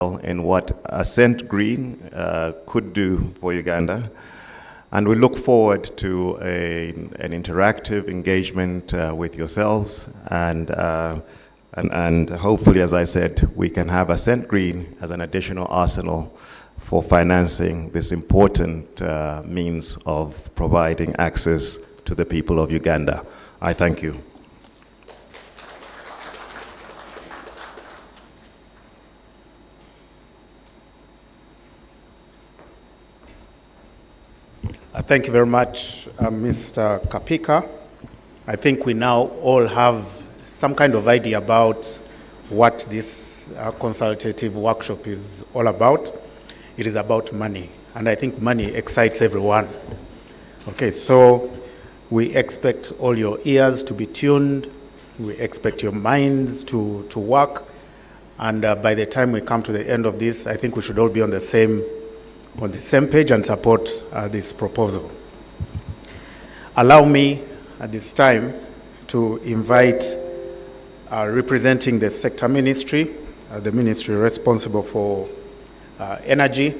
in what Ascent Green could do for Uganda. And we look forward to an interactive engagement with yourselves, and hopefully, as I said, we can have Ascent Green as an additional arsenal for financing this important means of providing access to the people of Uganda. I thank you. Thank you very much, Mr. Kapika. I think we now all have some kind of idea about what this consultative workshop is all about. It is about money, and I think money excites everyone. Okay, so we expect all your ears to be tuned, we expect your minds to work, and by the time we come to the end of this, I think we should all be on the same page and support this proposal. Allow me at this time to invite representing the sector ministry, the ministry responsible for energy,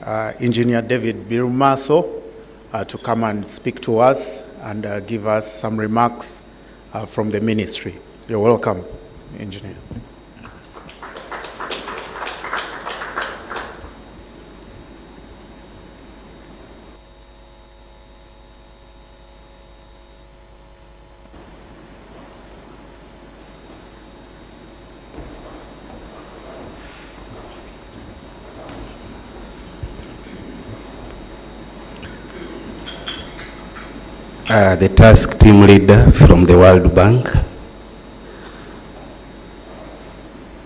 Engineer David Birumaso, to come and speak to us and give us some remarks from the ministry. You're welcome, Engineer. The task team leader from the World Bank,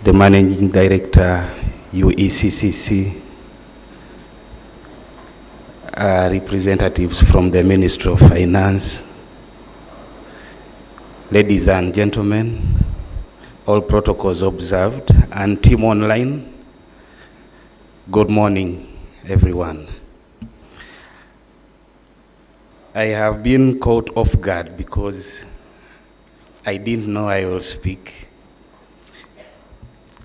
the managing director, UECCC, representatives from the Ministry of Finance, ladies and gentlemen, all protocols observed, and team online, good morning, everyone. I have been caught off guard because I didn't know I will speak,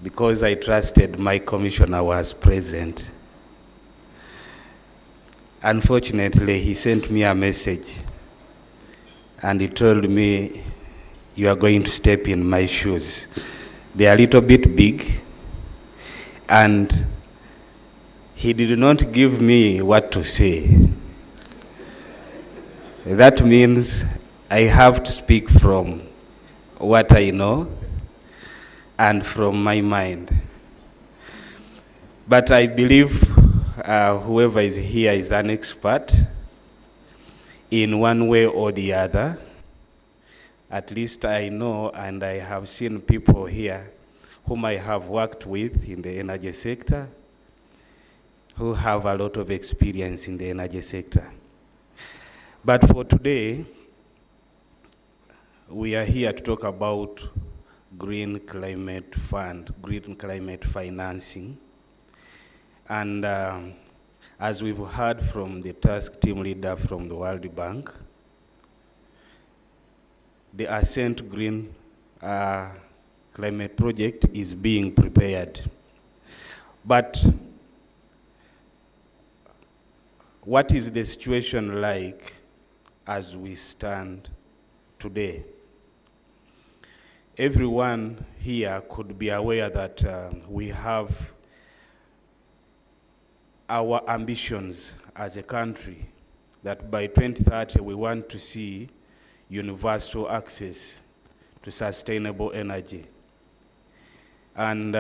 because I trusted my commissioner was present. Unfortunately, he sent me a message and he told me, you are going to step in my shoes. They are a little bit big, and he did not give me what to say. That means I have to speak from what I know and from my mind. But I believe whoever is here is an expert in one way or the other. At least I know, and I have seen people here whom I have worked with in the energy sector, who have a lot of experience in the energy sector. But for today, we are here to talk about Green Climate Fund, Green Climate Financing. And as we've heard from the task team leader from the World Bank, the Ascent Green Climate Project is being prepared. But what is the situation like as we stand today? Everyone here could be aware that we have our ambitions as a country, that by 2030 we want to see universal access to sustainable energy. And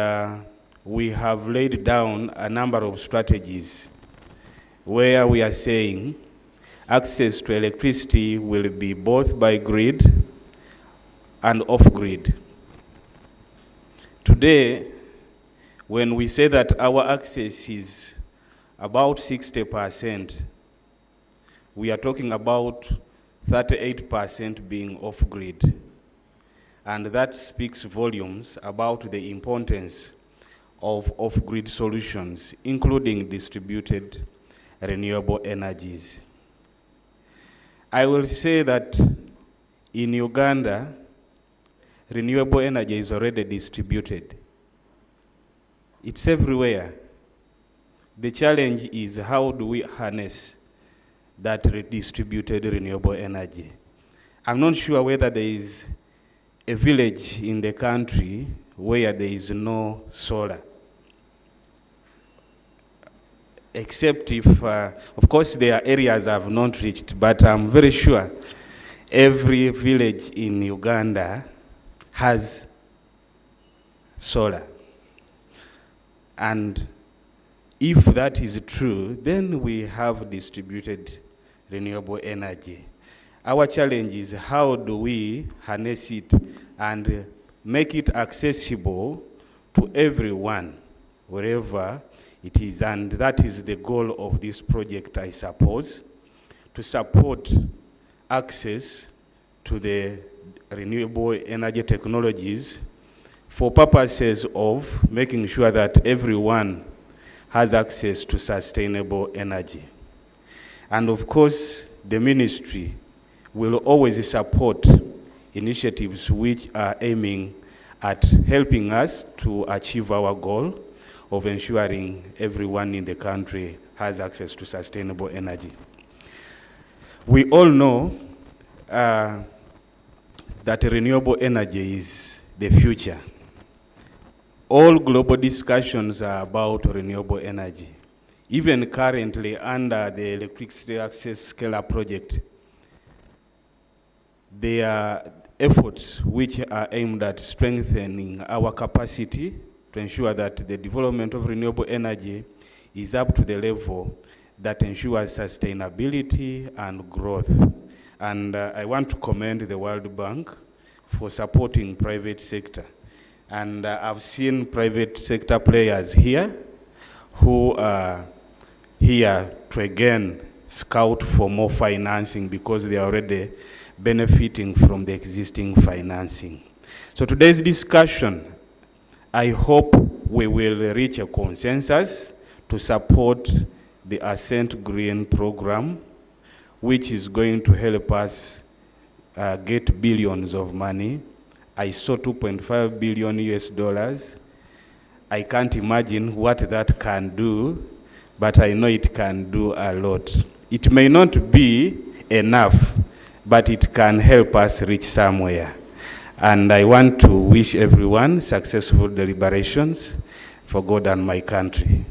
we have laid down a number of strategies where we are saying access to electricity will be both by grid and off-grid. Today, when we say that our access is about 60%, we are talking about 38% being off-grid. And that speaks volumes about the importance of off-grid solutions, including distributed renewable energies. I will say that in Uganda, renewable energy is already distributed. It's everywhere. The challenge is how do we harness that redistributed renewable energy? I'm not sure whether there is a village in the country where there is no solar. Except if, of course, there are areas I've not reached, but I'm very sure every village in Uganda has solar. And if that is true, then we have distributed renewable energy. Our challenge is how do we harness it and make it accessible to everyone, wherever it is. And that is the goal of this project, I suppose, to support access to the renewable energy technologies for purposes of making sure that everyone has access to sustainable energy. And of course, the ministry will always support initiatives which are aiming at helping us to achieve our goal of ensuring everyone in the country has access to sustainable energy. We all know that renewable energy is the future. All global discussions are about renewable energy. Even currently under the Electricity Access Scale-up project, there are efforts which are aimed at strengthening our capacity to ensure that the development of renewable energy is up to the level that ensures sustainability and growth. And I want to commend the World Bank for supporting private sector. And I've seen private sector players here who are here to again scout for more financing because they are already benefiting from the existing financing. So today's discussion, I hope we will reach a consensus to support the Ascent Green program, which is going to help us get billions of money. I saw 2.5 billion US dollars. I can't imagine what that can do, but I know it can do a lot. It may not be enough, but it can help us reach somewhere. And I want to wish everyone successful deliberations for God and my country.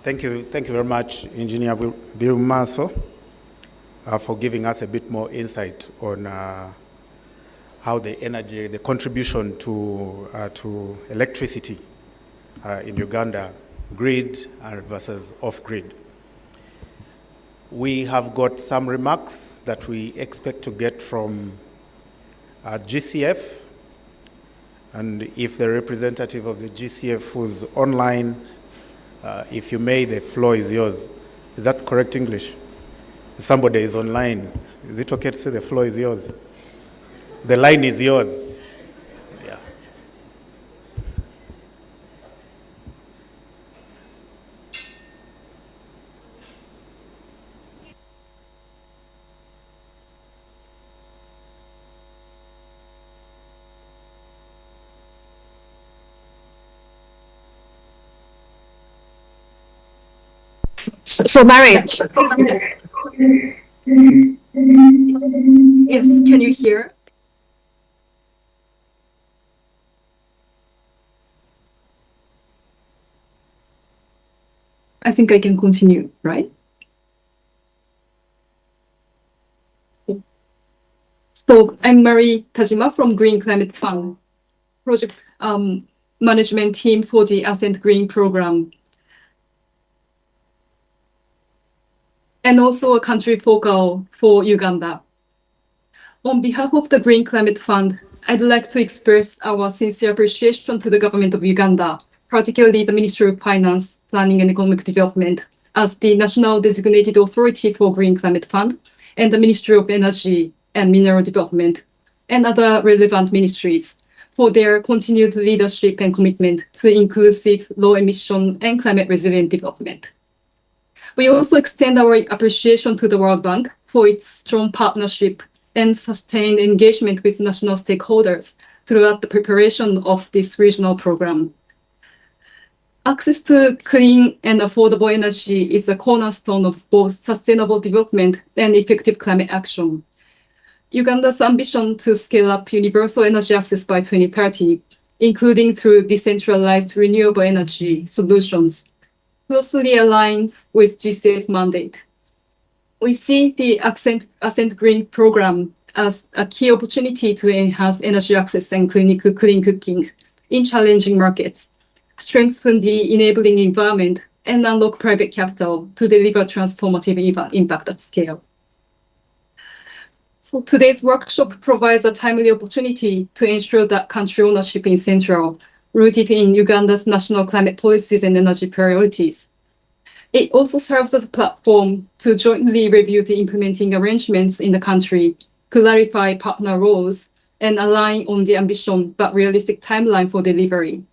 Thank you very much, Engineer Birumaso, for giving us a bit more insight on how the energy, the contribution to electricity in Uganda, grid versus off-grid. We have got some remarks that we expect to get from GCF, and if the representative of the GCF who's online, if you may, the floor is yours. Is that correct English? If somebody is online, is it okay to say the floor is yours? The line is yours. Yeah. So Mary, yes, can you hear? I think I can continue, right? So I'm Mary Tajima from Green Climate Fund, project management team for the Ascent Green program, and also a country focal for Uganda. On behalf of the Green Climate Fund, I'd like to express our sincere appreciation to the government of Uganda, particularly the Ministry of Finance, Planning and Economic Development, as the national designated authority for Green Climate Fund, and the Ministry of Energy and Mineral Development, and other relevant ministries for their continued leadership and commitment to inclusive, low emission, and climate resilient development. We also extend our appreciation to the World Bank for its strong partnership and sustained engagement with national stakeholders throughout the preparation of this regional program. Access to clean and affordable energy is a cornerstone of both sustainable development and effective climate action. Uganda's ambition to scale up universal energy access by 2030, including through decentralized renewable energy solutions, closely aligns with GCF mandate. We see the Ascent Green program as a key opportunity to enhance energy access and clean cooking in challenging markets, strengthen the enabling environment, and unlock private capital to deliver transformative impact at scale. So today's workshop provides a timely opportunity to ensure that country ownership is central, rooted in Uganda's national climate policies and energy priorities. It also serves as a platform to jointly review the implementing arrangements in the country, clarify partner roles, and align on the ambition but realistic timeline for delivery.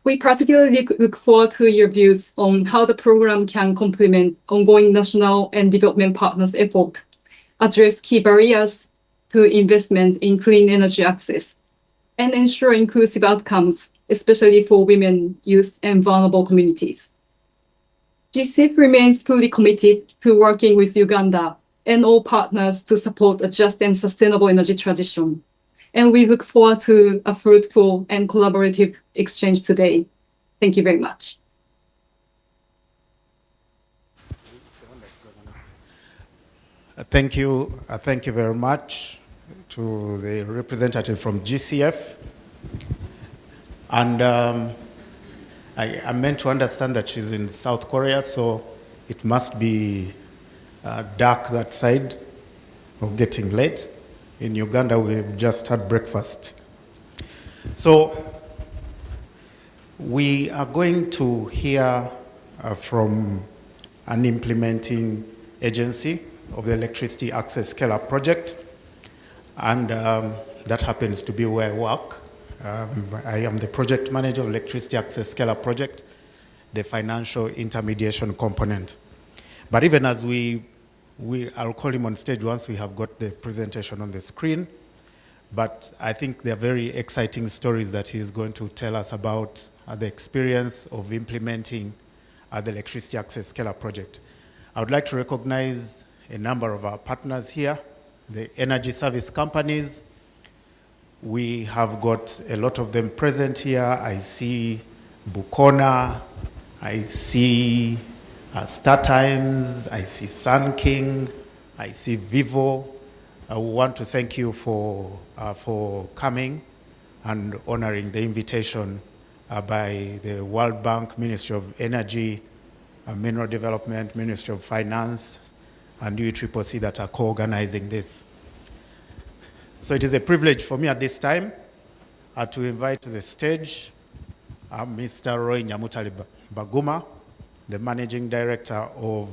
We particularly look forward to your views on how the program can complement ongoing national and development partners' effort, address key barriers to investment in clean energy access, and ensure inclusive outcomes, especially for women, youth, and vulnerable communities. GCF remains fully committed to working with Uganda and all partners to support a just and sustainable energy transition. And we look forward to a fruitful and collaborative exchange today. Thank you very much. Thank you very much to the representative from GCF. And I meant to understand that she's in South Korea, so it must be dark that side or getting late. In Uganda, we've just had breakfast. So we are going to hear from an implementing agency of the Electricity Access Scale-Up Project, and that happens to be where I work. I am the project manager of Electricity Access Scale-Up Project, the financial intermediation component. But even as I'll call him on stage once we have got the presentation on the screen, but I think they're very exciting stories that he's going to tell us about the experience of implementing the Electricity Access Scale-Up Project. I would like to recognize a number of our partners here, the energy service companies. We have got a lot of them present here. I see Bukona, I see StarTimes, I see Sun King, I see Vivo. I want to thank you for coming and honoring the invitation by the World Bank, Ministry of Energy, Mineral Development, Ministry of Finance, and UCCC that are co-organizing this. So it is a privilege for me at this time to invite to the stage Mr. Roy Nyamutali Baguma, the Managing Director of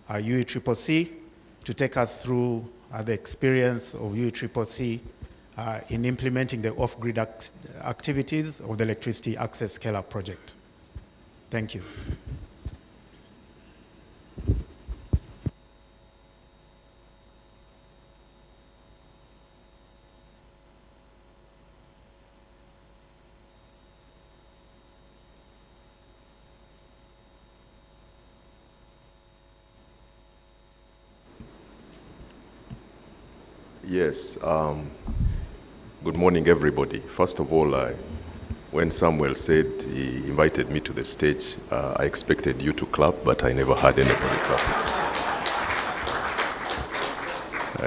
UCCC, to take us through the experience of UCCC in implementing the off-grid activities of the Electricity Access Scale-Up Project. Thank you. Yes, good morning, everybody. First of all, when Samuel said he invited me to the stage, I expected you to clap, but I never had anybody clapping.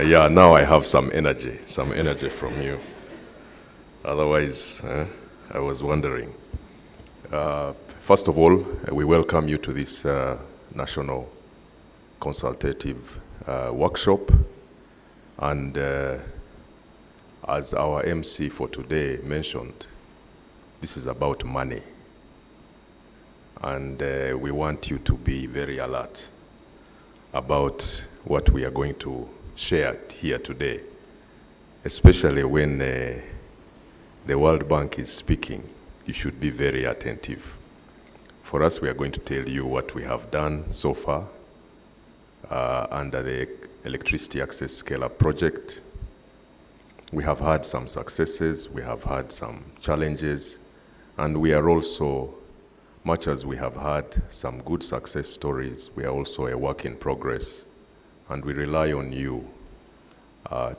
Yeah, now I have some energy from you. Otherwise, I was wondering. First of all, we welcome you to this national consultative workshop. And as our MC for today mentioned, this is about money. And we want you to be very alert about what we are going to share here today, especially when the World Bank is speaking, you should be very attentive. For us, we are going to tell you what we have done so far under the Electricity Access Scale-Up project. We have had some successes, we have had some challenges, and we are also, much as we have had some good success stories, we are also a work in progress, and we rely on you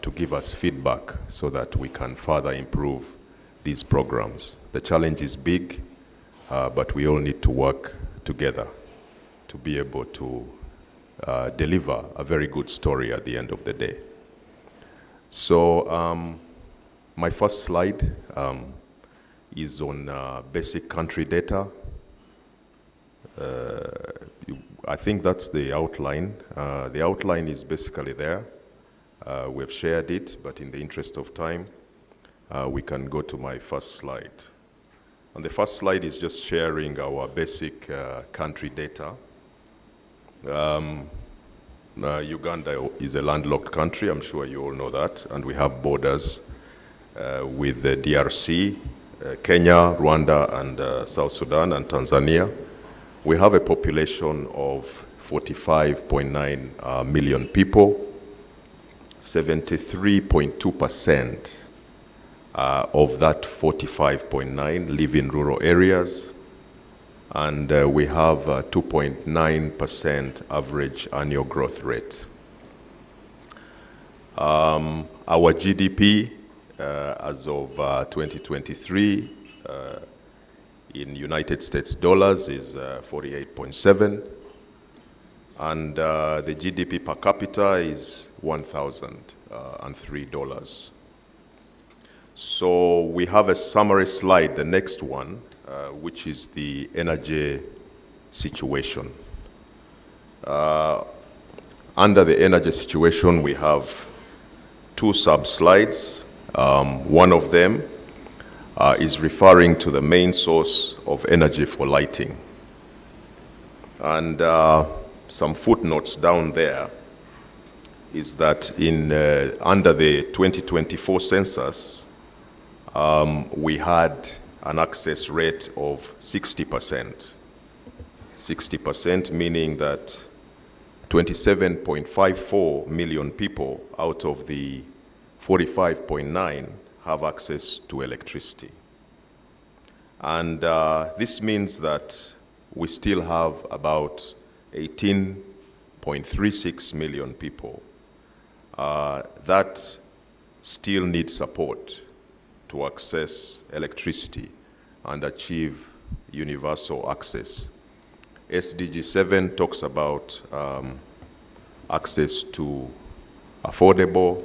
to give us feedback so that we can further improve these programs. The challenge is big, but we all need to work together to be able to deliver a very good story at the end of the day. So my first slide is on basic country data. I think that's the outline. The outline is basically there. We've shared it, but in the interest of time, we can go to my first slide. And the first slide is just sharing our basic country data. Uganda is a landlocked country, I'm sure you all know that, and we have borders with the DRC, Kenya, Rwanda, and South Sudan, and Tanzania. We have a population of 45.9 million people. 73.2% of that 45.9 live in rural areas, and we have 2.9% average annual growth rate. Our GDP as of 2023 in United States dollars is 48.7, and the GDP per capita is $1,003. So we have a summary slide, the next one, which is the energy situation. Under the energy situation, we have two sub-slides. One of them is referring to the main source of energy for lighting. And some footnotes down there is that in under the 2024 census, we had an access rate of 60%. 60% meaning that 27.54 million people out of the 45.9 have access to electricity. And this means that we still have about 18.36 million people that still need support to access electricity and achieve universal access. SDG 7 talks about access to affordable,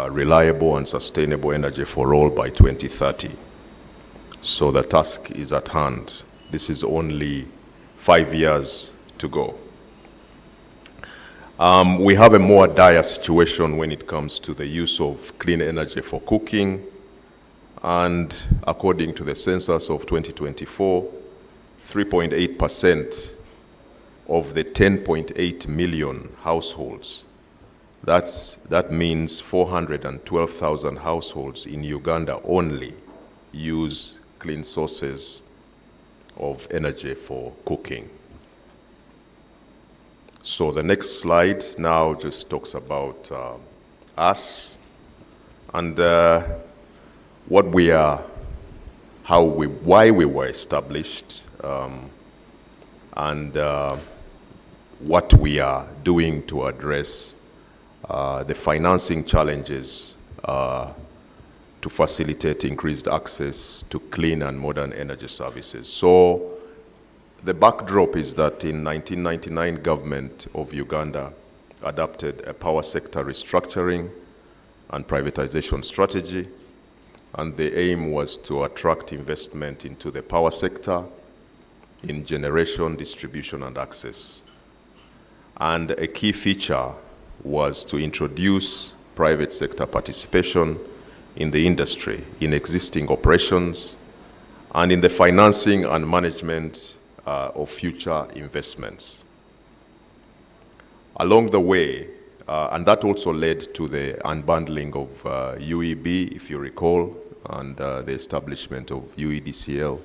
reliable and sustainable energy for all by 2030. So the task is at hand. This is only 5 years to go. We have a more dire situation when it comes to the use of clean energy for cooking. And according to the census of 2024, 3.8% of the 10.8 million households, that means 412,000 households in Uganda only use clean sources of energy for cooking. So the next slide now just talks about us and what we are, why we were established, and what we are doing to address the financing challenges to facilitate increased access to clean and modern energy services. So the backdrop is that in 1999, government of Uganda adopted a power sector restructuring and privatization strategy, and the aim was to attract investment into the power sector in generation, distribution, and access. And a key feature was to introduce private sector participation in the industry, in existing operations, and in the financing and management of future investments. Along the way, and that also led to the unbundling of UEB, if you recall, and the establishment of UEDCL,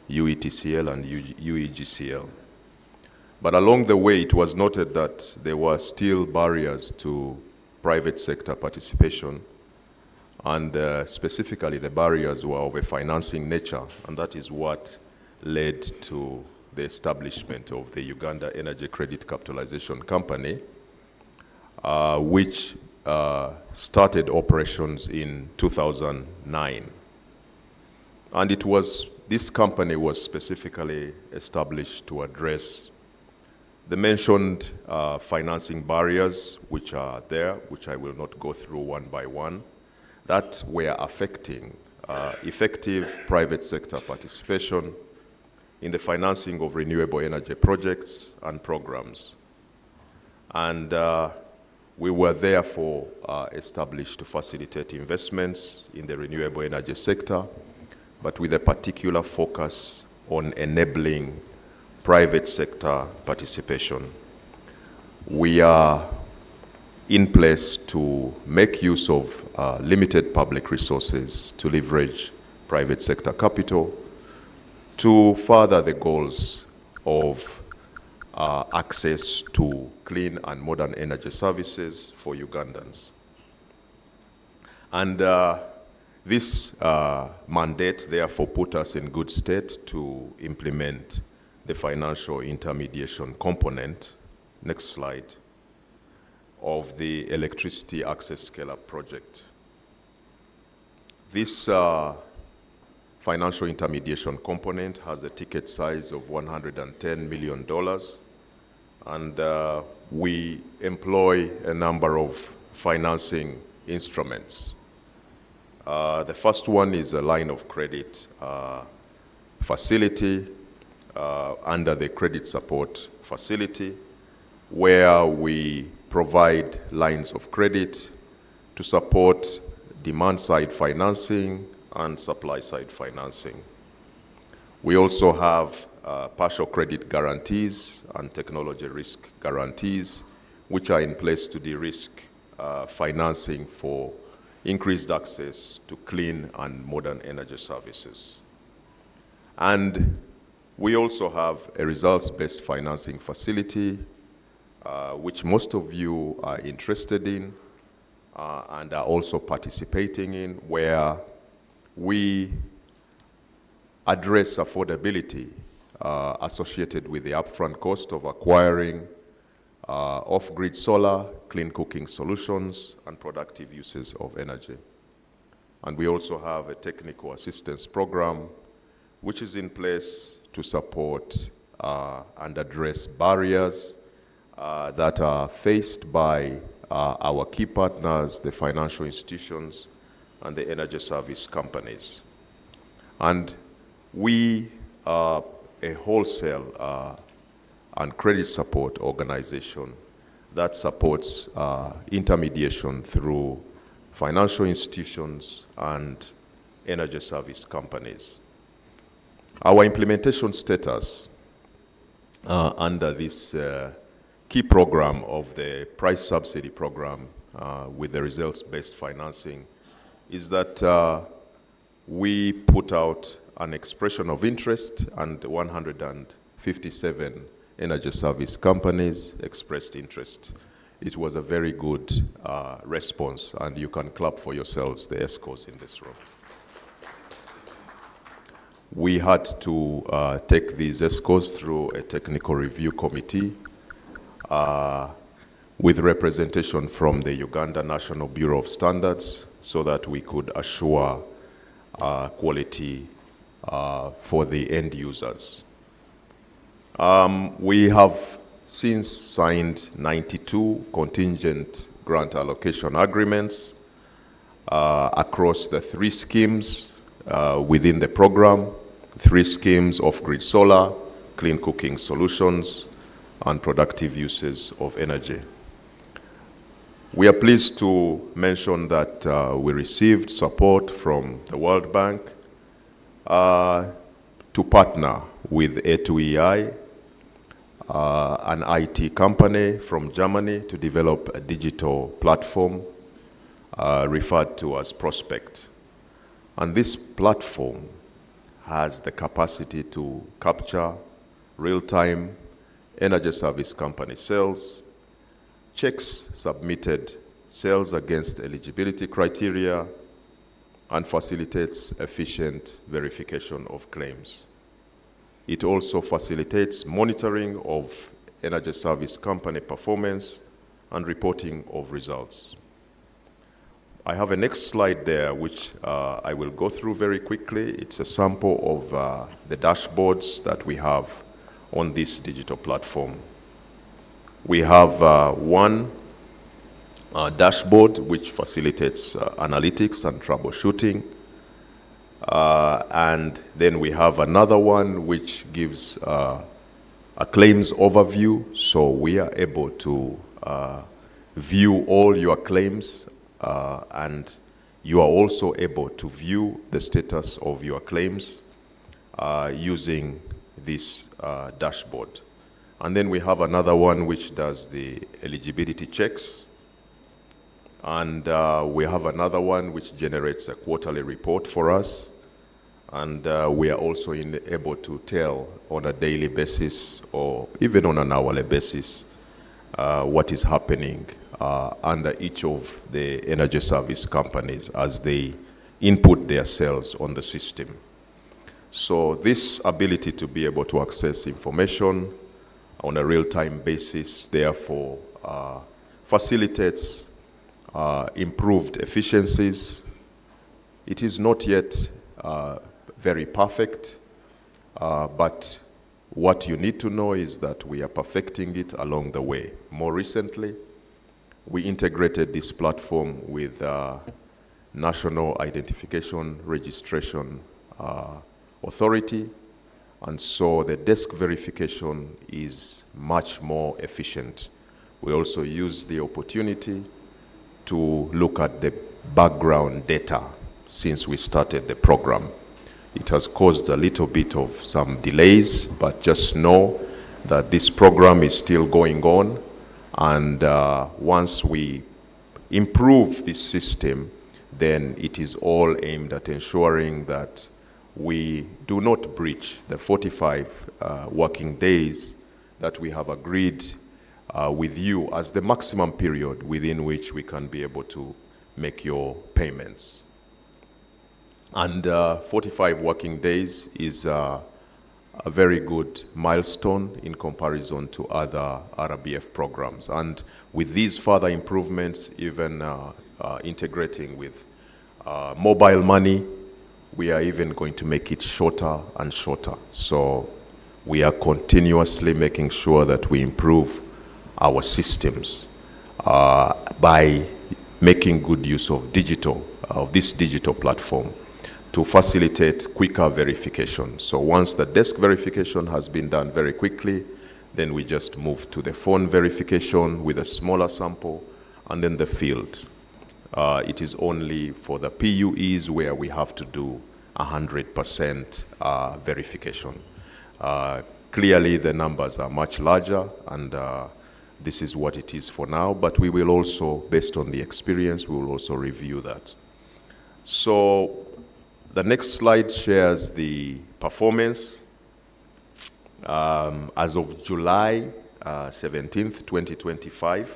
UETCL, and UEGCL. But along the way, it was noted that there were still barriers to private sector participation, and specifically the barriers were of a financing nature, and that is what led to the establishment of the Uganda Energy Credit Capitalization Company, which started operations in 2009. And this company was specifically established to address the mentioned financing barriers which are there, which I will not go through one by one, that were affecting effective private sector participation in the financing of renewable energy projects and programs. And we were therefore established to facilitate investments in the renewable energy sector, but with a particular focus on enabling private sector participation. We are in place to make use of limited public resources to leverage private sector capital to further the goals of access to clean and modern energy services for Ugandans. And this mandate therefore put us in good state to implement the financial intermediation component, next slide, of the electricity access scale-up project. This financial intermediation component has a ticket size of $110 million, and we employ a number of financing instruments. The first one is a line of credit facility under the credit support facility, where we provide lines of credit to support demand-side financing and supply-side financing. We also have partial credit guarantees and technology risk guarantees, which are in place to de-risk financing for increased access to clean and modern energy services. And we also have a results-based financing facility, which most of you are interested in and are also participating in, where we address affordability associated with the upfront cost of acquiring off-grid solar, clean cooking solutions, and productive uses of energy. And we also have a technical assistance program which is in place to support and address barriers that are faced by our key partners, the financial institutions, and the energy service companies. And we are a wholesale and credit support organization that supports intermediation through financial institutions and energy service companies. Our implementation status under this key program of the price subsidy program with the results-based financing is that we put out an expression of interest, and 157 energy service companies expressed interest. It was a very good response, and you can clap for yourselves, the ESCOs in this room. We had to take these ESCOs through a technical review committee with representation from the Uganda National Bureau of Standards, so that we could assure quality for the end users. We have since signed 92 contingent grant allocation agreements across the 3 schemes within the program, 3 schemes of grid solar, clean cooking solutions, and productive uses of energy. We are pleased to mention that we received support from the World Bank to partner with A2EI, an IT company from Germany, to develop a digital platform referred to as Prospect. And this platform has the capacity to capture real-time energy service company sales, checks submitted, sales against eligibility criteria, and facilitates efficient verification of claims. It also facilitates monitoring of energy service company performance and reporting of results. I have a next slide there, which I will go through very quickly. It's a sample of the dashboards that we have on this digital platform. We have one dashboard which facilitates analytics and troubleshooting. And then we have another one which gives a claims overview. So we are able to view all your claims, and you are also able to view the status of your claims using this dashboard. And then we have another one which does the eligibility checks. And we have another one which generates a quarterly report for us. And we are also able to tell on a daily basis or even on an hourly basis what is happening under each of the energy service companies as they input their sales on the system. So this ability to be able to access information on a real-time basis, therefore, facilitates improved efficiencies. It is not yet very perfect, but what you need to know is that we are perfecting it along the way. More recently, we integrated this platform with National Identification Registration Authority, and so the desk verification is much more efficient. We also use the opportunity to look at the background data since we started the program. It has caused a little bit of some delays, but just know that this program is still going on, and once we improve this system, then it is all aimed at ensuring that we do not breach the 45 working days that we have agreed with you as the maximum period within which we can be able to make your payments. And 45 working days is a very good milestone in comparison to other RBF programs. And with these further improvements, even integrating with mobile money, we are even going to make it shorter and shorter. So we are continuously making sure that we improve our systems by making good use of this digital platform to facilitate quicker verification. So once the desk verification has been done very quickly, then we just move to the phone verification with a smaller sample, and then the field. It is only for the PUEs where we have to do 100% verification. Clearly, the numbers are much larger, and this is what it is for now, but we will also, based on the experience, we will also review that. So the next slide shares the performance as of July 17th, 2025.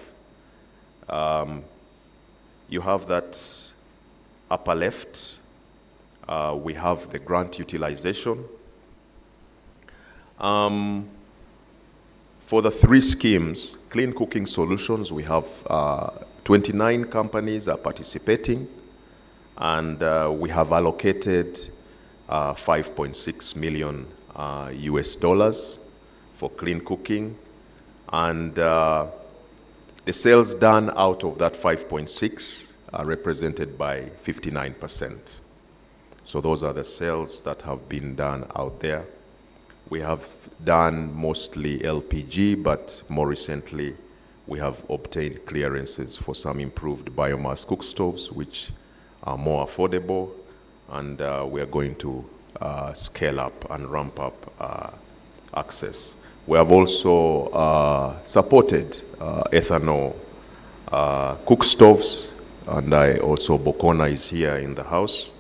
You have that upper left. We have the grant utilization. For the three schemes, Clean Cooking Solutions, we have 29 companies are participating, and we have allocated 5.6 million US dollars for clean cooking, and the sales done out of that 5.6 are represented by 59%. So those are the sales that have been done out there. We have done mostly LPG, but more recently we have obtained clearances for some improved biomass cook stoves, which are more affordable, and we are going to scale up and ramp up access. We have also supported ethanol cook stoves, and Bokona is here in the house.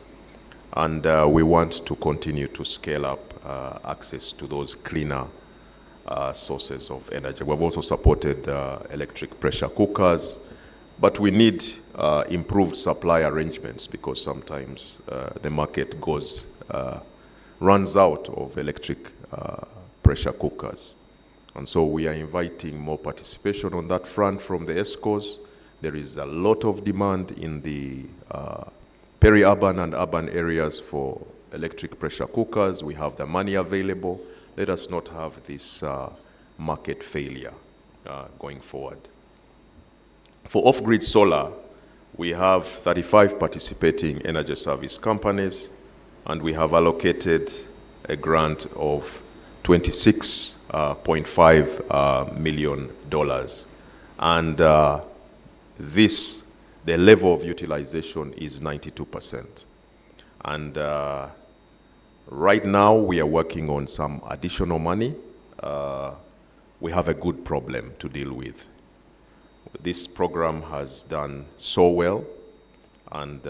And we want to continue to scale up access to those cleaner sources of energy. We've also supported electric pressure cookers, but we need improved supply arrangements because sometimes the market runs out of electric pressure cookers. And so we are inviting more participation on that front from the ESCOs. There is a lot of demand in the peri-urban and urban areas for electric pressure cookers. We have the money available. Let us not have this market failure going forward. For off-grid solar, we have 35 participating energy service companies, and we have allocated a grant of $26.5 million. And the level of utilization is 92%. And right now, we are working on some additional money. We have a good problem to deal with. This program has done so well, and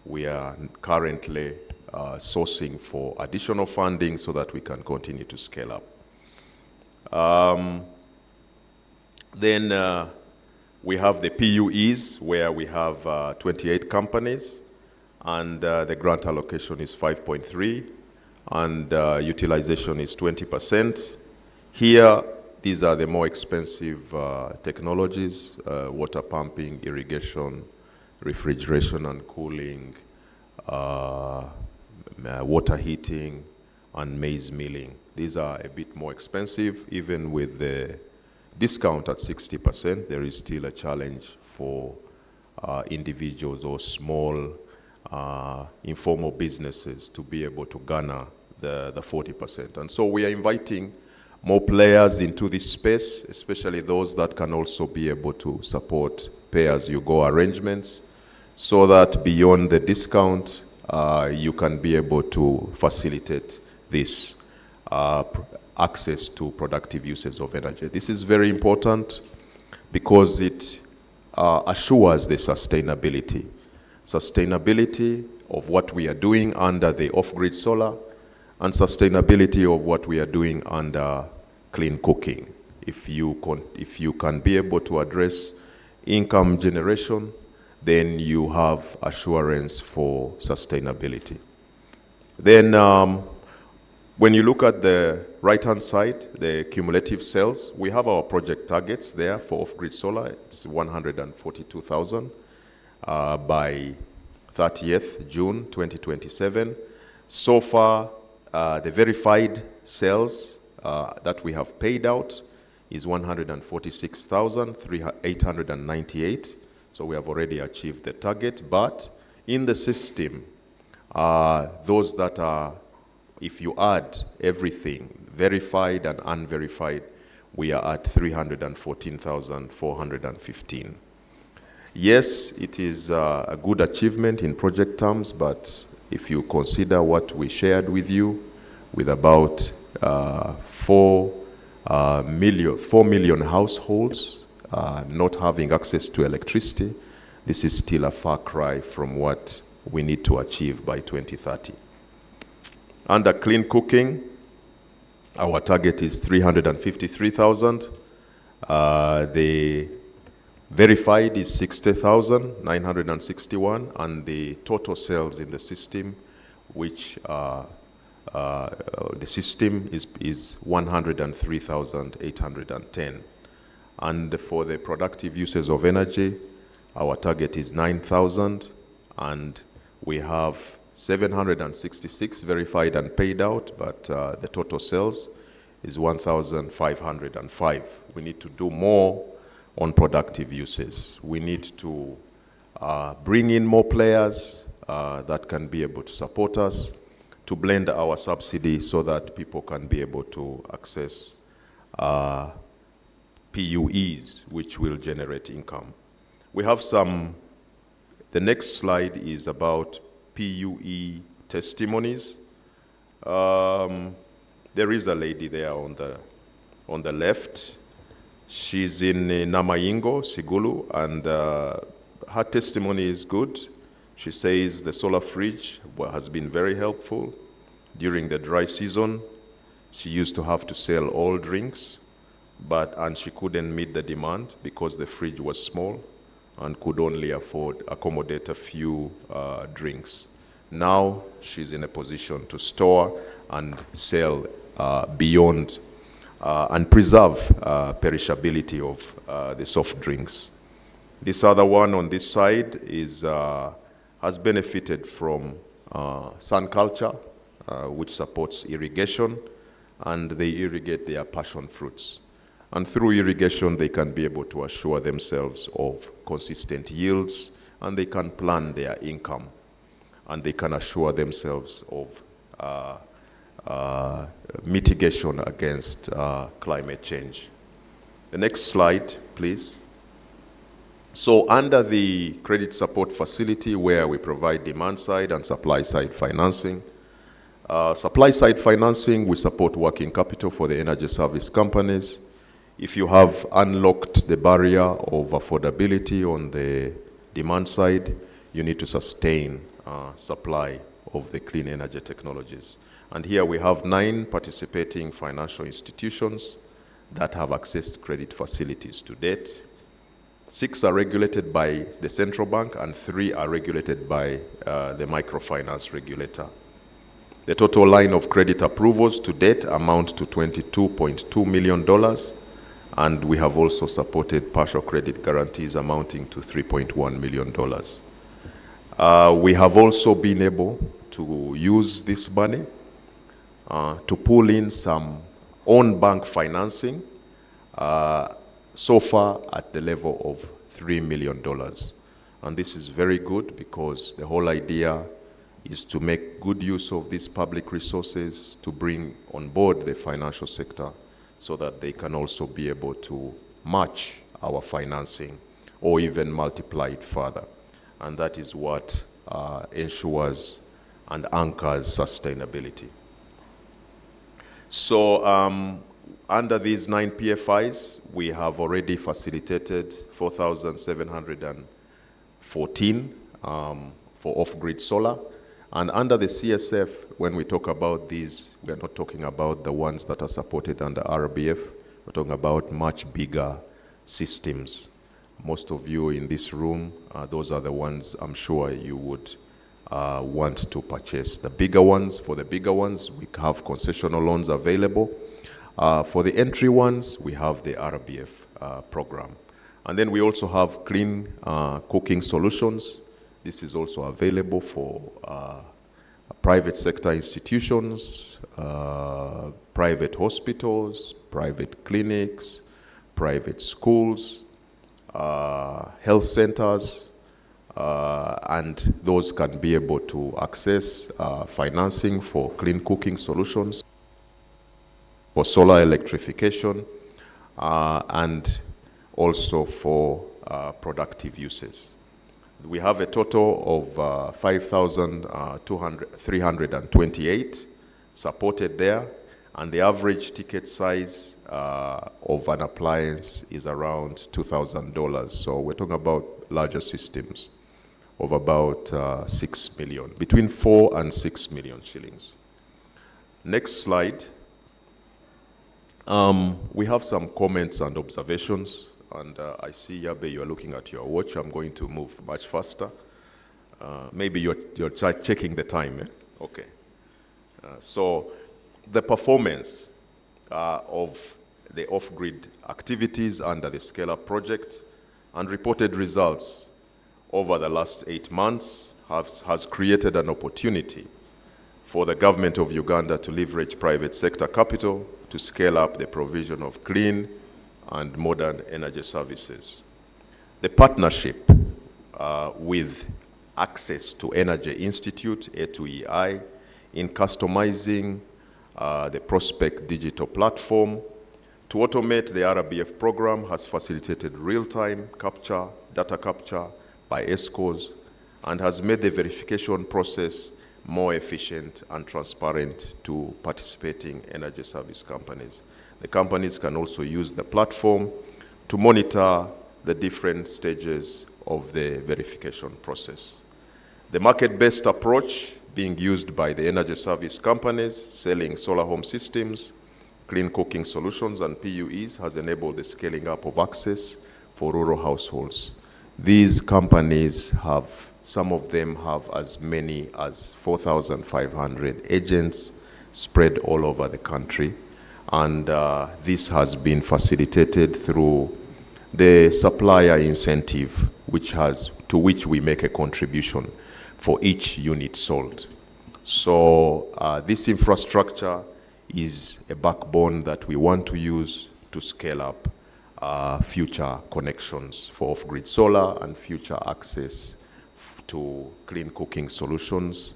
we are currently sourcing for additional funding so that we can continue to scale up. Then we have the PUEs, where we have 28 companies, and the grant allocation is 5.3, and utilization is 20%. Here, these are the more expensive technologies: water pumping, irrigation, refrigeration and cooling, water heating, and maize milling. These are a bit more expensive. Even with the discount at 60%, there is still a challenge for individuals or small informal businesses to be able to garner the 40%. And so we are inviting more players into this space, especially those that can also be able to support pay-as-you-go arrangements, so that beyond the discount, you can be able to facilitate this access to productive uses of energy. This is very important because it assures the sustainability of what we are doing under the off-grid solar, and sustainability of what we are doing under clean cooking. If you can be able to address income generation, then you have assurance for sustainability. Then when you look at the right-hand side, the cumulative sales, we have our project targets there for off-grid solar. It's 142,000 by 30th June 2027. So far, the verified sales that we have paid out is 146,898. So we have already achieved the target. But in the system, those that are, if you add everything, verified and unverified, we are at 314,415. Yes, it is a good achievement in project terms, but if you consider what we shared with you, with about 4 million households not having access to electricity, this is still a far cry from what we need to achieve by 2030. Under clean cooking, our target is 353,000. The verified is 60,961, and the total sales in the system, which the system is 103,810. And for the productive uses of energy, our target is 9,000, and we have 766 verified and paid out, but the total sales is 1,505. We need to do more on productive uses. We need to bring in more players that can be able to support us, to blend our subsidy so that people can be able to access PUEs, which will generate income. We have the next slide is about PUE testimonies. There is a lady there on the left. She's in Namayingo, Sigulu, and her testimony is good. She says the solar fridge has been very helpful. During the dry season, she used to have to sell all drinks, and she couldn't meet the demand because the fridge was small and could only accommodate a few drinks. Now she's in a position to store and sell beyond and preserve perishability of the soft drinks. This other one on this side has benefited from sun culture, which supports irrigation, and they irrigate their passion fruits. And through irrigation, they can be able to assure themselves of consistent yields, and they can plan their income, and they can assure themselves of mitigation against climate change. The next slide, please. So under the credit support facility, where we provide demand-side and supply-side financing, supply-side financing, we support working capital for the energy service companies. If you have unlocked the barrier of affordability on the demand side, you need to sustain supply of the clean energy technologies. And here we have 9 participating financial institutions that have accessed credit facilities to date. 6 are regulated by the central bank, and 3 are regulated by the microfinance regulator. The total line of credit approvals to date amount to $22.2 million, and we have also supported partial credit guarantees amounting to $3.1 million. We have also been able to use this money to pull in some own bank financing, so far at the level of $3 million. And this is very good, because the whole idea is to make good use of these public resources to bring on board the financial sector so that they can also be able to match our financing or even multiply it further. And that is what ensures and anchors sustainability. So under these 9 PFIs, we have already facilitated 4,714 for off-grid solar. And under the CSF, when we talk about these, we are not talking about the ones that are supported under RBF. We're talking about much bigger systems. Most of you in this room, those are the ones I'm sure you would want to purchase. The bigger ones, for the bigger ones, we have concessional loans available. For the entry ones, we have the RBF program. And then we also have clean cooking solutions. This is also available for private sector institutions, private hospitals, private clinics, private schools, health centers, and those can be able to access financing for clean cooking solutions, for solar electrification, and also for productive uses. We have a total of 5,328 supported there, and the average ticket size of an appliance is around $2,000. So we're talking about larger systems of about 6 million, between 4 and 6 million shillings. Next slide. We have some comments and observations. And I see, Yabe, you're looking at your watch. I'm going to move much faster. Maybe you're checking the time, eh? Okay. So the performance of the off-grid activities under the Scale-Up project and reported results over the last 8 months has created an opportunity for the government of Uganda to leverage private sector capital to scale up the provision of clean and modern energy services. The partnership with Access to Energy Institute, A2EI, in customizing the Prospect digital platform to automate the RBF program has facilitated real-time data capture by ESCOs, and has made the verification process more efficient and transparent to participating energy service companies. The companies can also use the platform to monitor the different stages of the verification process. The market-based approach being used by the energy service companies selling solar home systems, clean cooking solutions, and PUEs has enabled the scaling up of access for rural households. These companies have, some of them have as many as 4,500 agents spread all over the country. And this has been facilitated through the supplier incentive, to which we make a contribution for each unit sold. So this infrastructure is a backbone that we want to use to scale up future connections for off-grid solar and future access to clean cooking solutions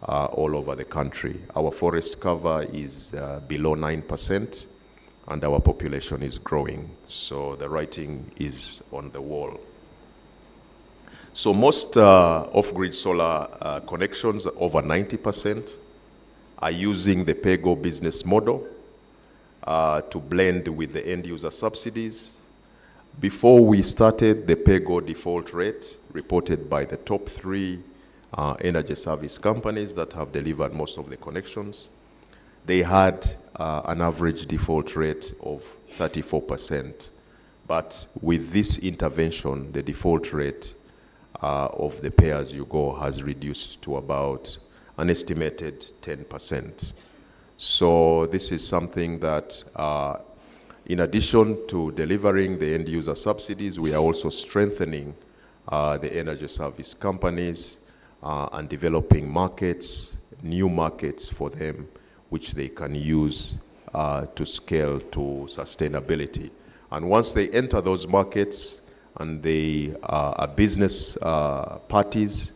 all over the country. Our forest cover is below 9%, and our population is growing. So the writing is on the wall. So most off-grid solar connections, over 90%, are using the pay-go business model to blend with the end-user subsidies. Before we started, the pay-go default rate reported by the top 3 energy service companies that have delivered most of the connections, they had an average default rate of 34%. But with this intervention, the default rate of the pay-as-you-go has reduced to about an estimated 10%. So this is something that, in addition to delivering the end-user subsidies, we are also strengthening the energy service companies and developing markets, new markets for them, which they can use to scale to sustainability. And once they enter those markets and they are business parties,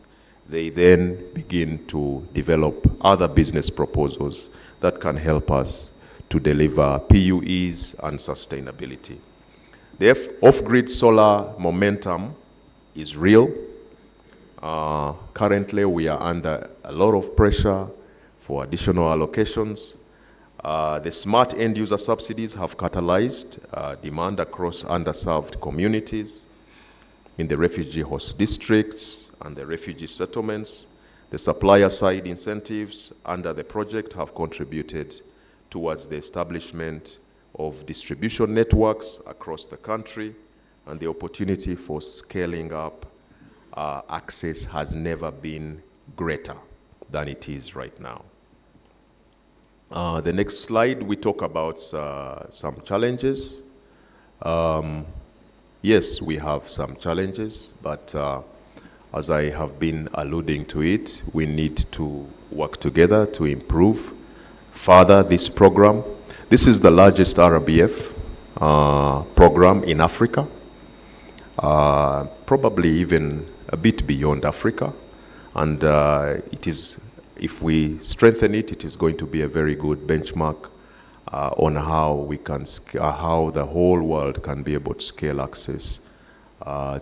they then begin to develop other business proposals that can help us to deliver PUEs and sustainability. The off-grid solar momentum is real. Currently, we are under a lot of pressure for additional allocations. The smart end-user subsidies have catalyzed demand across underserved communities in the refugee host districts and the refugee settlements. The supplier side incentives under the project have contributed towards the establishment of distribution networks across the country, and the opportunity for scaling up access has never been greater than it is right now. The next slide, we talk about some challenges. Yes, we have some challenges, but as I have been alluding to it, we need to work together to improve further this program. This is the largest RBF program in Africa, probably even a bit beyond Africa. And it is, if we strengthen it, it is going to be a very good benchmark on how we can, how the whole world can be able to scale access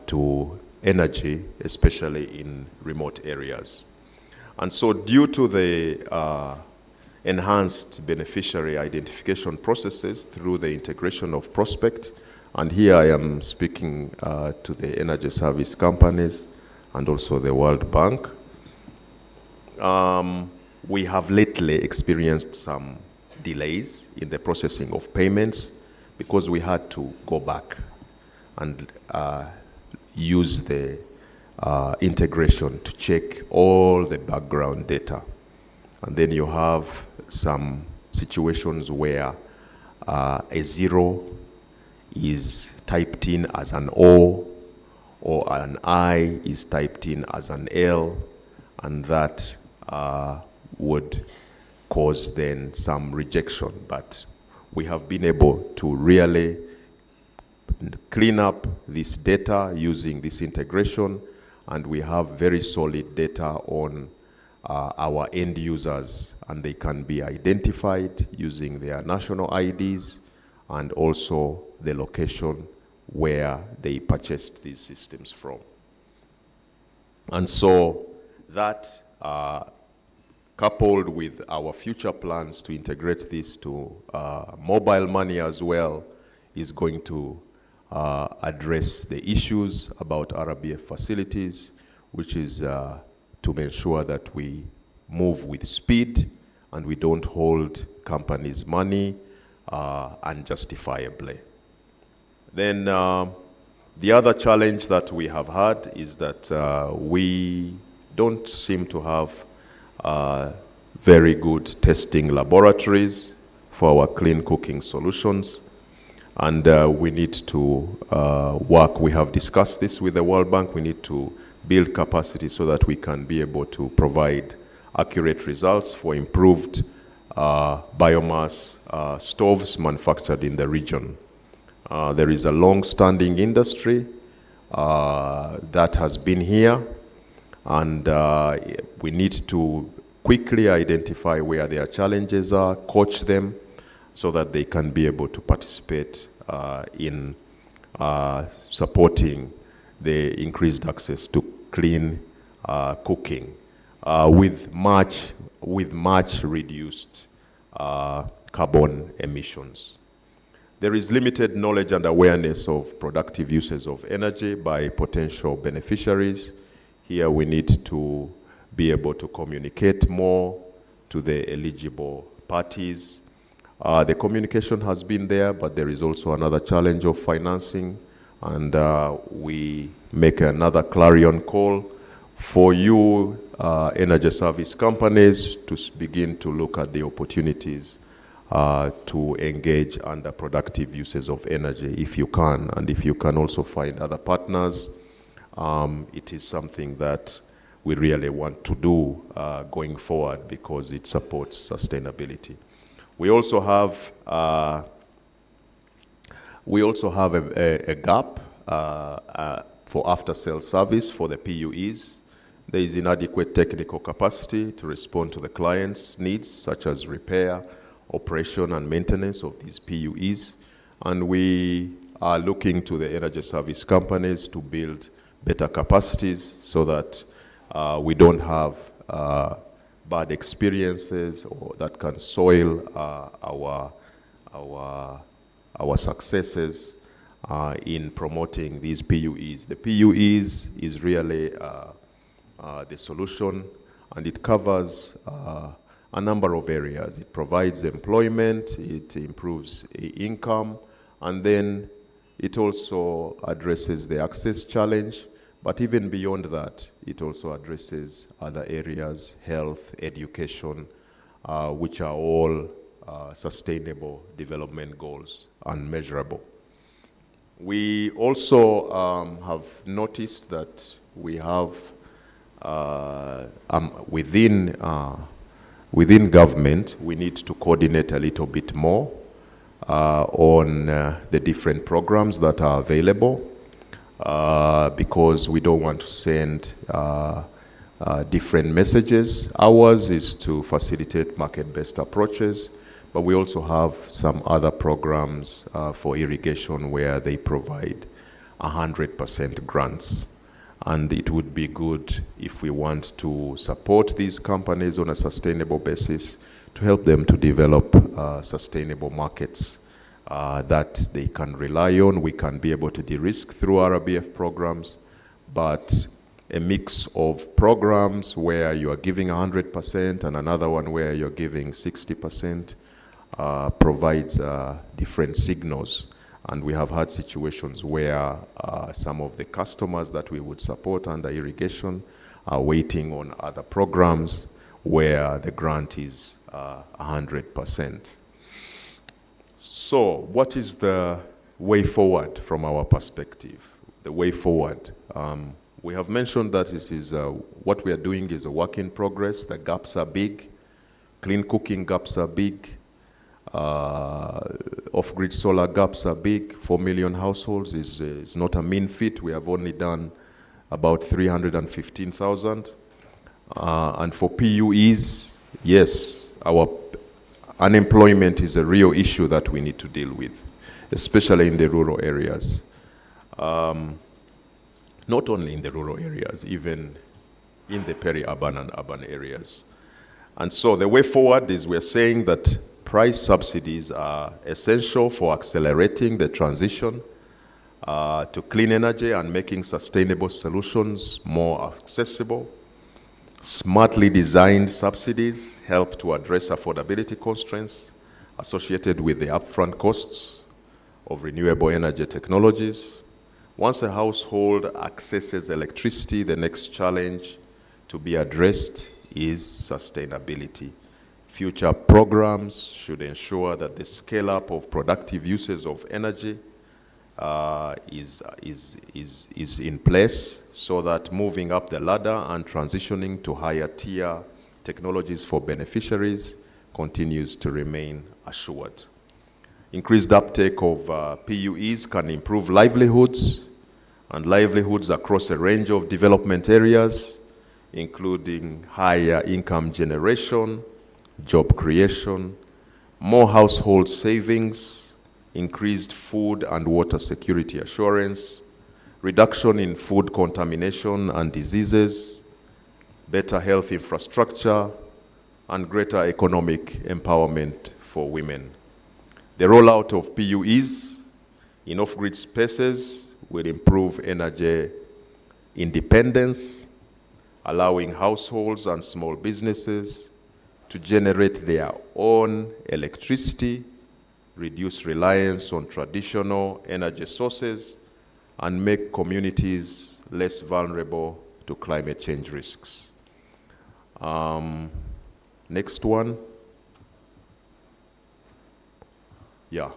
to energy, especially in remote areas. And so due to the enhanced beneficiary identification processes through the integration of Prospect, and here I am speaking to the energy service companies and also the World Bank, we have lately experienced some delays in the processing of payments because we had to go back and use the integration to check all the background data. And then you have some situations where a 0 is typed in as an O, or an I is typed in as an L, and that would cause then some rejection. But we have been able to really clean up this data using this integration, and we have very solid data on our end users, and they can be identified using their national IDs and also the location where they purchased these systems from. And so that, coupled with our future plans to integrate this to mobile money as well, is going to address the issues about RBF facilities, which is to ensure that we move with speed and we don't hold companies' money unjustifiably. Then the other challenge that we have had is that we don't seem to have very good testing laboratories for our clean cooking solutions. And we need to work. We have discussed this with the World Bank. We need to build capacity so that we can be able to provide accurate results for improved biomass stoves manufactured in the region. There is a long-standing industry that has been here, and we need to quickly identify where their challenges are, coach them, so that they can be able to participate in supporting the increased access to clean cooking with much reduced carbon emissions. There is limited knowledge and awareness of productive uses of energy by potential beneficiaries. Here we need to be able to communicate more to the eligible parties. The communication has been there, but there is also another challenge of financing, and we make another clarion call for you energy service companies to begin to look at the opportunities to engage under productive uses of energy if you can, and if you can also find other partners. It is something that we really want to do going forward because it supports sustainability. We also have a gap for after-sales service for the PUEs. There is inadequate technical capacity to respond to the client's needs, such as repair, operation, and maintenance of these PUEs. And we are looking to the energy service companies to build better capacities so that we don't have bad experiences or that can soil our successes in promoting these PUEs. The PUEs is really the solution, and it covers a number of areas. It provides employment, it improves income, and then it also addresses the access challenge. But even beyond that, it also addresses other areas, health, education, which are all sustainable development goals and measurable. We also have noticed that we have within government, we need to coordinate a little bit more on the different programs that are available. Because we don't want to send different messages. Ours is to facilitate market-based approaches, but we also have some other programs for irrigation where they provide 100% grants. And it would be good if we want to support these companies on a sustainable basis to help them to develop sustainable markets that they can rely on. We can be able to de-risk through RBF programs, but a mix of programs where you are giving 100% and another one where you're giving 60% provides different signals. And we have had situations where some of the customers that we would support under irrigation are waiting on other programs where the grant is 100%. So what is the way forward from our perspective? The way forward. We have mentioned that this is what we are doing is a work in progress. The gaps are big. Clean cooking gaps are big. Off-grid solar gaps are big. 4 million households is not a mean feat. We have only done about 315,000. And for PUEs, yes, our unemployment is a real issue that we need to deal with, especially in the rural areas. Not only in the rural areas, even in the peri-urban and urban areas. And so the way forward is we're saying that price subsidies are essential for accelerating the transition to clean energy and making sustainable solutions more accessible. Smartly designed subsidies help to address affordability constraints associated with the upfront costs of renewable energy technologies. Once a household accesses electricity, the next challenge to be addressed is sustainability. Future programs should ensure that the scale-up of productive uses of energy is in place, so that moving up the ladder and transitioning to higher tier technologies for beneficiaries continues to remain assured. Increased uptake of PUEs can improve livelihoods across a range of development areas, including higher income generation, job creation, more household savings, increased food and water security assurance, reduction in food contamination and diseases, better health infrastructure, and greater economic empowerment for women. The rollout of PUEs in off-grid spaces will improve energy independence, allowing households and small businesses to generate their own electricity, reduce reliance on traditional energy sources, and make communities less vulnerable to climate change risks. Next one. Yeah,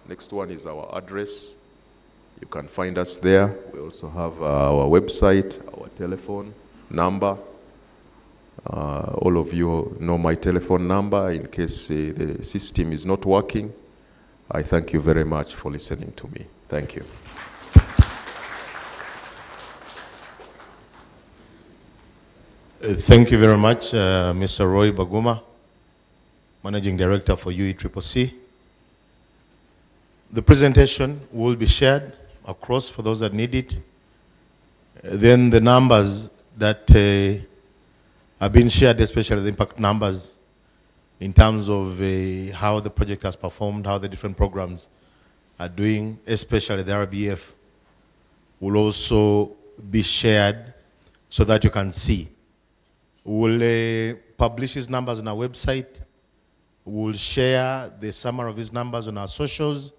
next one is our address. You can find us there. We also have our website, our telephone number. All of you know my telephone number in case the system is not working. I thank you very much for listening to me. Thank you. Thank you very much, Mr. Roy Baguma, Managing Director for UECCC. The presentation will be shared across for those that need it. Then the numbers that have been shared, especially the impact numbers, in terms of how the project has performed, how the different programs are doing, especially the RBF, will also be shared so that you can see. We'll publish his numbers on our website. We'll share the summary of his numbers on our socials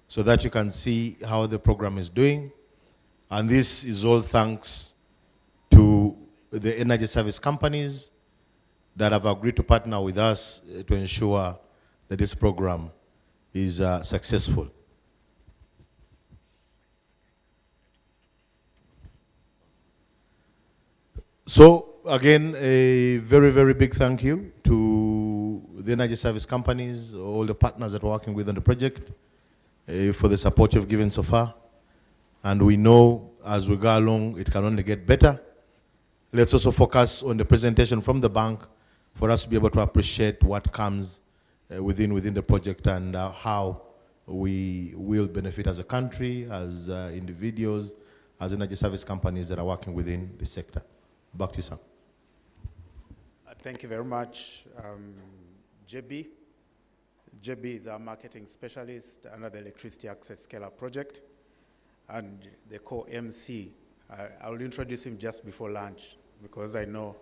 so that you can see how the program is doing. And this is all thanks to the energy service companies that have agreed to partner with us to ensure that this program is successful. So again, a very, very big thank you to the energy service companies, all the partners that we're working with on the project, for the support you've given so far. And we know as we go along, it can only get better. Let's also focus on the presentation from the bank for us to be able to appreciate what comes within the project and how we will benefit as a country, as individuals, as energy service companies that are working within the sector. Back to you, sir. Thank you very much, JB. JB is our marketing specialist under the Electricity Access Scale-Up project, and the co-MC. I will introduce him just before lunch, because I know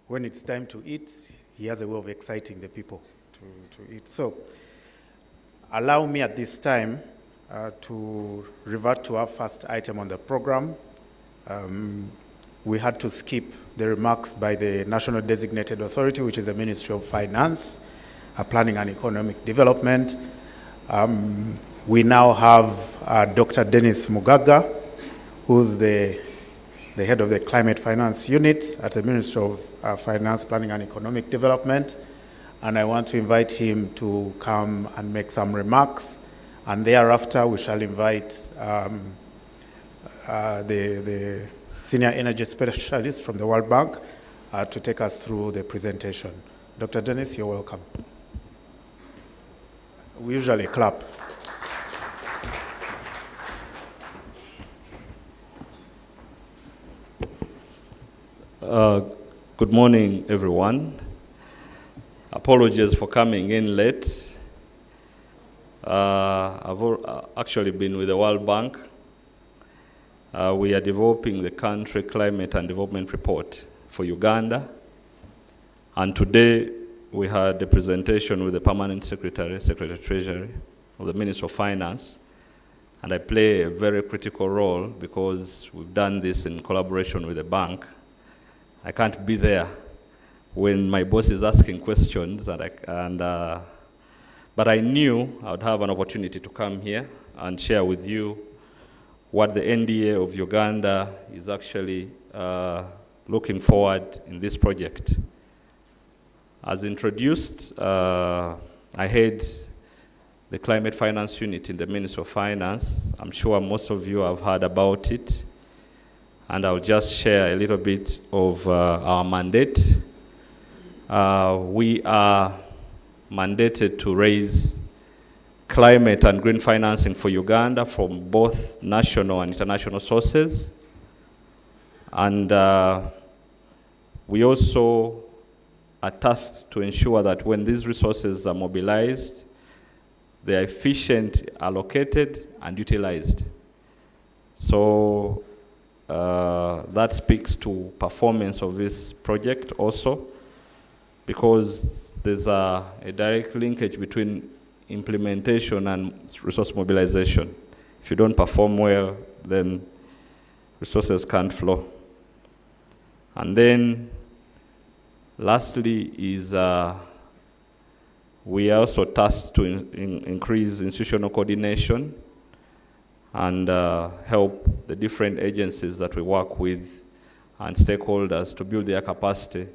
when it's time to eat, he has a way of exciting the people to eat. So allow me at this time to revert to our first item on the program. We had to skip the remarks by the National Designated Authority, which is the Ministry of Finance, Planning and Economic Development. We now have Dr. Dennis Mugaga, who's the head of the Climate Finance Unit at the Ministry of Finance, Planning and Economic Development. And I want to invite him to come and make some remarks. And thereafter, we shall invite the Senior Energy Specialist from the World Bank to take us through the presentation. Dr. Dennis, you're welcome. We usually clap. Good morning, everyone. Apologies for coming in late. I've actually been with the World Bank. We are developing the country climate and development report for Uganda. And today we had a presentation with the Permanent Secretary, Secretary of Treasury of the Ministry of Finance. And I play a very critical role because we've done this in collaboration with the bank. I can't be there when my boss is asking questions, but I knew I would have an opportunity to come here and share with you what the NDA of Uganda is actually looking forward in this project. As introduced, I head the Climate Finance Unit in the Ministry of Finance. I'm sure most of you have heard about it, and I'll just share a little bit of our mandate. We are mandated to raise climate and green financing for Uganda from both national and international sources. And we also are tasked to ensure that when these resources are mobilized, they are efficient, allocated, and utilized. So that speaks to performance of this project also, because there's a direct linkage between implementation and resource mobilization. If you don't perform well, then resources can't flow. And then lastly is we are also tasked to increase institutional coordination and help the different agencies that we work with and stakeholders to build their capacity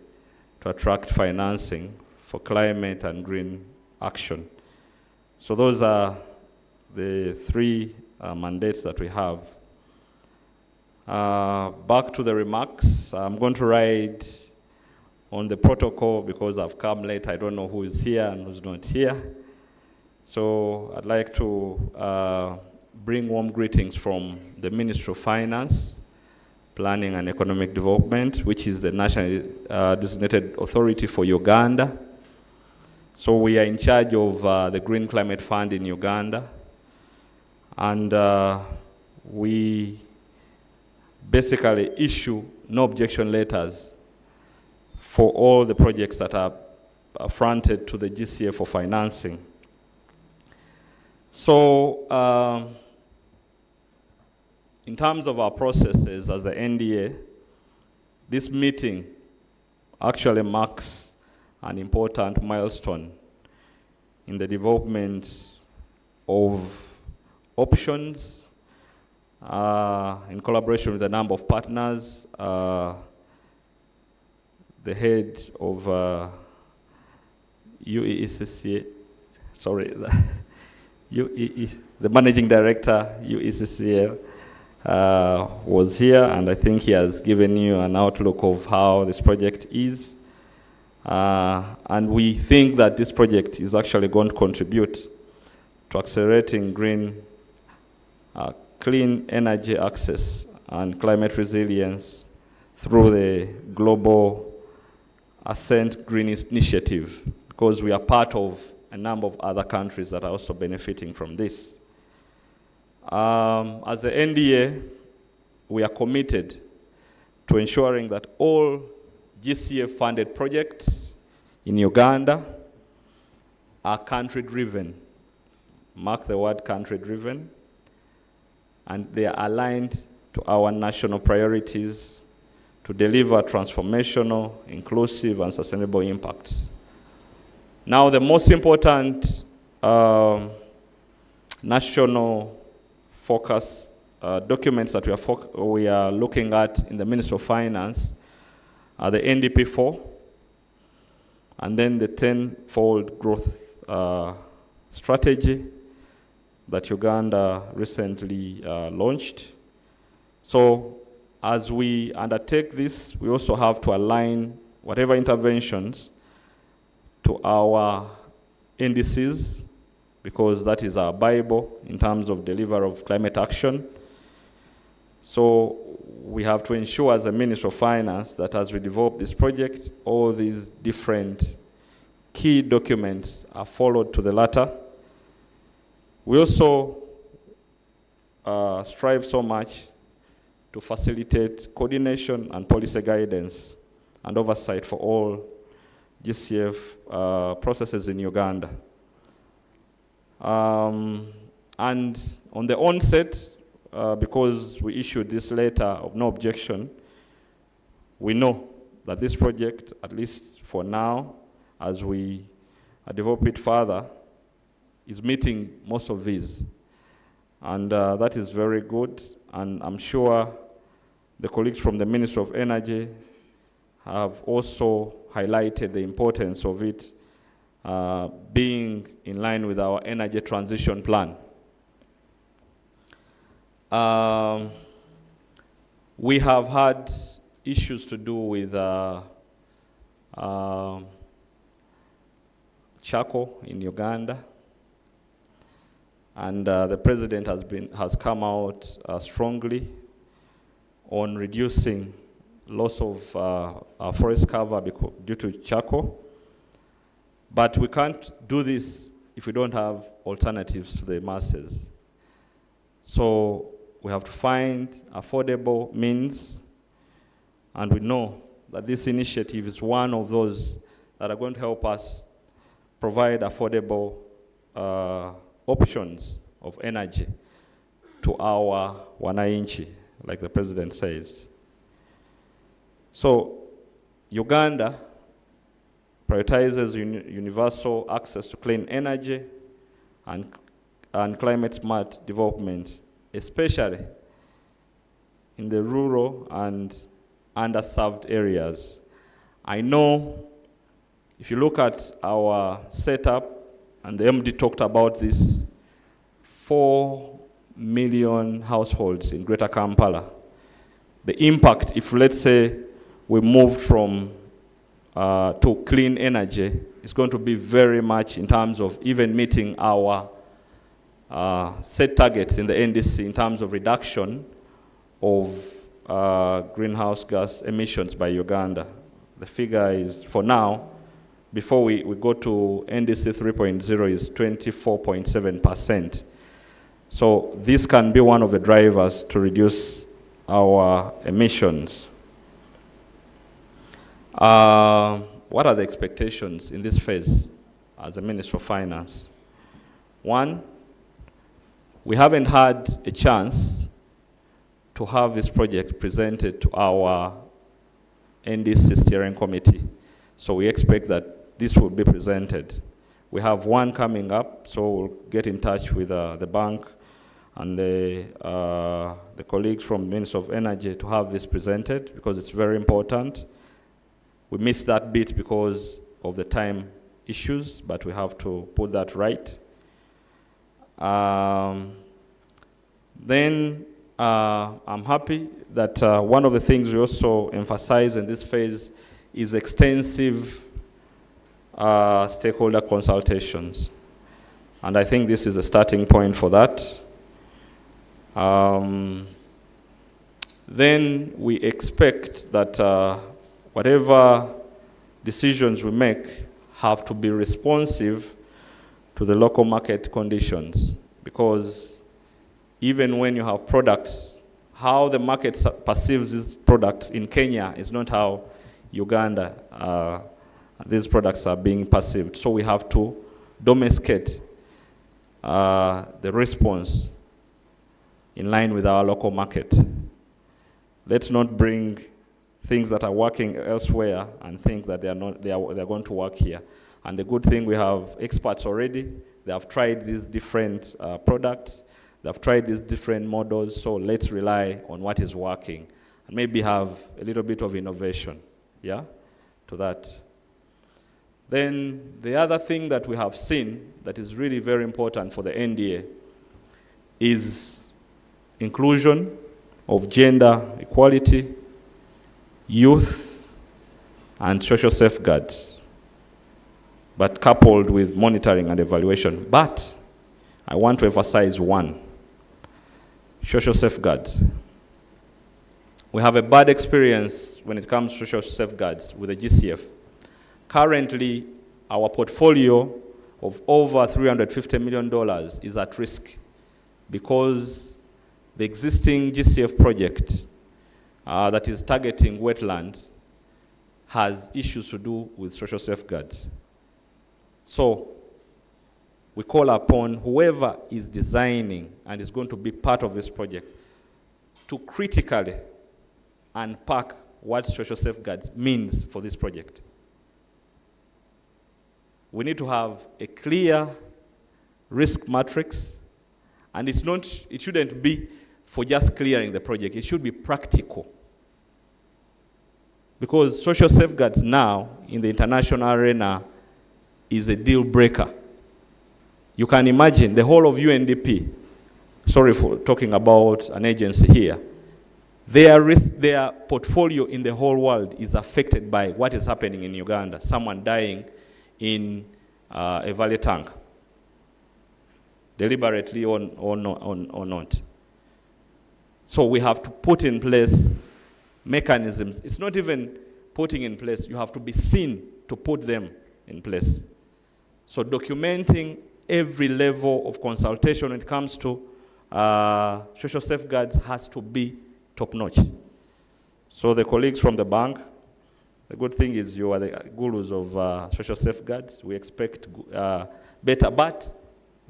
to attract financing for climate and green action. So those are the three mandates that we have. Back to the remarks, I'm going to ride on the protocol because I've come late. I don't know who is here and who's not here. So I'd like to bring warm greetings from the Ministry of Finance, Planning and Economic Development, which is the national designated authority for Uganda. So we are in charge of the Green Climate Fund in Uganda. And we basically issue no objection letters for all the projects that are fronted to the GCA for financing. So in terms of our processes as the NDA, this meeting actually marks an important milestone in the development of options in collaboration with a number of partners. The head of UECCA, sorry, the managing director, UECCA, was here, and I think he has given you an outlook of how this project is. And we think that this project is actually going to contribute to accelerating green, clean energy access and climate resilience through the global Ascent Green Initiative, because we are part of a number of other countries that are also benefiting from this. As the NDA, we are committed to ensuring that all GCA-funded projects in Uganda are country-driven. Mark the word country-driven. And they are aligned to our national priorities to deliver transformational, inclusive, and sustainable impacts. Now, the most important national focus documents that we are looking at in the Ministry of Finance are the NDP4, and then the 10-fold growth strategy that Uganda recently launched. So as we undertake this, we also have to align whatever interventions to our indices, because that is our Bible in terms of delivery of climate action. So we have to ensure as a Ministry of Finance that as we develop this project, all these different key documents are followed to the letter. We also strive so much to facilitate coordination and policy guidance and oversight for all GCF processes in Uganda. And on the onset, because we issued this letter of no objection, we know that this project, at least for now, as we develop it further, is meeting most of these. And that is very good. And I'm sure the colleagues from the Ministry of Energy have also highlighted the importance of it being in line with our energy transition plan. We have had issues to do with charcoal in Uganda, and the president has come out strongly on reducing loss of our forest cover due to charcoal. But we can't do this if we don't have alternatives to the masses. So we have to find affordable means, and we know that this initiative is one of those that are going to help us provide affordable options of energy to our wananchi, like the president says. So Uganda prioritizes universal access to clean energy and climate-smart development, especially in the rural and underserved areas. I know if you look at our setup, and the MD talked about this, 4 million households in Greater Kampala. The impact, if let's say we moved from to clean energy, is going to be very much in terms of even meeting our set targets in the NDC in terms of reduction of greenhouse gas emissions by Uganda. The figure is, for now, before we go to NDC 3.0, is 24.7%. So this can be one of the drivers to reduce our emissions. What are the expectations in this phase as a Minister of Finance? One, we haven't had a chance to have this project presented to our NDC steering committee. So we expect that this will be presented. We have one coming up, so we'll get in touch with the bank and the colleagues from the Ministry of Energy to have this presented, because it's very important. We missed that bit because of the time issues, but we have to put that right. Then I'm happy that one of the things we also emphasize in this phase is extensive stakeholder consultations. And I think this is a starting point for that. Then we expect that whatever decisions we make have to be responsive to the local market conditions, because even when you have products, how the market perceives these products in Kenya is not how Uganda these products are being perceived. So we have to domesticate the response in line with our local market. Let's not bring things that are working elsewhere and think that they are going to work here. And the good thing, we have experts already. They have tried these different products. They have tried these different models. So let's rely on what is working and maybe have a little bit of innovation, yeah, to that. Then the other thing that we have seen that is really very important for the NDA is inclusion of gender equality, youth, and social safeguards, but coupled with monitoring and evaluation. But I want to emphasize one: social safeguards. We have a bad experience when it comes to social safeguards with the GCF. Currently, our portfolio of over $350 million is at risk because the existing GCF project that is targeting wetlands has issues to do with social safeguards. So we call upon whoever is designing and is going to be part of this project to critically unpack what social safeguards means for this project. We need to have a clear risk matrix, and it shouldn't be for just clearing the project. It should be practical. Because social safeguards now in the international arena is a deal breaker. You can imagine the whole of UNDP, sorry for talking about an agency here, their portfolio in the whole world is affected by what is happening in Uganda, someone dying in a valley tank, deliberately or not. So we have to put in place mechanisms. It's not even putting in place, you have to be seen to put them in place. So documenting every level of consultation when it comes to social safeguards has to be top-notch. So the colleagues from the bank, the good thing is you are the gurus of social safeguards. We expect better, but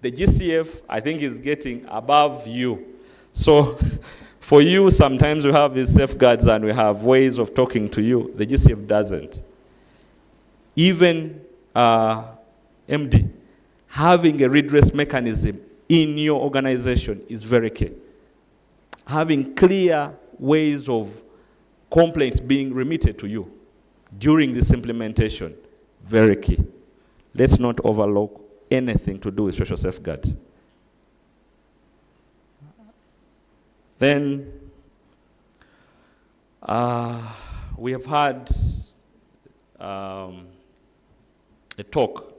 the GCF, I think, is getting above you. So for you, sometimes we have these safeguards and we have ways of talking to you. The GCF doesn't. Even MD, having a redress mechanism in your organization is very key. Having clear ways of complaints being remitted to you during this implementation, very key. Let's not overlook anything to do with social safeguards. Then we have had a talk.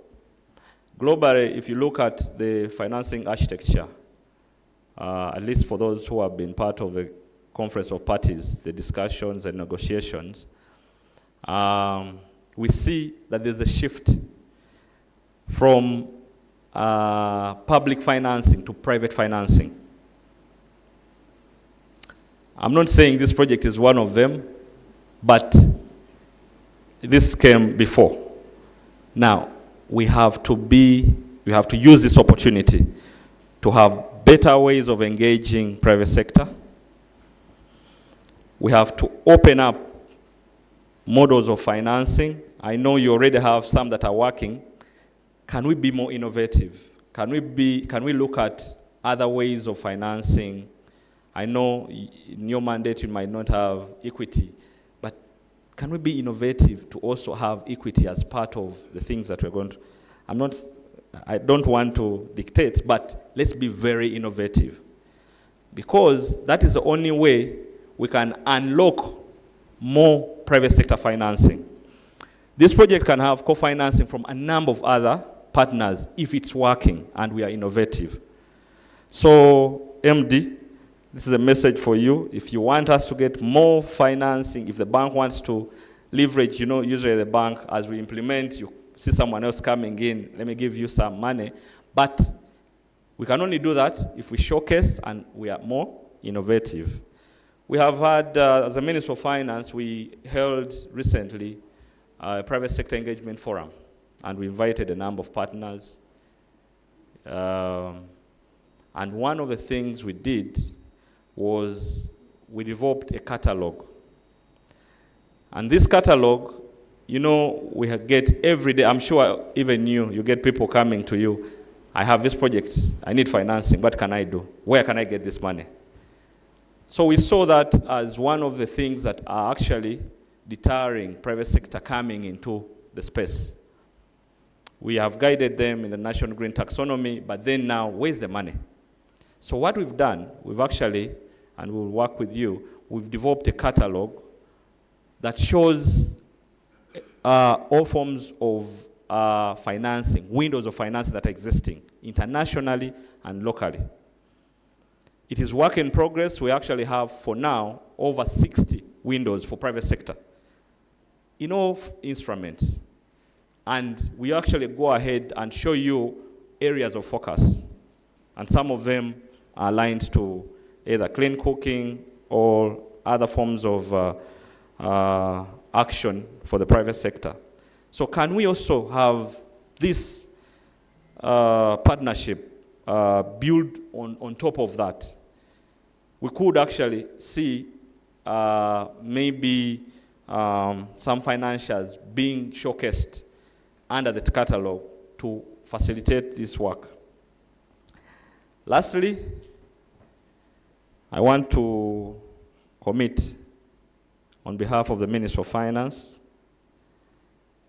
Globally, if you look at the financing architecture, at least for those who have been part of the Conference of Parties, the discussions and negotiations, we see that there's a shift from public financing to private financing. I'm not saying this project is one of them, but this came before. Now, we have to use this opportunity to have better ways of engaging private sector. We have to open up models of financing. I know you already have some that are working. Can we be more innovative? Can we look at other ways of financing? I know in your mandate you might not have equity, but can we be innovative to also have equity as part of the things that we're going to? I don't want to dictate, but let's be very innovative, because that is the only way we can unlock more private sector financing. This project can have co-financing from a number of other partners if it's working and we are innovative. So, MD, this is a message for you. If you want us to get more financing, if the bank wants to leverage, usually the bank, as we implement, you see someone else coming in, let me give you some money. But we can only do that if we showcase and we are more innovative. We have had, as a Minister of Finance, we held recently a private sector engagement forum, and we invited a number of partners. And one of the things we did was we developed a catalog. And this catalog, we get every day, I'm sure even you get people coming to you, I have this project, I need financing, what can I do? Where can I get this money? So we saw that as one of the things that are actually deterring private sector coming into the space. We have guided them in the National Green Taxonomy, but then now, where's the money? So what we've done, we've actually, and we'll work with you, we've developed a catalog that shows all forms of financing, windows of financing that are existing internationally and locally. It is work in progress. We actually have, for now, over 60 windows for private sector in all instruments. And we actually go ahead and show you areas of focus. And some of them are aligned to either clean cooking or other forms of action for the private sector. So can we also have this partnership build on top of that? We could actually see maybe some financials being showcased under the catalog to facilitate this work. Lastly, I want to commit on behalf of the Minister of Finance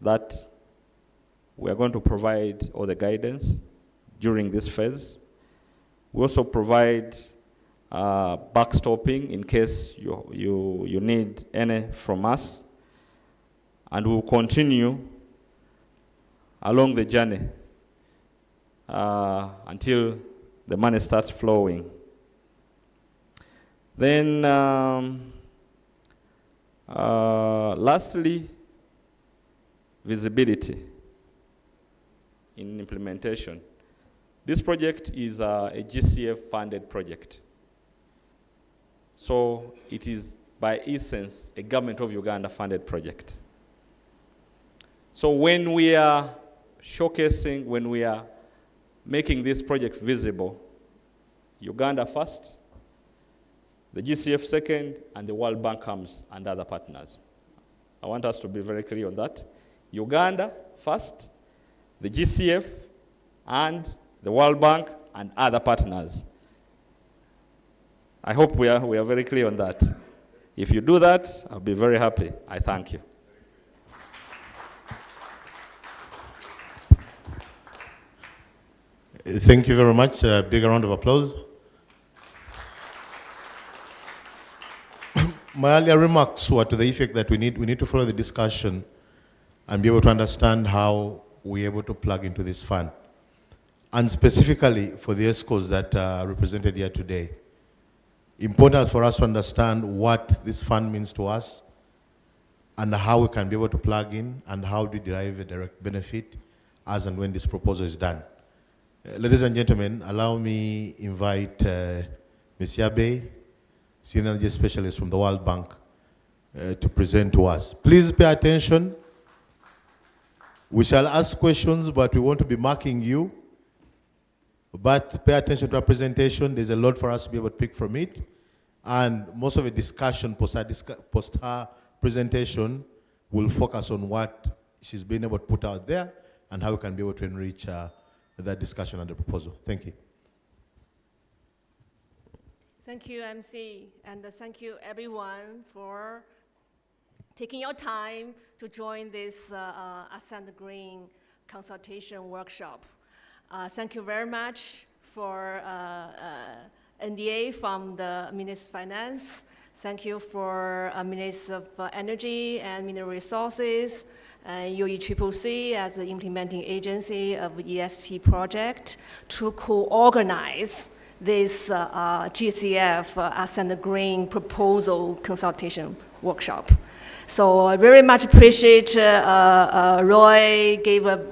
that we are going to provide all the guidance during this phase. We also provide backstopping in case you need any from us. And we will continue along the journey until the money starts flowing. Then, lastly, visibility in implementation. This project is a GCF-funded project. So it is, by essence, a Government of Uganda-funded project. So when we are showcasing, when we are making this project visible, Uganda first, the GCF second, and the World Bank comes and other partners. I want us to be very clear on that. Uganda first, the GCF, and the World Bank and other partners. I hope we are very clear on that. If you do that, I'll be very happy. I thank you. Thank you very much. A big round of applause. My earlier remarks were to the effect that we need to follow the discussion and be able to understand how we're able to plug into this fund. And specifically for the ESCOs that are represented here today, important for us to understand what this fund means to us and how we can be able to plug in and how we derive a direct benefit as and when this proposal is done. Ladies and gentlemen, allow me invite Ms. Yabe, Senior Energy Specialist from the World Bank, to present to us. Please pay attention. We shall ask questions, but we want to be marking you. But pay attention to our presentation. There's a lot for us to be able to pick from it. And most of the discussion post her presentation will focus on what she's been able to put out there and how we can be able to enrich that discussion and the proposal. Thank you. Thank you, MC, and thank you everyone for taking your time to join this Ascent Green consultation workshop. Thank you very much for NDA from the Minister of Finance. Thank you for Minister of Energy and Mineral Resources, UECCC as the implementing agency of the ESP project to co-organize this GCF Ascent Green proposal consultation workshop. So I very much appreciate Roy gave a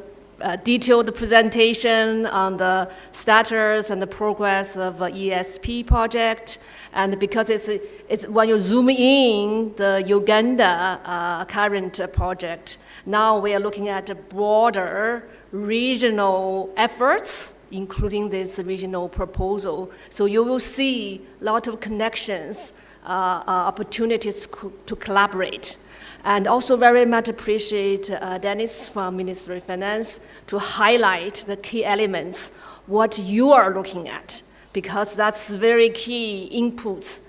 detailed presentation on the status and the progress of ESP project. And because it's when you zoom in the Uganda current project, now we are looking at broader regional efforts, including this regional proposal. So you will see a lot of connections, opportunities to collaborate. And also very much appreciate Dennis from Ministry of Finance to highlight the key elements, what you are looking at, because that's very key inputs,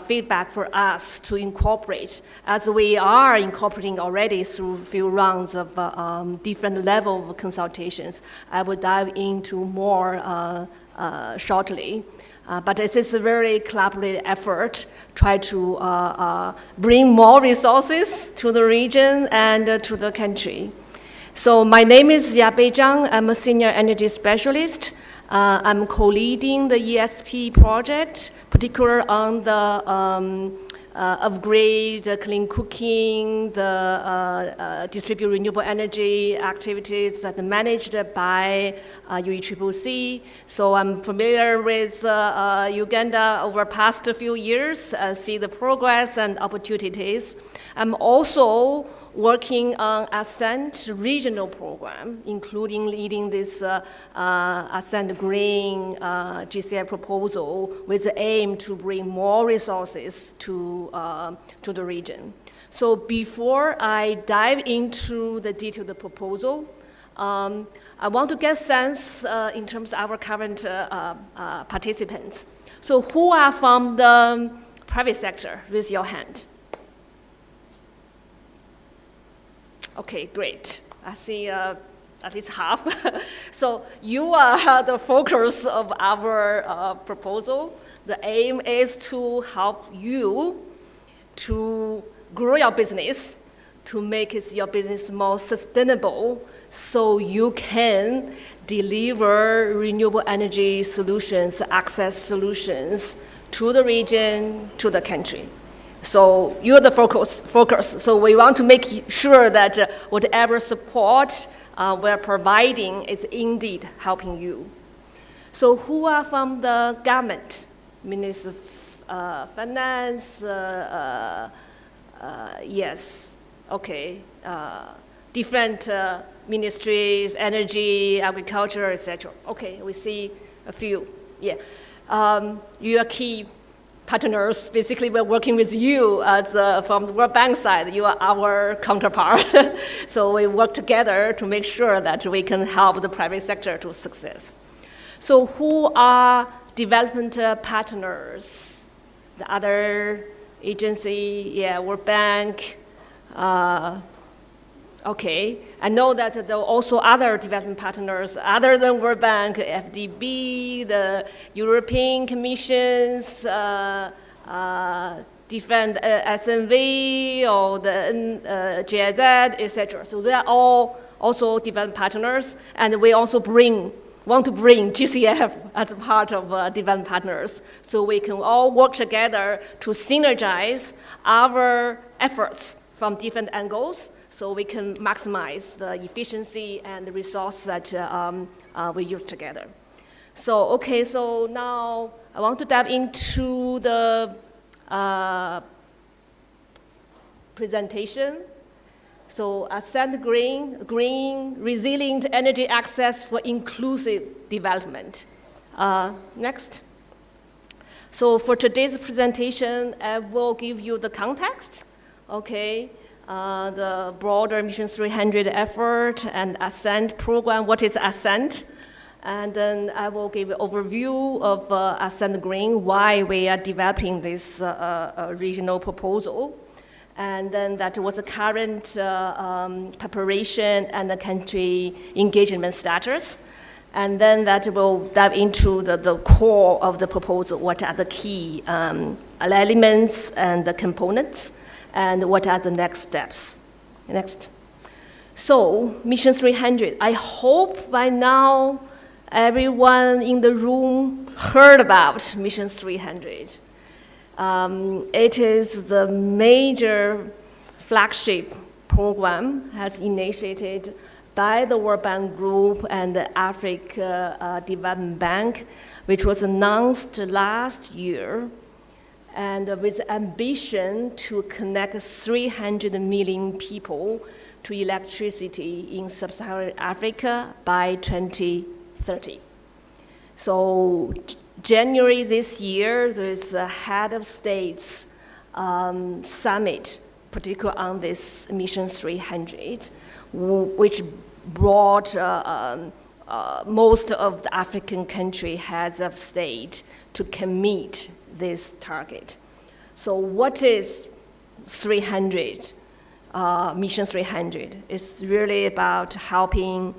feedback for us to incorporate, as we are incorporating already through a few rounds of different level of consultations. I will dive into more shortly. But it is a very collaborative effort, try to bring more resources to the region and to the country. So my name is Yabe Zhang. I'm a senior energy specialist. I'm co-leading the ESP project, particularly on the upgrade, clean cooking, distribute renewable energy activities that are managed by UECCC. So I'm familiar with Uganda over past few years, see the progress and opportunities. I'm also working on Ascent regional program, including leading this Ascent Green GCI proposal with the aim to bring more resources to the region. So before I dive into the detailed proposal, I want to get a sense in terms of our current participants. So who are from the private sector? Raise your hand. Okay, great. I see at least half. So you are the focus of our proposal. The aim is to help you to grow your business, to make your business more sustainable, so you can deliver renewable energy solutions, access solutions to the region, to the country. So you're the focus. So we want to make sure that whatever support we're providing is indeed helping you. So who are from the government? Minister of Finance, yes, okay. Different ministries, energy, agriculture, etc. Okay, we see a few, yeah. You are key partners. Basically, we're working with you as from the World Bank side. You are our counterpart. So we work together to make sure that we can help the private sector to success. So who are development partners? The other agency, yeah, World Bank. Okay, I know that there are also other development partners other than World Bank, FDB, the European Commission's, different SNV or the GIZ, etc. So they are all also development partners, and we also want to bring GCF as a part of development partners, so we can all work together to synergize our efforts from different angles, so we can maximize the efficiency and the resource that we use together. So, okay, so now I want to dive into the presentation. So, Ascent Green, Resilient Energy Access for Inclusive Development. Next. So, for today's presentation, I will give you the context, okay? The broader Mission 300 effort and Ascent program. What is Ascent? And then I will give an overview of Ascent Green, why we are developing this regional proposal. And then that was the current preparation and the country engagement status. And then that will dive into the core of the proposal, what are the key elements and the components, and what are the next steps. Next. So, Mission 300, I hope by now everyone in the room heard about Mission 300. It is the major flagship program has initiated by the World Bank Group and the Africa Development Bank, which was announced last year, and with ambition to connect 300 million people to electricity in sub-Saharan Africa by 2030. So January this year, there's a head of states summit, particularly on this Mission 300, which brought most of the African country heads of state to commit this target. So what is 300, Mission 300? It's really about helping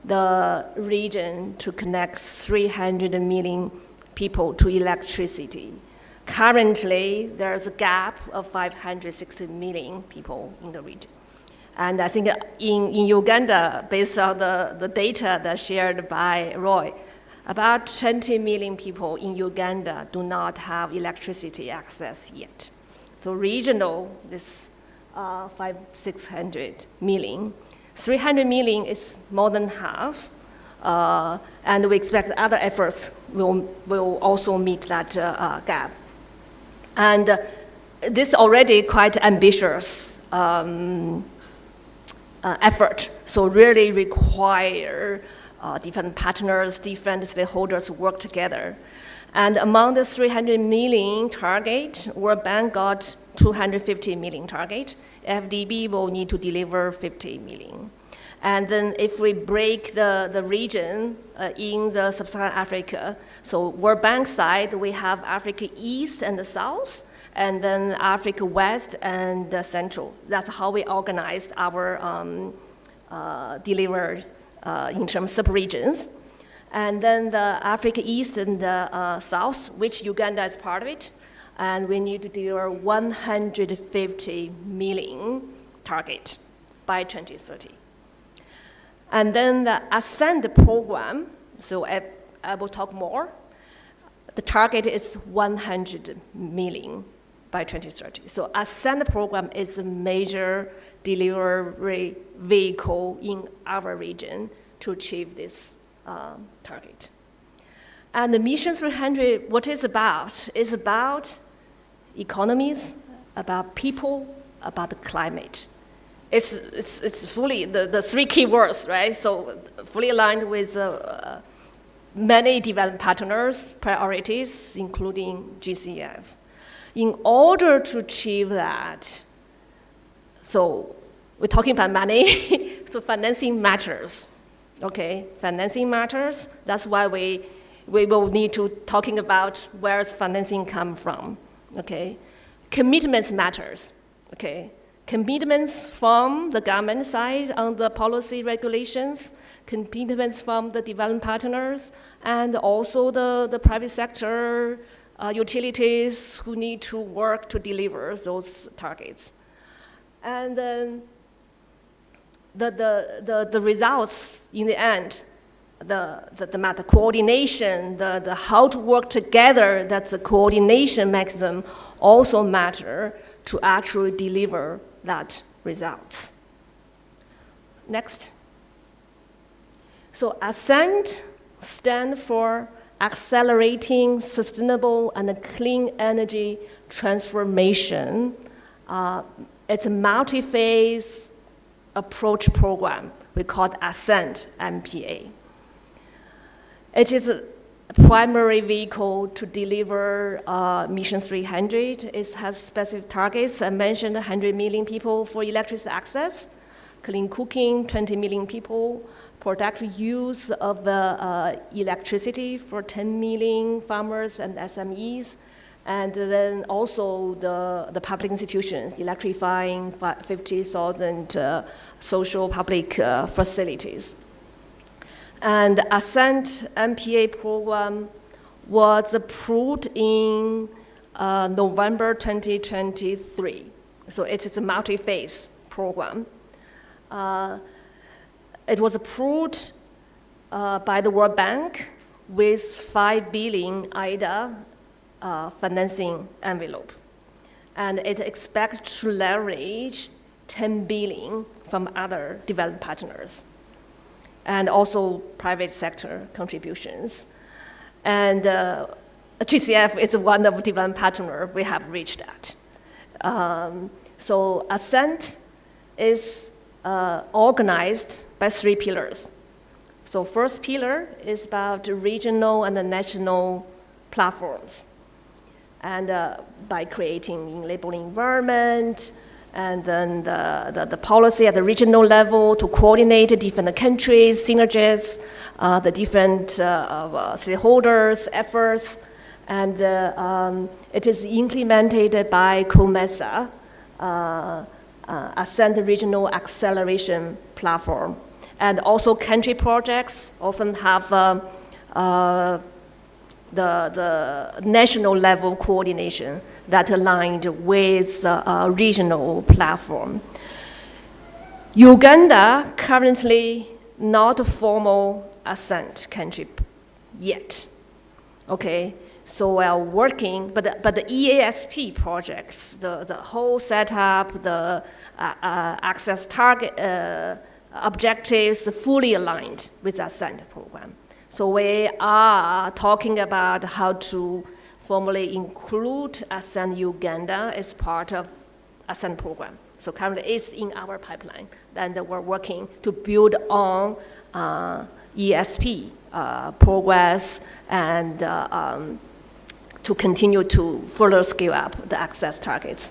the region to connect 300 million people to electricity. Currently, there's a gap of 560 million people in the region. And I think in Uganda, based on the data that's shared by Roy, about 20 million people in Uganda do not have electricity access yet. So regional, this 600 million. 300 million is more than half. And we expect other efforts will also meet that gap. And this already quite ambitious effort, so really require different partners, different stakeholders work together. And among the 300 million target, World Bank got 250 million target. FDB will need to deliver 50 million. And then if we break the region in the Sub-Saharan Africa, so World Bank side, we have Africa East and the South, and then Africa West and the Central. That's how we organized our delivery in terms of sub-regions. And then the Africa East and the South, which Uganda is part of it, and we need to deliver 150 million target by 2030. And then the Ascent program, so I will talk more. The target is 100 million by 2030. So Ascent program is a major delivery vehicle in our region to achieve this target. And the Mission 300, what it's about, is about economies, about people, about the climate. It's fully, the three key words, right? So fully aligned with many development partners' priorities, including GCF. In order to achieve that, so we're talking about money, so financing matters, okay? Financing matters, that's why we will need to talking about where's financing come from, okay? Commitments matters, okay? Commitments from the government side on the policy regulations, commitments from the development partners, and also the private sector, utilities who need to work to deliver those targets. And then the results in the end, the coordination, the how to work together, that's a coordination mechanism also matter to actually deliver that results. Next. So Ascent stands for Accelerating Sustainable and Clean Energy Transformation. It's a multi-phase approach program. We call it Ascent MPA. It is a primary vehicle to deliver Mission 300. It has specific targets. I mentioned 100 million people for electricity access, clean cooking, 20 million people, productive use of electricity for 10 million farmers and SMEs, and then also the public institutions, electrifying 50,000 social public facilities. And the Ascent MPA program was approved in November 2023. So it's a multi-phase program. It was approved by the World Bank with 5 billion IDA financing envelope. And it expects to leverage 10 billion from other development partners, and also private sector contributions. And GCF is one of the development partners we have reached that. So Ascent is organized by 3 pillars. So first pillar is about regional and the national platforms. And by creating enabling environment, and then the policy at the regional level to coordinate different countries, synergies, the different stakeholders' efforts, and it is implemented by COMESA, Ascent Regional Acceleration Platform. And also country projects often have the national level coordination that aligned with a regional platform. Uganda currently not a formal Ascent country yet. Okay, So we are working, but the EASP projects, the whole setup, the access target objectives fully aligned with the Ascent program. So we are talking about how to formally include Ascent Uganda as part of Ascent program. So currently it's in our pipeline, and we're working to build on ESP progress and to continue to further scale up the access targets.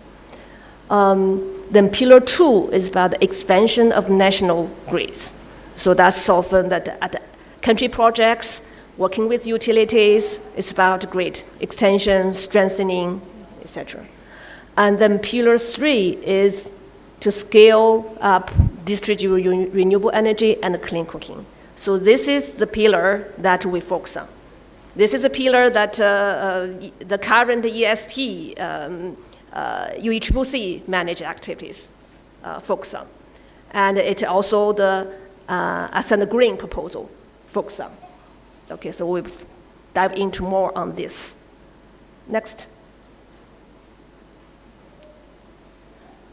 Then pillar 2 is about the expansion of national grids. So that's often that at the country projects, working with utilities, it's about grid extension, strengthening, etc. And then pillar 3 is to scale up distributed renewable energy and clean cooking. So this is the pillar that we focus on. This is a pillar that the current ESP, UECCC managed activities focus on. And it's also the Ascent Green proposal focus on. Okay, so we'll dive into more on this. Next.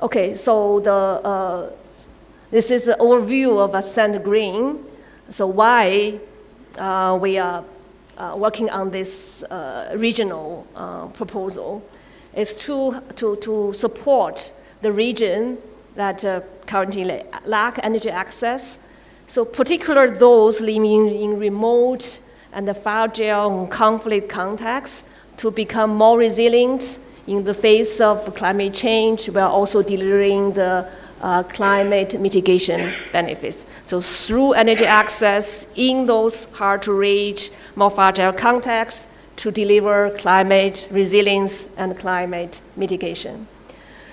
Okay, so this is an overview of Ascent Green. So why we are working on this regional proposal is to support the region that currently lack energy access. So particularly those living in remote and fragile conflict contexts to become more resilient in the face of climate change while also delivering the climate mitigation benefits. So through energy access in those hard-to-reach, more fragile contexts to deliver climate resilience and climate mitigation.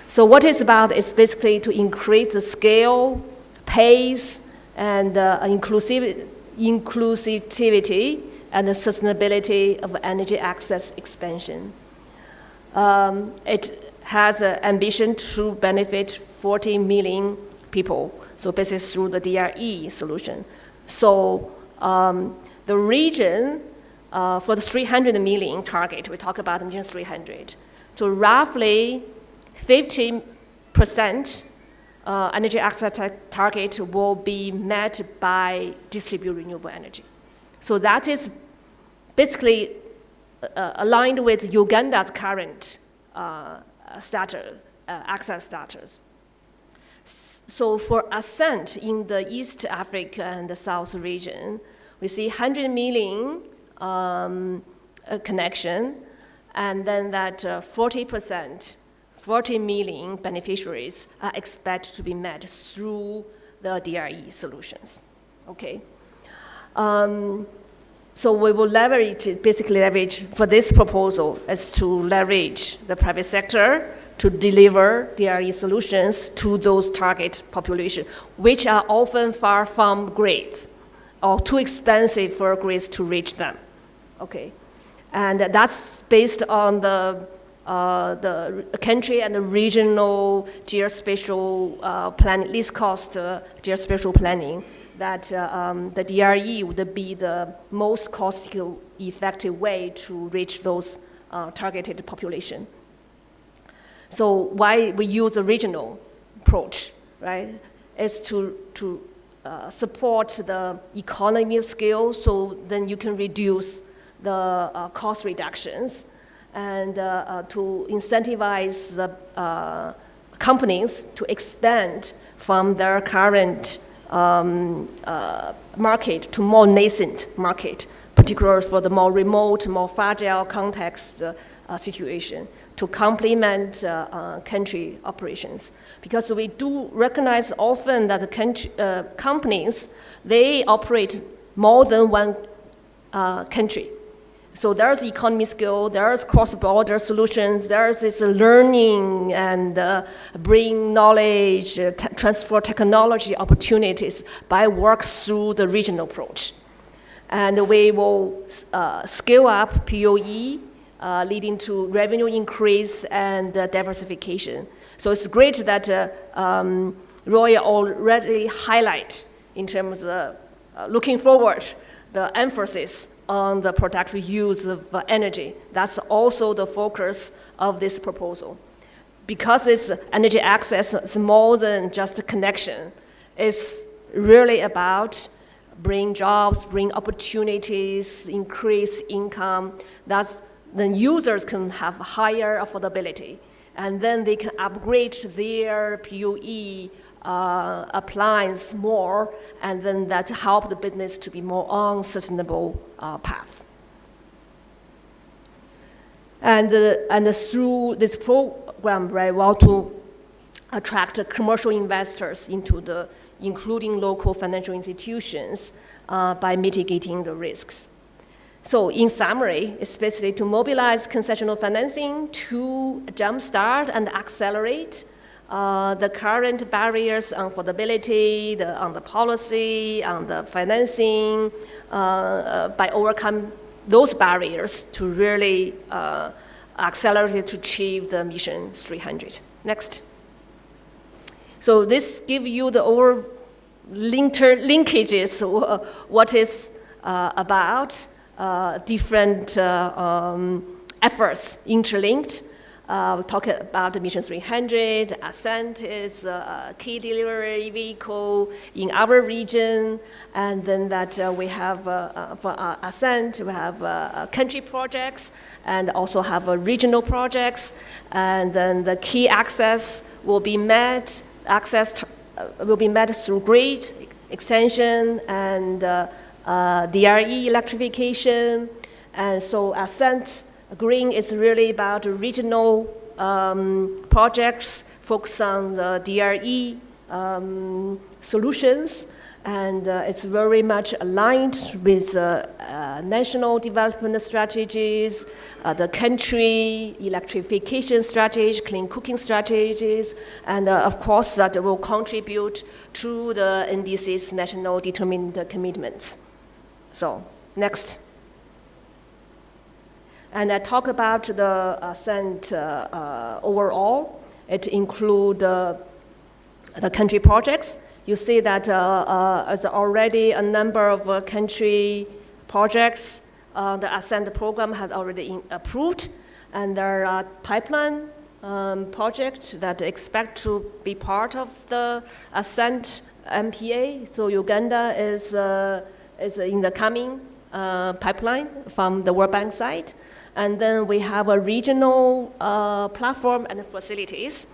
So what it's about is basically to increase the scale, pace, and inclusivity and the sustainability of energy access expansion. It has an ambition to benefit 40 million people, so basically through the DRE solution. So the region for the 300 million target, we talk about the just 300. So roughly 50% energy access target will be met by distributed renewable energy. So that is basically aligned with Uganda's current access status. So for Ascent in the East Africa and the South region, we see 100 million connection, and then that 40%, 40 million beneficiaries are expected to be met through the DRE solutions. Okay. So we will basically leverage for this proposal is to leverage the private sector to deliver DRE solutions to those target population, which are often far from grids or too expensive for grids to reach them. Okay, and that's based on the country and the regional geospatial planning, least cost geospatial planning, that the DRE would be the most cost-effective way to reach those targeted population. So why we use a regional approach, right, is to support the economy of scale, so then you can reduce the cost reductions, and to incentivize the companies to expand from their current market to more nascent market, particularly for the more remote, more fragile context situation, to complement country operations. Because we do recognize often that the companies, they operate more than one country. So there's economy scale, there's cross-border solutions, there's this learning and bring knowledge, transfer technology opportunities by work through the regional approach. And we will scale up POE, leading to revenue increase and diversification. So it's great that Roy already highlight in terms of looking forward, the emphasis on the productive use of energy. That's also the focus of this proposal. Because it's energy access, it's more than just a connection. It's really about bring jobs, bring opportunities, increase income. That's then users can have higher affordability, and then they can upgrade their PUE appliance more, and then that help the business to be more on sustainable path. And through this program, right, we want to attract commercial investors into including local financial institutions by mitigating the risks. So in summary, it's basically to mobilize concessional financing to jumpstart and accelerate the current barriers on affordability, on the policy, on the financing, by overcome those barriers to really accelerate it to achieve the Mission 300. Next. So this gives you the over linkages, what is about different efforts interlinked. We talk about the Mission 300. Ascent is a key delivery vehicle in our region, and then that we have for Ascent we have country projects and also have regional projects, and then the key access will be met. Will be met through grid extension and DRE electrification, and so Ascent Green is really about regional projects focused on the DRE solutions, and it's very much aligned with national development strategies, the country electrification strategy, clean cooking strategies, and of course that will contribute to the NDC's national determined commitments. So, next. And I talk about the Ascent overall. It includes the country projects. You see that there's already a number of country projects. The Ascent program has already approved, and there are pipeline projects that expect to be part of the Ascent MPA. So Uganda is in the coming pipeline from the World Bank side. And then we have a regional platform and facilities.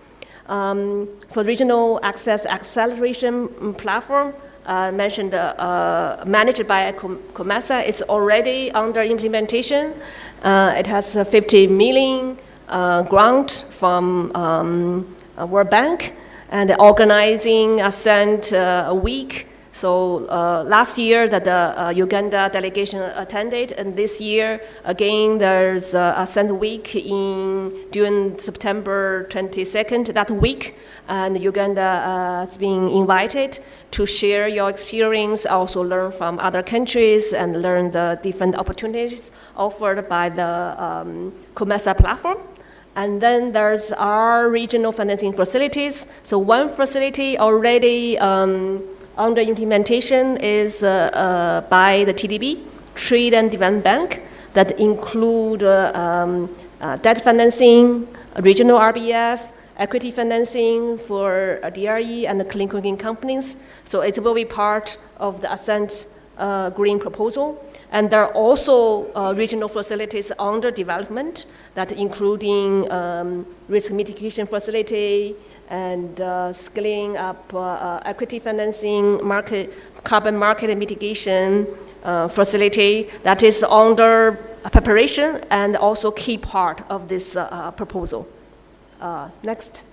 For regional access acceleration platform, mentioned managed by COMESA, it's already under implementation. It has a 50 million grant from World Bank, and organizing Ascent Week. So last year that the Uganda delegation attended, and this year again there's Ascent Week during September 22nd that week, and Uganda has been invited to share your experience, also learn from other countries and learn the different opportunities offered by the COMESA platform. And then there's our regional financing facilities. So one facility already under implementation is by the TDB, Trade and Development Bank, that include debt financing, regional RBF, equity financing for DRE and the clean cooking companies. So it will be part of the Ascent Green proposal. And there are also regional facilities under development that including risk mitigation facility, and scaling up equity financing, carbon market mitigation facility that is under preparation and also key part of this proposal. Next.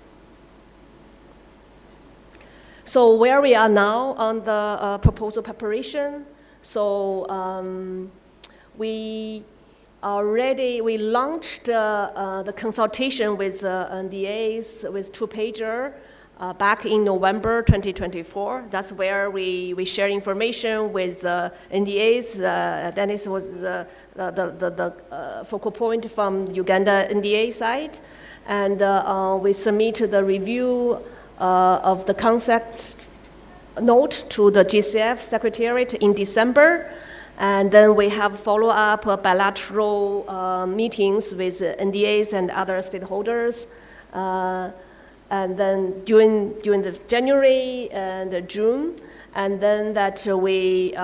So where we are now on the proposal preparation. So we launched the consultation with NDAs with two-pager back in November 2024. That's where we share information with NDAs. Dennis was the focal point from Uganda NDA side. And we submitted the review of the concept note to the GCF Secretariat in December. And then we have follow-up bilateral meetings with NDAs and other stakeholders. And then during the January and June, and then that we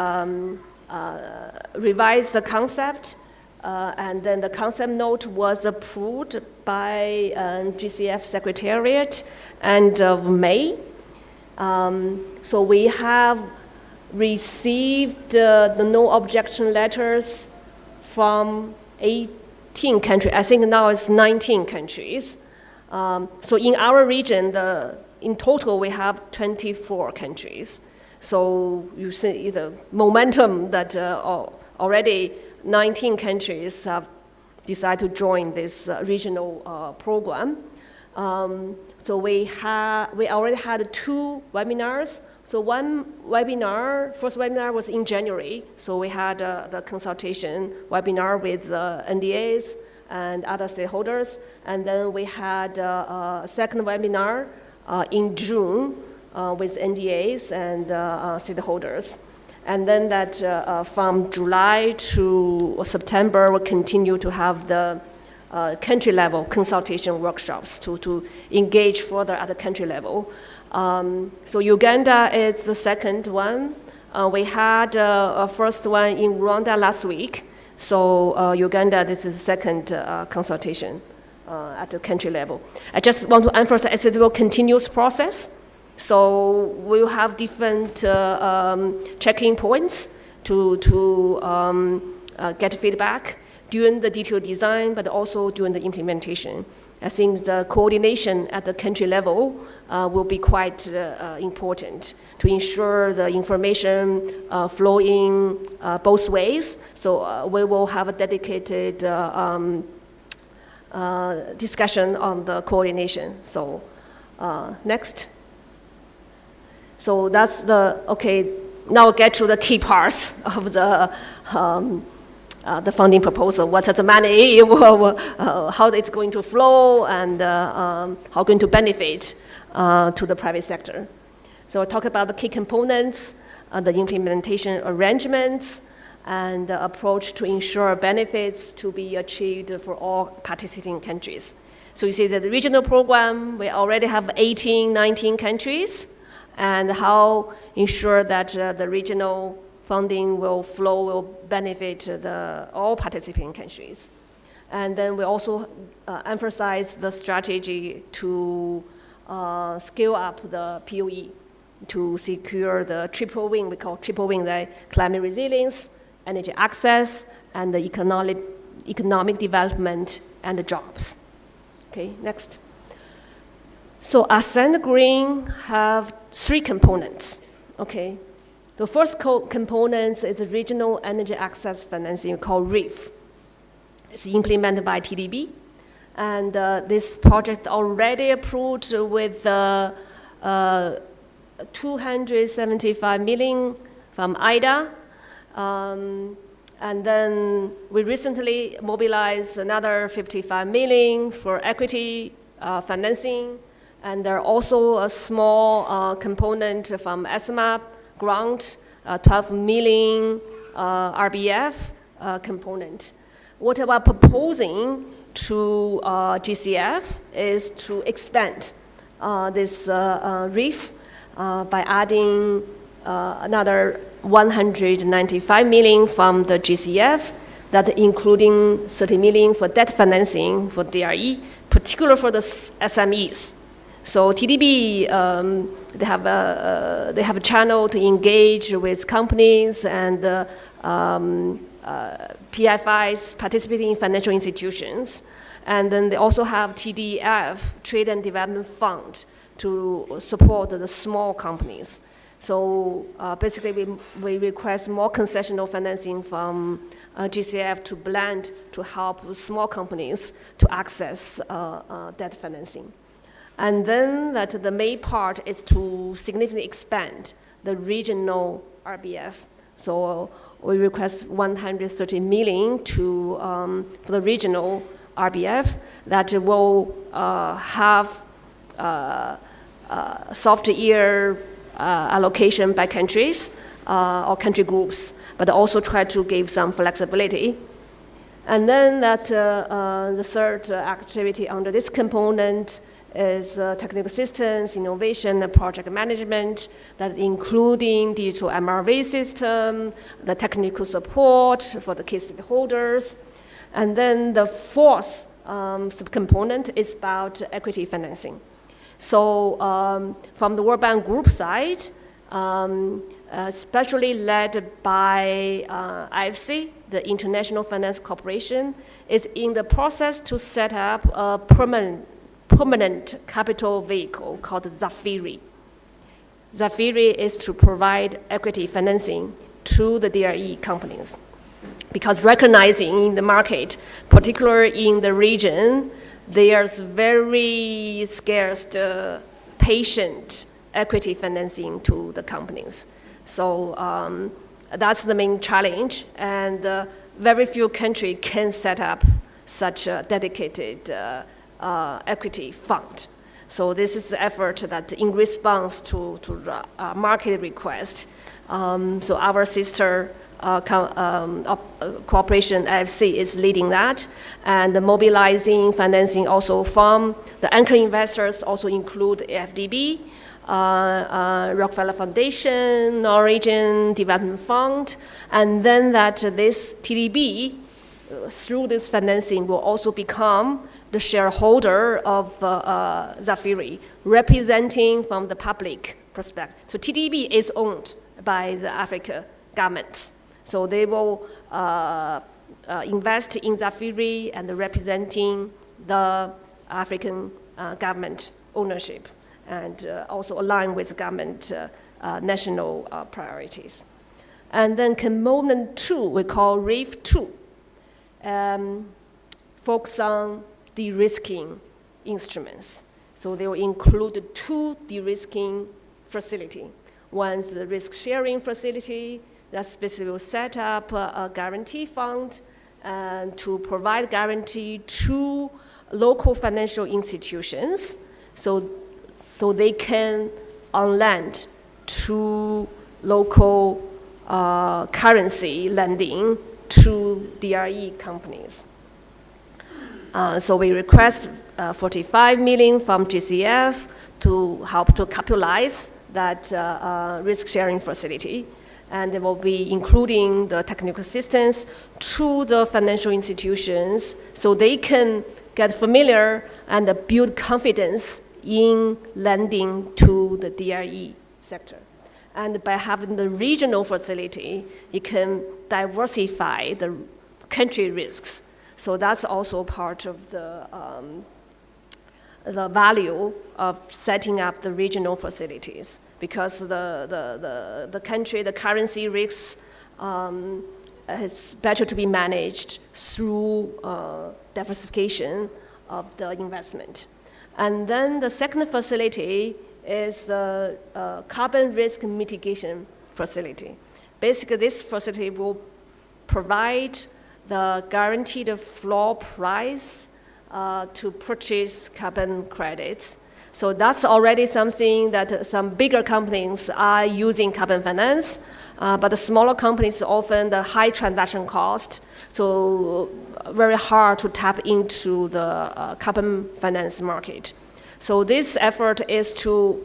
revised the concept, and then the concept note was approved by GCF Secretariat end of May. So we have received the no objection letters from 18 countries. I think now it's 19 countries. So in our region, in total, we have 24 countries. So you see the momentum that already 19 countries have decided to join this regional program. So we already had 2 webinars. So one webinar, first webinar was in January. So we had the consultation webinar with NDAs and other stakeholders. And then we had a second webinar in June with NDAs and stakeholders. And then that from July to September, we'll continue to have the country level consultation workshops to engage further at the country level. So Uganda is the second one. We had a first one in Rwanda last week. So Uganda, this is the second consultation at the country level. I just want to emphasize it's a continuous process. So we'll have different checking points to get feedback during the detailed design, but also during the implementation. I think the coordination at the country level will be quite important to ensure the information flowing both ways. So we will have a dedicated discussion on the coordination. So next. So that's okay, now we'll get to the key parts of the funding proposal. What are the money, how it's going to flow, and how going to benefit to the private sector. So we'll talk about the key components, the implementation arrangements, and the approach to ensure benefits to be achieved for all participating countries. So you see that the regional program, we already have 18, 19 countries, and how ensure that the regional funding will flow, will benefit all participating countries. And then we also emphasize the strategy to scale up the POE to secure the triple win, we call triple win, like climate resilience, energy access, and the economic development and the jobs. Okay, next. So Ascent Green have 3 components, okay? The first component is the regional energy access financing called REEF. It's implemented by TDB. And this project already approved with 275 million from IDA. And then we recently mobilized another 55 million for equity financing. And there are also a small component from SMAP grant, 12 million RBF component. What we're proposing to GCF is to expand this REEF by adding another 195 million from the GCF, that including 30 million for debt financing for DRE, particularly for the SMEs. So TDB, they have a channel to engage with companies and PFIs, participating in financial institutions. And then they also have TDF, Trade and Development Fund, to support the small companies. So basically, we request more concessional financing from GCF to blend to help small companies to access debt financing. And then that the main part is to significantly expand the regional RBF. So we request 130 million for the regional RBF that will have soft year allocation by countries or country groups. but also try to give some flexibility. And then the third activity under this component is technical assistance, innovation, and project management, that including digital MRV system, the technical support for the key stakeholders. And then the fourth subcomponent is about equity financing. So from the World Bank Group side, especially led by IFC, the International Finance Corporation, is in the process to set up a permanent capital vehicle called Zafiri. Zafiri is to provide equity financing to the DRE companies, because recognizing in the market, particularly in the region, there's very scarce patient equity financing to the companies. So that's the main challenge, and very few countries can set up such a dedicated equity fund. So this is the effort that in response to market request. So our sister cooperation IFC is leading that, and mobilizing financing also from the anchor investors also include FDB, Rockefeller Foundation, Norwegian Development Fund, and then that this TDB, through this financing, will also become the shareholder of Zafiri, representing from the public perspective. So TDB is owned by the African governments. So they will invest in Zafiri and representing the African government ownership, and also align with government national priorities. And then component 2, we call RAFE 2, focus on de-risking instruments. So they will include 2 de-risking facilities. One is the risk-sharing facility that specifically will set up a guarantee fund and to provide guarantee to local financial institutions, so they can on lend to local currency lending to DRE companies. So we request 45 million from GCF to help to capitalize that risk-sharing facility, and they will be including the technical assistance to the financial institutions so they can get familiar and build confidence in lending to the DRE sector. And by having the regional facility, you can diversify the country risks. So that's also part of the value of setting up the regional facilities, because the country, the currency risks is better to be managed through diversification of the investment. And then the second facility is the carbon risk mitigation facility. Basically, this facility will provide the guaranteed floor price to purchase carbon credits. So that's already something that some bigger companies are using carbon finance, but the smaller companies often the high transaction cost, so very hard to tap into the carbon finance market. So this effort is to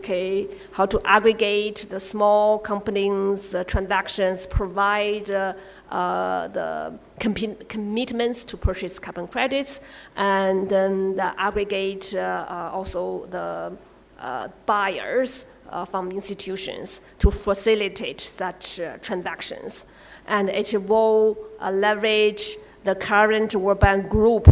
how to aggregate the small companies' transactions, provide the commitments to purchase carbon credits, and then aggregate also the buyers from institutions to facilitate such transactions. And it will leverage the current World Bank Group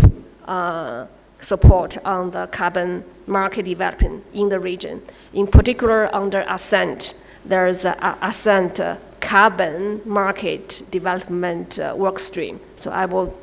support on the carbon market development in the region. In particular, under Ascent, there's an Ascent carbon market development work stream. So I will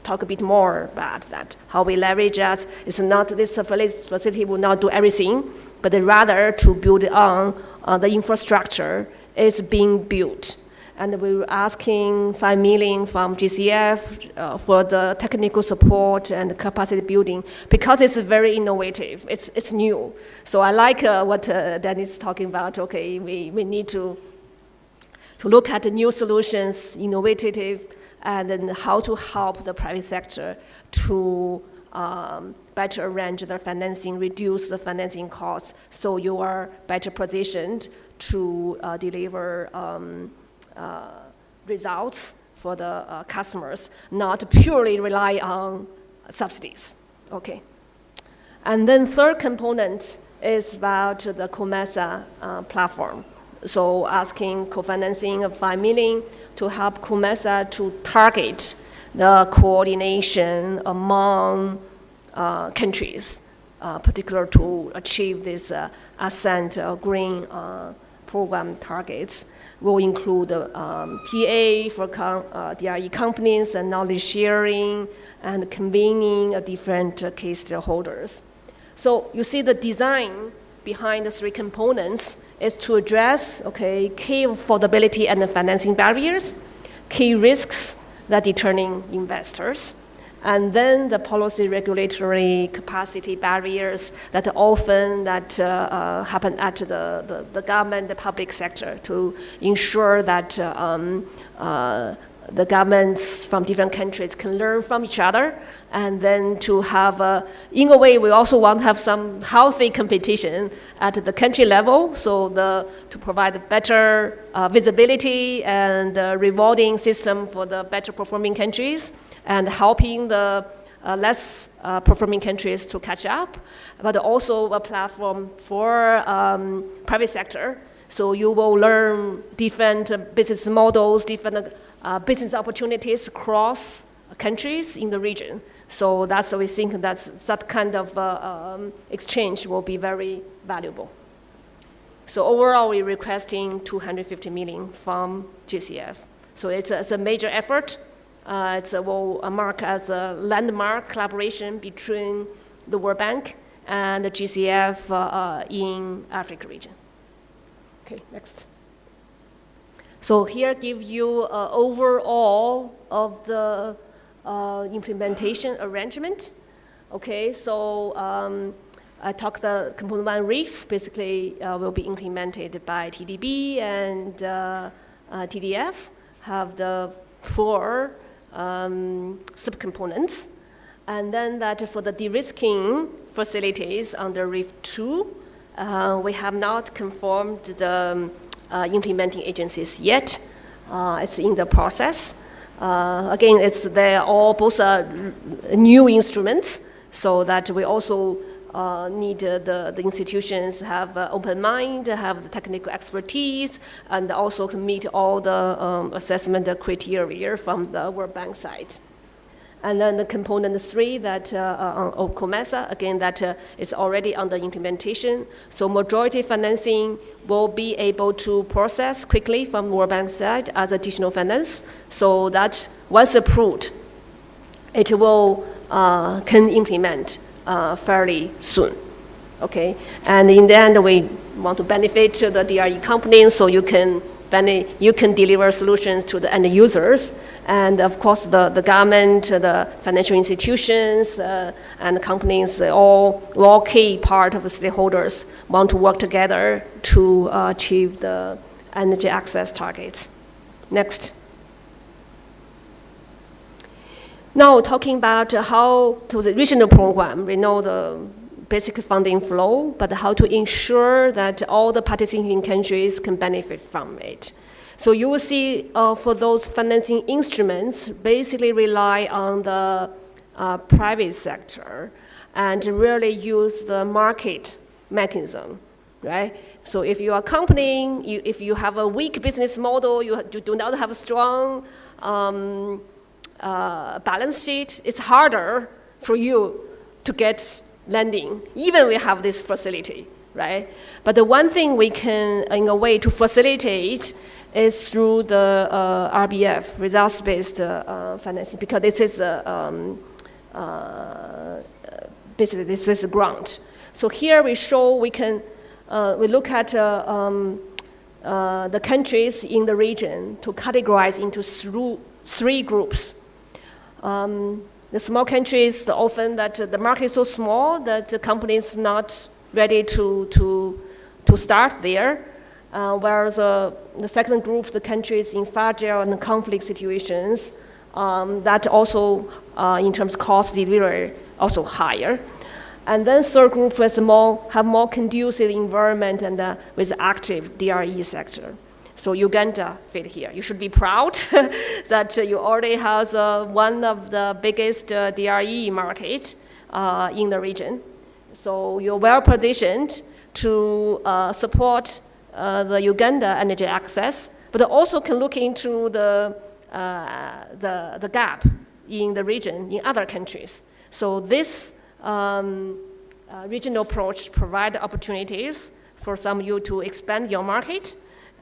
talk a bit more about that, how we leverage that. It's not, this facility will not do everything, but rather to build on the infrastructure is being built. And we were asking 5 million from GCF for the technical support and capacity building, because it's very innovative, it's new. So I like what Dennis is talking about, we need to to look at the new solutions, innovative, and then how to help the private sector to better arrange their financing, reduce the financing costs, so you are better positioned to deliver results for the customers, not purely rely on subsidies. Okay. And then third component is about the COMESA platform. So asking co-financing of 5 million to help COMESA to target the coordination among countries, particularly to achieve this Ascent green program targets. Will include TA for DRE companies and knowledge sharing and convening different key stakeholders. So you see the design behind the 3 components is to address key affordability and financing barriers, key risks that deterring investors, and then the policy regulatory capacity barriers that often happen at the government, the public sector, to ensure that the governments from different countries can learn from each other, and then to have, in a way, we also want to have some healthy competition at the country level, so to provide better visibility and rewarding system for the better performing countries, and helping the less performing countries to catch up, but also a platform for private sector. So you will learn different business models, different business opportunities across countries in the region. So that's we think that kind of exchange will be very valuable. So overall, we're requesting 250 million from GCF. So it's a major effort. It will mark as a landmark collaboration between the World Bank and the GCF in Africa region. Okay, next. So here give you overall of the implementation arrangement. Okay, so I talked the component 1 REEF basically will be implemented by TDB and TDF, have the 4 subcomponents. And then that for the de-risking facilities under REEF 2, we have not confirmed the implementing agencies yet. It's in the process. Again, they're all both new instruments, so that we also need the institutions have open mind, have the technical expertise, and also can meet all the assessment criteria from the World Bank side. And then the component 3 that of COMESA, again, that is already under implementation. So majority financing will be able to process quickly from World Bank side as additional finance, so that once approved, it will can implement fairly soon. Okay, and in the end, we want to benefit the DRE companies, so you can deliver solutions to the end users. And of course, the government, the financial institutions, and the companies, all key part of the stakeholders want to work together to achieve the energy access targets. Next. Now, talking about how to the regional program, we know the basic funding flow, but how to ensure that all the participating countries can benefit from it. So you will see for those financing instruments, basically rely on the private sector and really use the market mechanism, right? So if you are a company, if you have a weak business model, you do not have a strong balance sheet, it's harder for you to get lending, even we have this facility, right? But the one thing we can, in a way, to facilitate is through the RBF, results-based financing, because this is basically this is a grant. So here we show we look at the countries in the region to categorize into 3 groups. The small countries, often that the market is so small that the company is not ready to start there. whereas the second group, the countries in fragile and conflict situations, that also, in terms of cost delivery, also higher. And then third group has have more conducive environment and with active DRE sector. So Uganda fit here. You should be proud that you already have one of the biggest DRE market in the region. So you're well positioned to support the Uganda energy access, but also can look into the gap in the region in other countries. So this regional approach provides opportunities for some of you to expand your market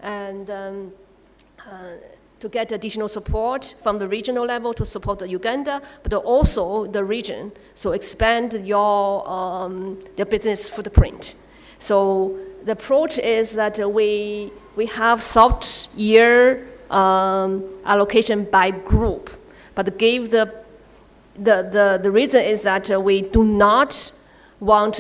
and to get additional support from the regional level to support the Uganda, but also the region. So expand your business footprint. So the approach is that we have soft year allocation by group, but give the reason is that we do not want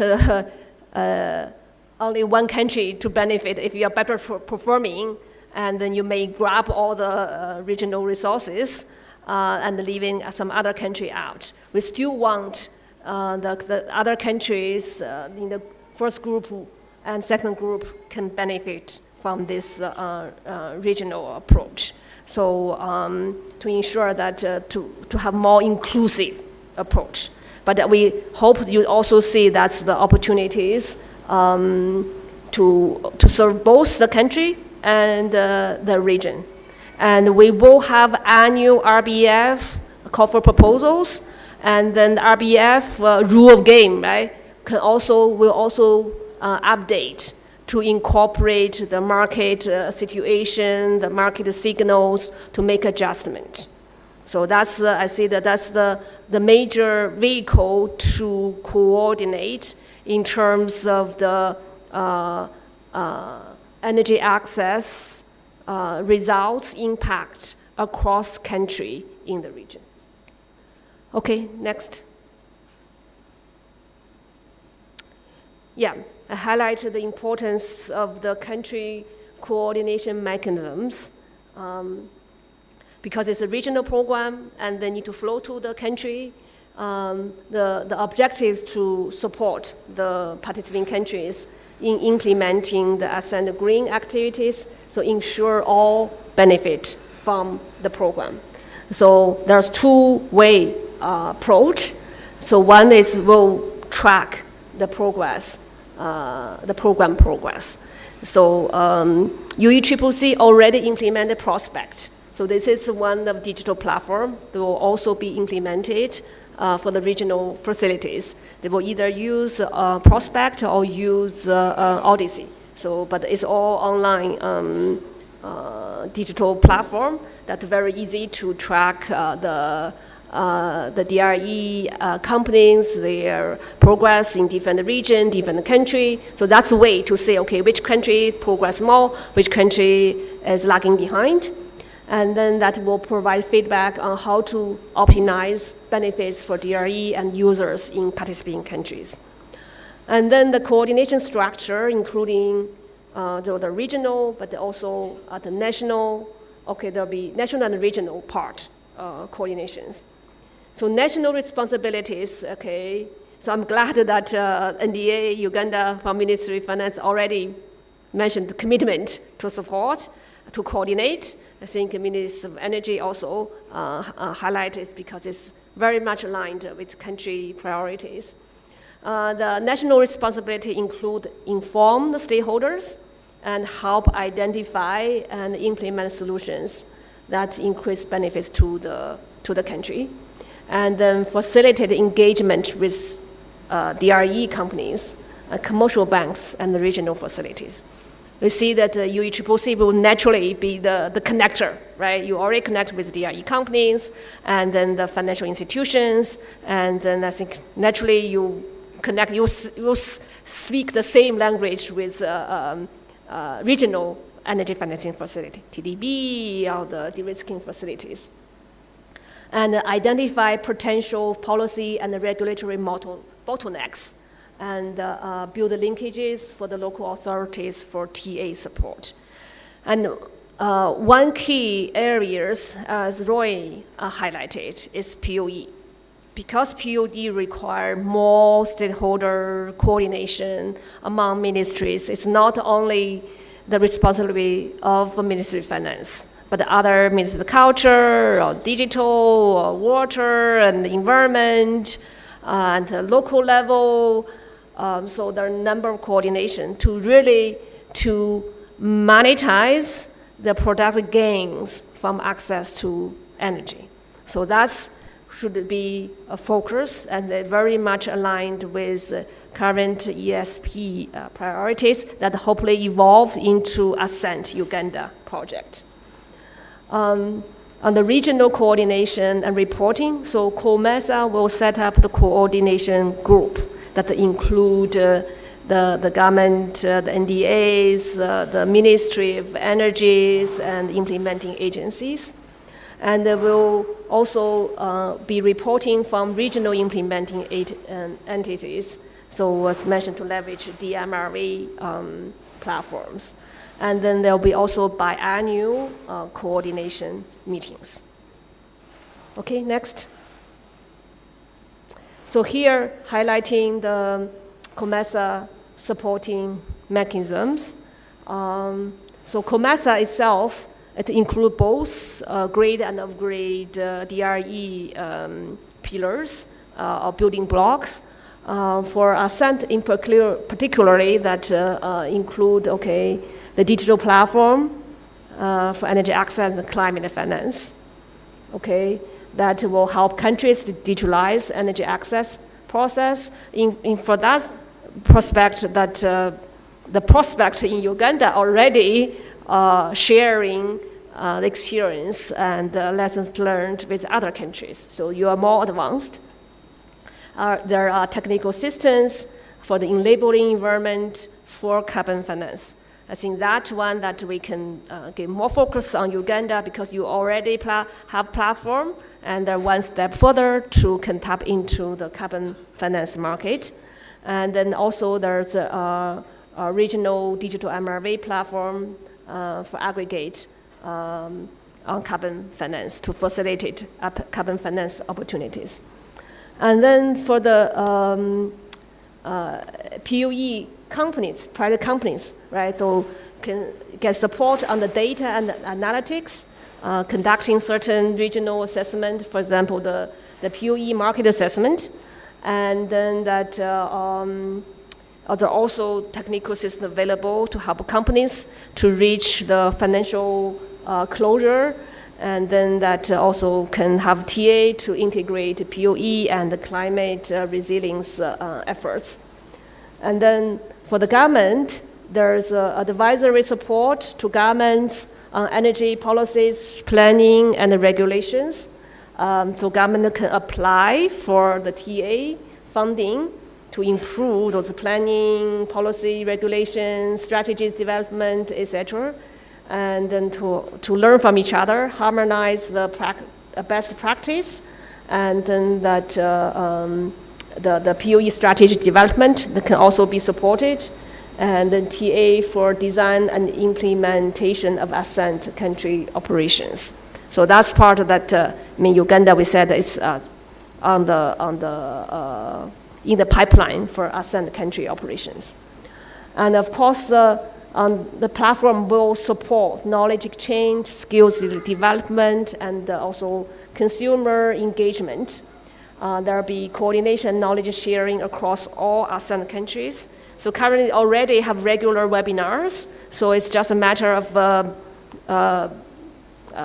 only one country to benefit. If you are better performing, and then you may grab all the regional resources and leaving some other country out. We still want the other countries in the first group and second group can benefit from this regional approach. So to ensure that to have more inclusive approach. But we hope you also see that's the opportunities to serve both the country and the region. And we will have annual RBF call for proposals, and then the RBF rule of game, right, will also update to incorporate the market situation, the market signals to make adjustment. So that's, I see that that's the major vehicle to coordinate in terms of the energy access results impact across country in the region. Okay, next. Yeah, I highlighted the importance of the country coordination mechanisms because it's a regional program and they need to flow to the country. The objectives to support the participating countries in implementing the Ascent Green activities, so ensure all benefit from the program. So there's two-way approach. So one is we'll track the progress, the program progress. So UECCC already implemented Prospect. So this is one of digital platform that will also be implemented for the regional facilities. They will either use Prospect or use Odyssey. So, but it's all online digital platform that's very easy to track the DRE companies, their progress in different region, different country. So that's a way to say, okay, which country progress more, which country is lagging behind. And then that will provide feedback on how to optimize benefits for DRE and users in participating countries. And then the coordination structure, including the regional, but also the national, okay, there'll be national and regional part coordinations. So national responsibilities, okay, so I'm glad that NDA, Uganda, from Ministry of Finance already mentioned the commitment to support, to coordinate. I think the Ministry of Energy also highlighted because it's very much aligned with country priorities. The national responsibility include inform the stakeholders and help identify and implement solutions that increase benefits to the country. And then facilitate engagement with DRE companies, commercial banks, and the regional facilities. We see that UECCC will naturally be the connector, right? You already connect with DRE companies and then the financial institutions, and then I think naturally you connect, you speak the same language with regional energy financing facility, TDB, or the de-risking facilities. And identify potential policy and regulatory bottlenecks and build linkages for the local authorities for TA support. And one key areas, as Roy highlighted, is POE. Because POD require more stakeholder coordination among ministries, it's not only the responsibility of the Ministry of Finance, but the other Ministry of Culture, or digital, or water, and the environment, and the local level. So there are a number of coordination to really to monetize the productive gains from access to energy. So that's should be a focus, and they're very much aligned with current ESP priorities that hopefully evolve into Ascent Uganda project. On the regional coordination and reporting, so COMESA will set up the coordination group that include the government, the NDAs, the Ministry of Energies, and implementing agencies. And they will also be reporting from regional implementing entities. So it was mentioned to leverage DMRE platforms. And then there'll be also biannual coordination meetings. Okay, next. So here, highlighting the COMESA supporting mechanisms. So COMESA itself, it includes both grade and upgrade DRE pillars or building blocks. For Ascent in particularly that include, the digital platform for energy access and climate finance, that will help countries to digitalize energy access process. For that prospect, that the prospects in Uganda already sharing the experience and lessons learned with other countries. So you are more advanced. There are technical assistance for the enabling environment for carbon finance. I think that one that we can give more focus on Uganda because you already have platform, and they're one step further can tap into the carbon finance market. And then also there's a regional digital MRV platform for aggregate on carbon finance to facilitate carbon finance opportunities. And then for the POE companies, private companies, right? So can get support on the data and analytics, conducting certain regional assessment, for example, the POE market assessment, and then that there are also technical systems available to help companies to reach the financial closure, and then that also can have TA to integrate POE and the climate resilience efforts. And then for the government, there's advisory support to governments on energy policies, planning, and the regulations. So government can apply for the TA funding to improve those planning, policy, regulations, strategies development, etc. And then to learn from each other, harmonize the best practice, and then that the POE strategy development that can also be supported, and then TA for design and implementation of Ascent country operations. So that's part of that. Uganda, we said it's in the pipeline for Ascent country operations, and of course the platform will support knowledge exchange, skills development, and also consumer engagement. There will be coordination, knowledge sharing across all ASEAN countries. So currently already have regular webinars. So it's just a matter of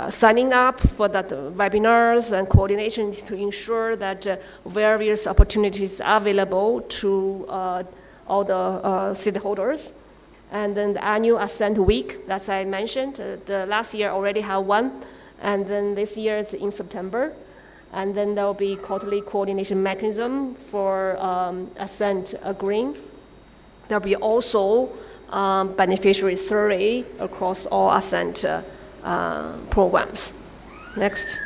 signing up for that webinars and coordination to ensure that various opportunities are available to all the stakeholders. And then the annual Ascent Week, as I mentioned, the last year already had one, and then this year is in September. And then there will be quarterly coordination mechanism for Ascent Green. There will be also beneficiary survey across all Ascent programs. Next.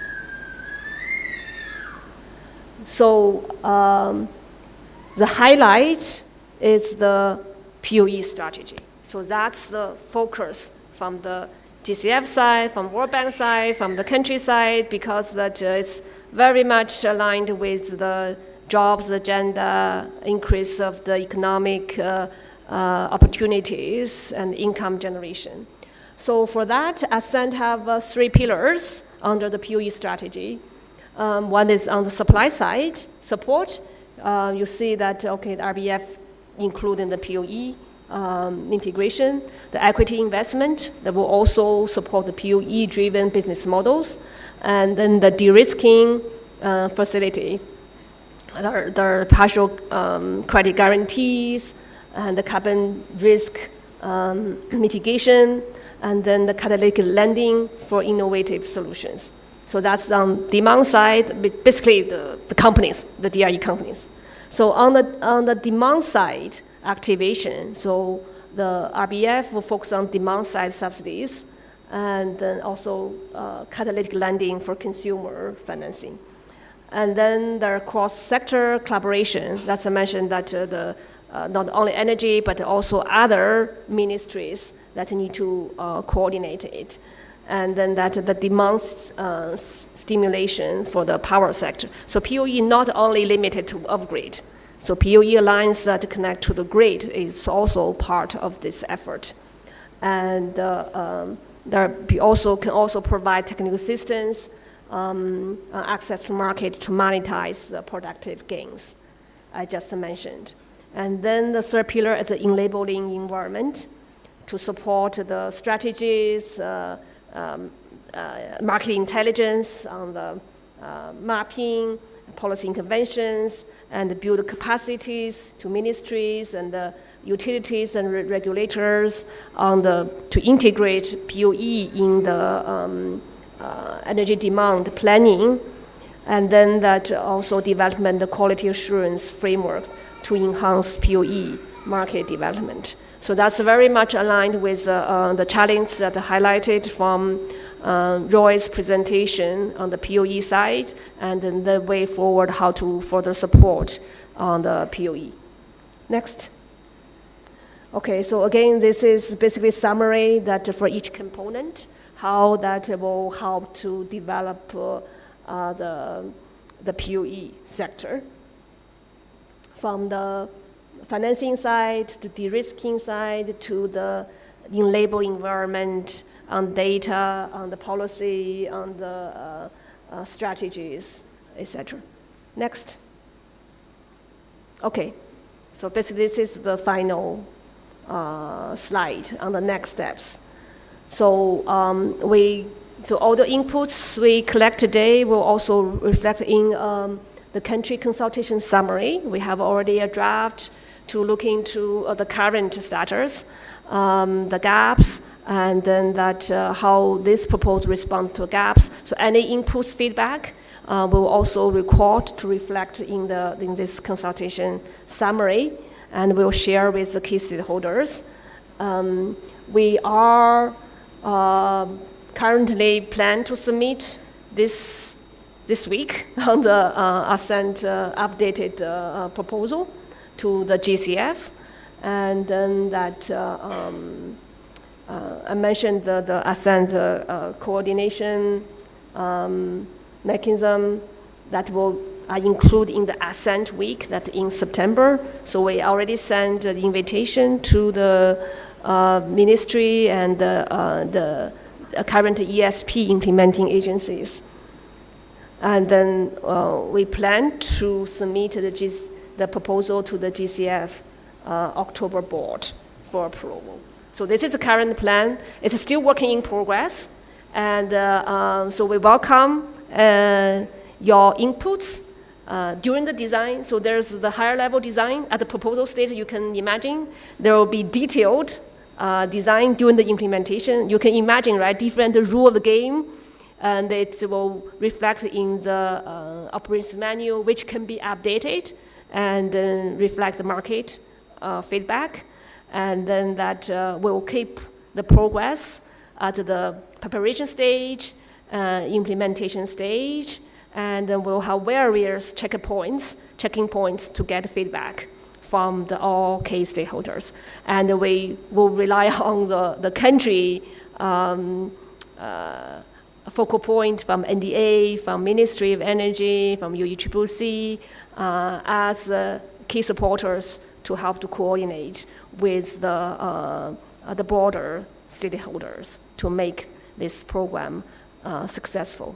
So the highlight is the POE strategy. So that's the focus from the GCF side, from World Bank side, from the country side, because that it's very much aligned with the jobs agenda, increase of the economic opportunities and income generation. So for that, Ascent have 3 pillars under the POE strategy. One is on the supply side support. You see that, okay, the RBF including the POE integration, the equity investment that will also support the POE-driven business models, and then the de-risking facility, the partial credit guarantees, and the carbon risk mitigation, and then the catalytic lending for innovative solutions. So that's on demand side, basically the companies, the DRE companies. So on the demand side activation, so the RBF will focus on demand side subsidies, and then also catalytic lending for consumer financing. And then there are cross-sector collaboration. That's I mentioned that not only energy, but also other ministries that need to coordinate it. And then that the demand stimulation for the power sector. So POE not only limited to off-grid. So POE alliance that connect to the grid is also part of this effort. And there can also provide technical assistance, access to market to monetize the productive gains I just mentioned. And then the third pillar is the enabling environment to support the strategies, market intelligence on the mapping, policy interventions, and build capacities to ministries and the utilities and regulators on to integrate POE in the energy demand planning, and then that also development the quality assurance framework to enhance POE market development. So that's very much aligned with the challenge that I highlighted from Roy's presentation on the POE side, and then the way forward how to further support on the POE. Next. Okay, so again, this is basically a summary that for each component, how that will help to develop the POE sector. From the financing side, to de-risking side, to the enable environment, on data, on the policy, on the strategies, etc. Next. Okay, so basically this is the final slide on the next steps. So so all the inputs we collect today will also reflect in the country consultation summary. We have already a draft to look into the current status, the gaps, and then that how this proposal responds to gaps. So any inputs, feedback, we'll also record to reflect in this consultation summary, and we'll share with the key stakeholders. We are currently plan to submit this week on the Ascent updated proposal to the GCF, and then that I mentioned the Ascent coordination mechanism that will include in the Ascent week that in September. So we already sent the invitation to the ministry and the current ESP implementing agencies. And then we plan to submit the proposal to the GCF October board for approval. So this is the current plan. It's still working in progress. And so we welcome your inputs during the design. So there's the higher level design at the proposal stage. You can imagine there will be detailed design during the implementation. You can imagine, right, different rule of the game, and it will reflect in the operations manual, which can be updated and then reflect the market feedback. And then that will keep the progress at the preparation stage, implementation stage, and then we'll have various checking points to get feedback from all key stakeholders. And we will rely on the country focal point from NDA, from Ministry of Energy, from UECCC, as key supporters to help to coordinate with the broader stakeholders to make this program successful.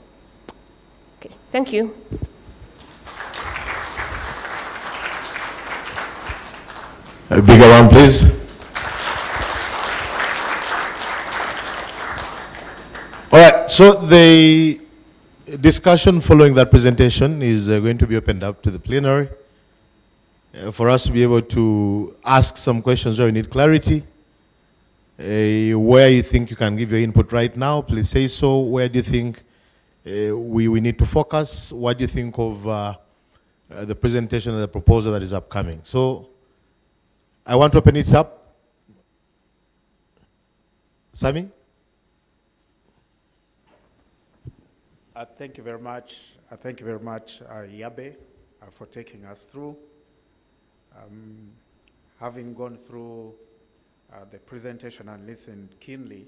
Okay, thank you. A bigger round, please. All right, so the discussion following that presentation is going to be opened up to the plenary for us to be able to ask some questions where we need clarity. Where you think you can give your input right now, please say so. Where do you think we need to focus? What do you think of the presentation of the proposal that is upcoming? So I want to open it up. Sami? Thank you very much. Thank you very much, Yabe, for taking us through. Having gone through the presentation and listened keenly,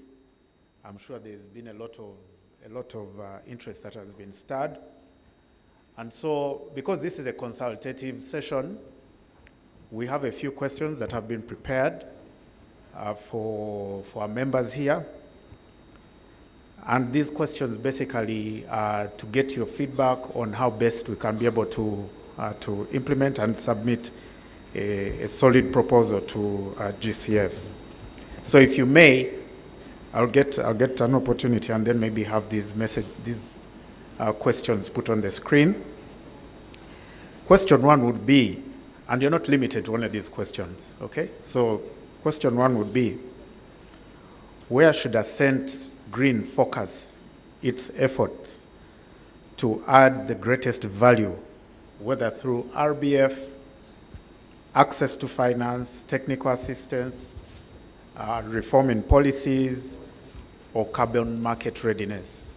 I'm sure there's been a lot of interest that has been stirred. And so, because this is a consultative session, we have a few questions that have been prepared for our members here. And these questions basically are to get your feedback on how best we can be able to implement and submit a solid proposal to GCF. So if you may, I'll get an opportunity and then maybe have these questions put on the screen. Question one would be, and you're not limited to only these questions, okay? So question one would be, where should Ascent Green focus its efforts to add the greatest value, whether through RBF, access to finance, technical assistance, reform in policies, or carbon market readiness?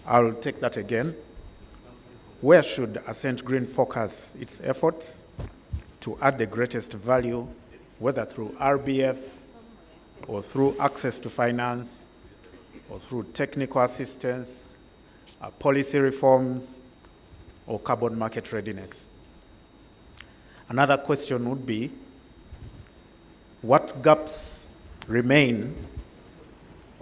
I'll take that again. Where should Ascent Green focus its efforts to add the greatest value, whether through RBF, or through access to finance, or through technical assistance, policy reforms, or carbon market readiness? Another question would be, what gaps remain,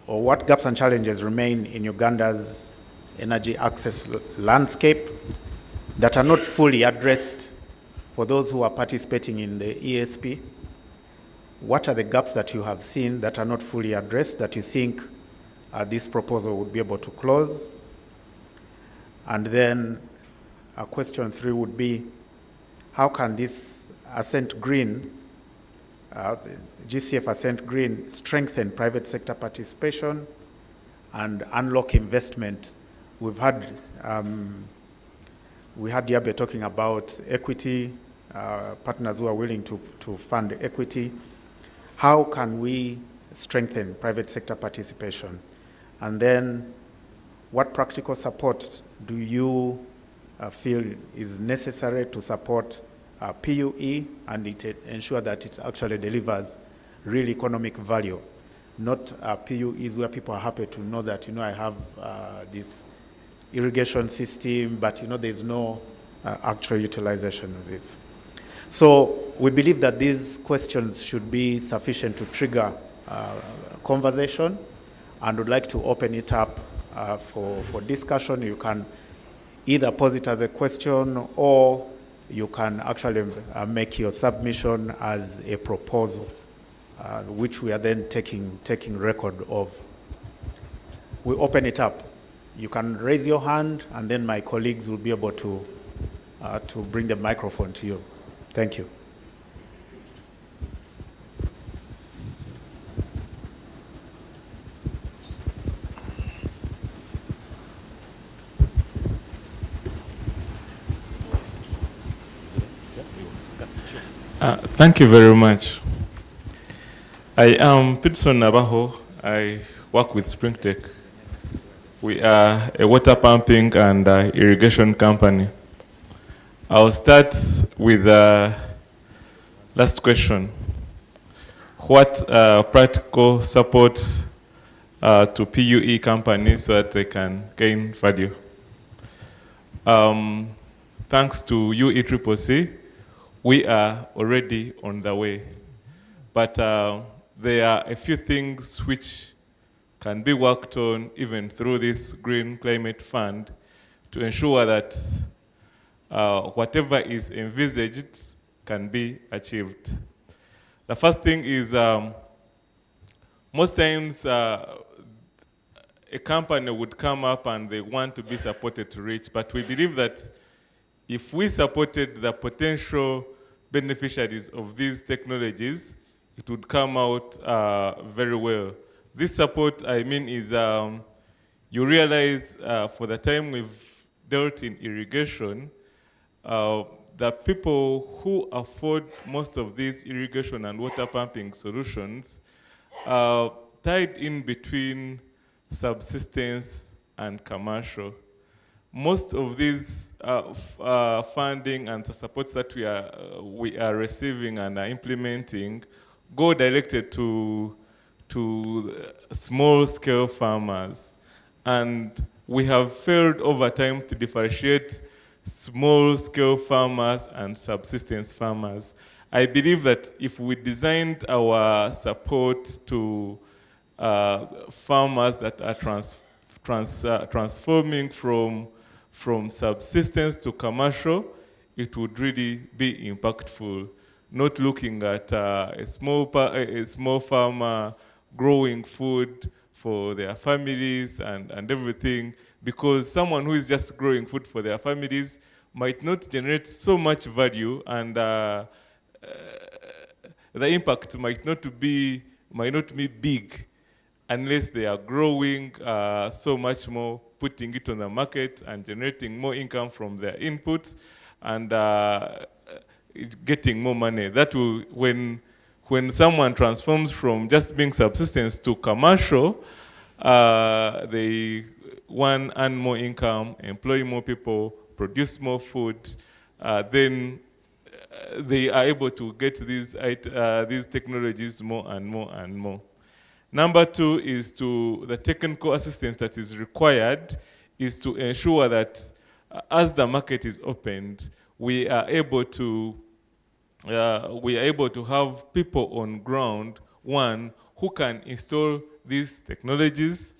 or what gaps and challenges remain in Uganda's energy access landscape that are not fully addressed for those who are participating in the ESP? What are the gaps that you have seen that are not fully addressed that you think this proposal would be able to close? And then question three would be, how can this Ascent Green, GCF Ascent Green, strengthen private sector participation and unlock investment? We had Yabe talking about equity, partners who are willing to fund equity. How can we strengthen private sector participation? And then, what practical support do you feel is necessary to support PUE and ensure that it actually delivers real economic value? Not PUEs where people are happy to know that, I have this irrigation system, but there's no actual utilization of this. So we believe that these questions should be sufficient to trigger conversation, and would like to open it up for discussion. You can either pose it as a question, or you can actually make your submission as a proposal, which we are then taking record of. We open it up. You can raise your hand, and then my colleagues will be able to bring the microphone to you. Thank you. Thank you very much. I am Pitson Nabaho. I work with SpringTech. We are a water pumping and irrigation company. I'll start with Last question. What practical support to PUE companies so that they can gain value? Thanks to UECCC, we are already on the way. But there are a few things which can be worked on even through this Green Climate Fund to ensure that whatever is envisaged can be achieved. The first thing is most times a company would come up and they want to be supported to reach, but we believe that if we supported the potential beneficiaries of these technologies, it would come out very well. This support, I mean, is you realize for the time we've dealt in irrigation, the people who afford most of these irrigation and water pumping solutions tied in between subsistence and commercial. Most of these funding and the supports that we are receiving and are implementing go directed to small-scale farmers. And we have failed over time to differentiate small-scale farmers and subsistence farmers. I believe that if we designed our support to farmers that are transforming from subsistence to commercial, it would really be impactful. Not looking at a small farmer growing food for their families and everything, because someone who is just growing food for their families might not generate so much value, and the impact might not be big unless they are growing so much more, putting it on the market and generating more income from their inputs and getting more money. That will, when someone transforms from just being subsistence to commercial, they earn more income, employ more people, produce more food, then they are able to get these technologies more and more and more. Number two is the technical assistance that is required is to ensure that as the market is opened, we are able to have people on ground, one, who can install these technologies,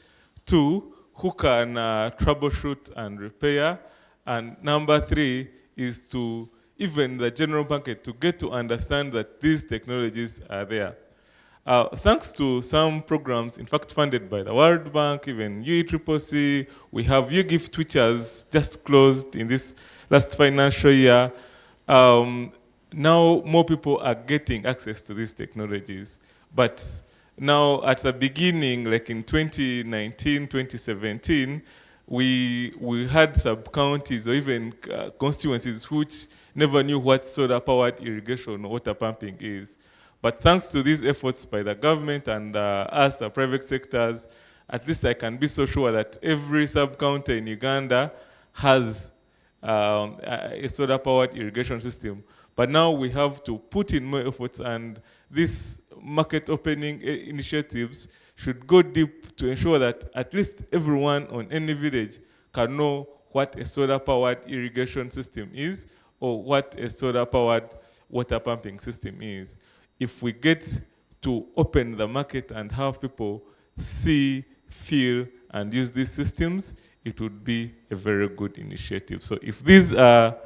two, who can troubleshoot and repair, and number three is to even the general market to get to understand that these technologies are there. Thanks to some programs, in fact, funded by the World Bank, even UECCC, we have UGIFT, which has just closed in this last financial year. Now more people are getting access to these technologies. But now at the beginning, like in 2019, 2017, we had sub-counties or even constituencies which never knew what solar-powered irrigation or water pumping is. But thanks to these efforts by the government and us, the private sectors, at least I can be so sure that every sub-county in Uganda has a solar-powered irrigation system. But now we have to put in more efforts, and these market opening initiatives should go deep to ensure that at least everyone on any village can know what a solar-powered irrigation system is or what a solar-powered water pumping system is. If we get to open the market and have people see, feel, and use these systems, it would be a very good initiative. So if these are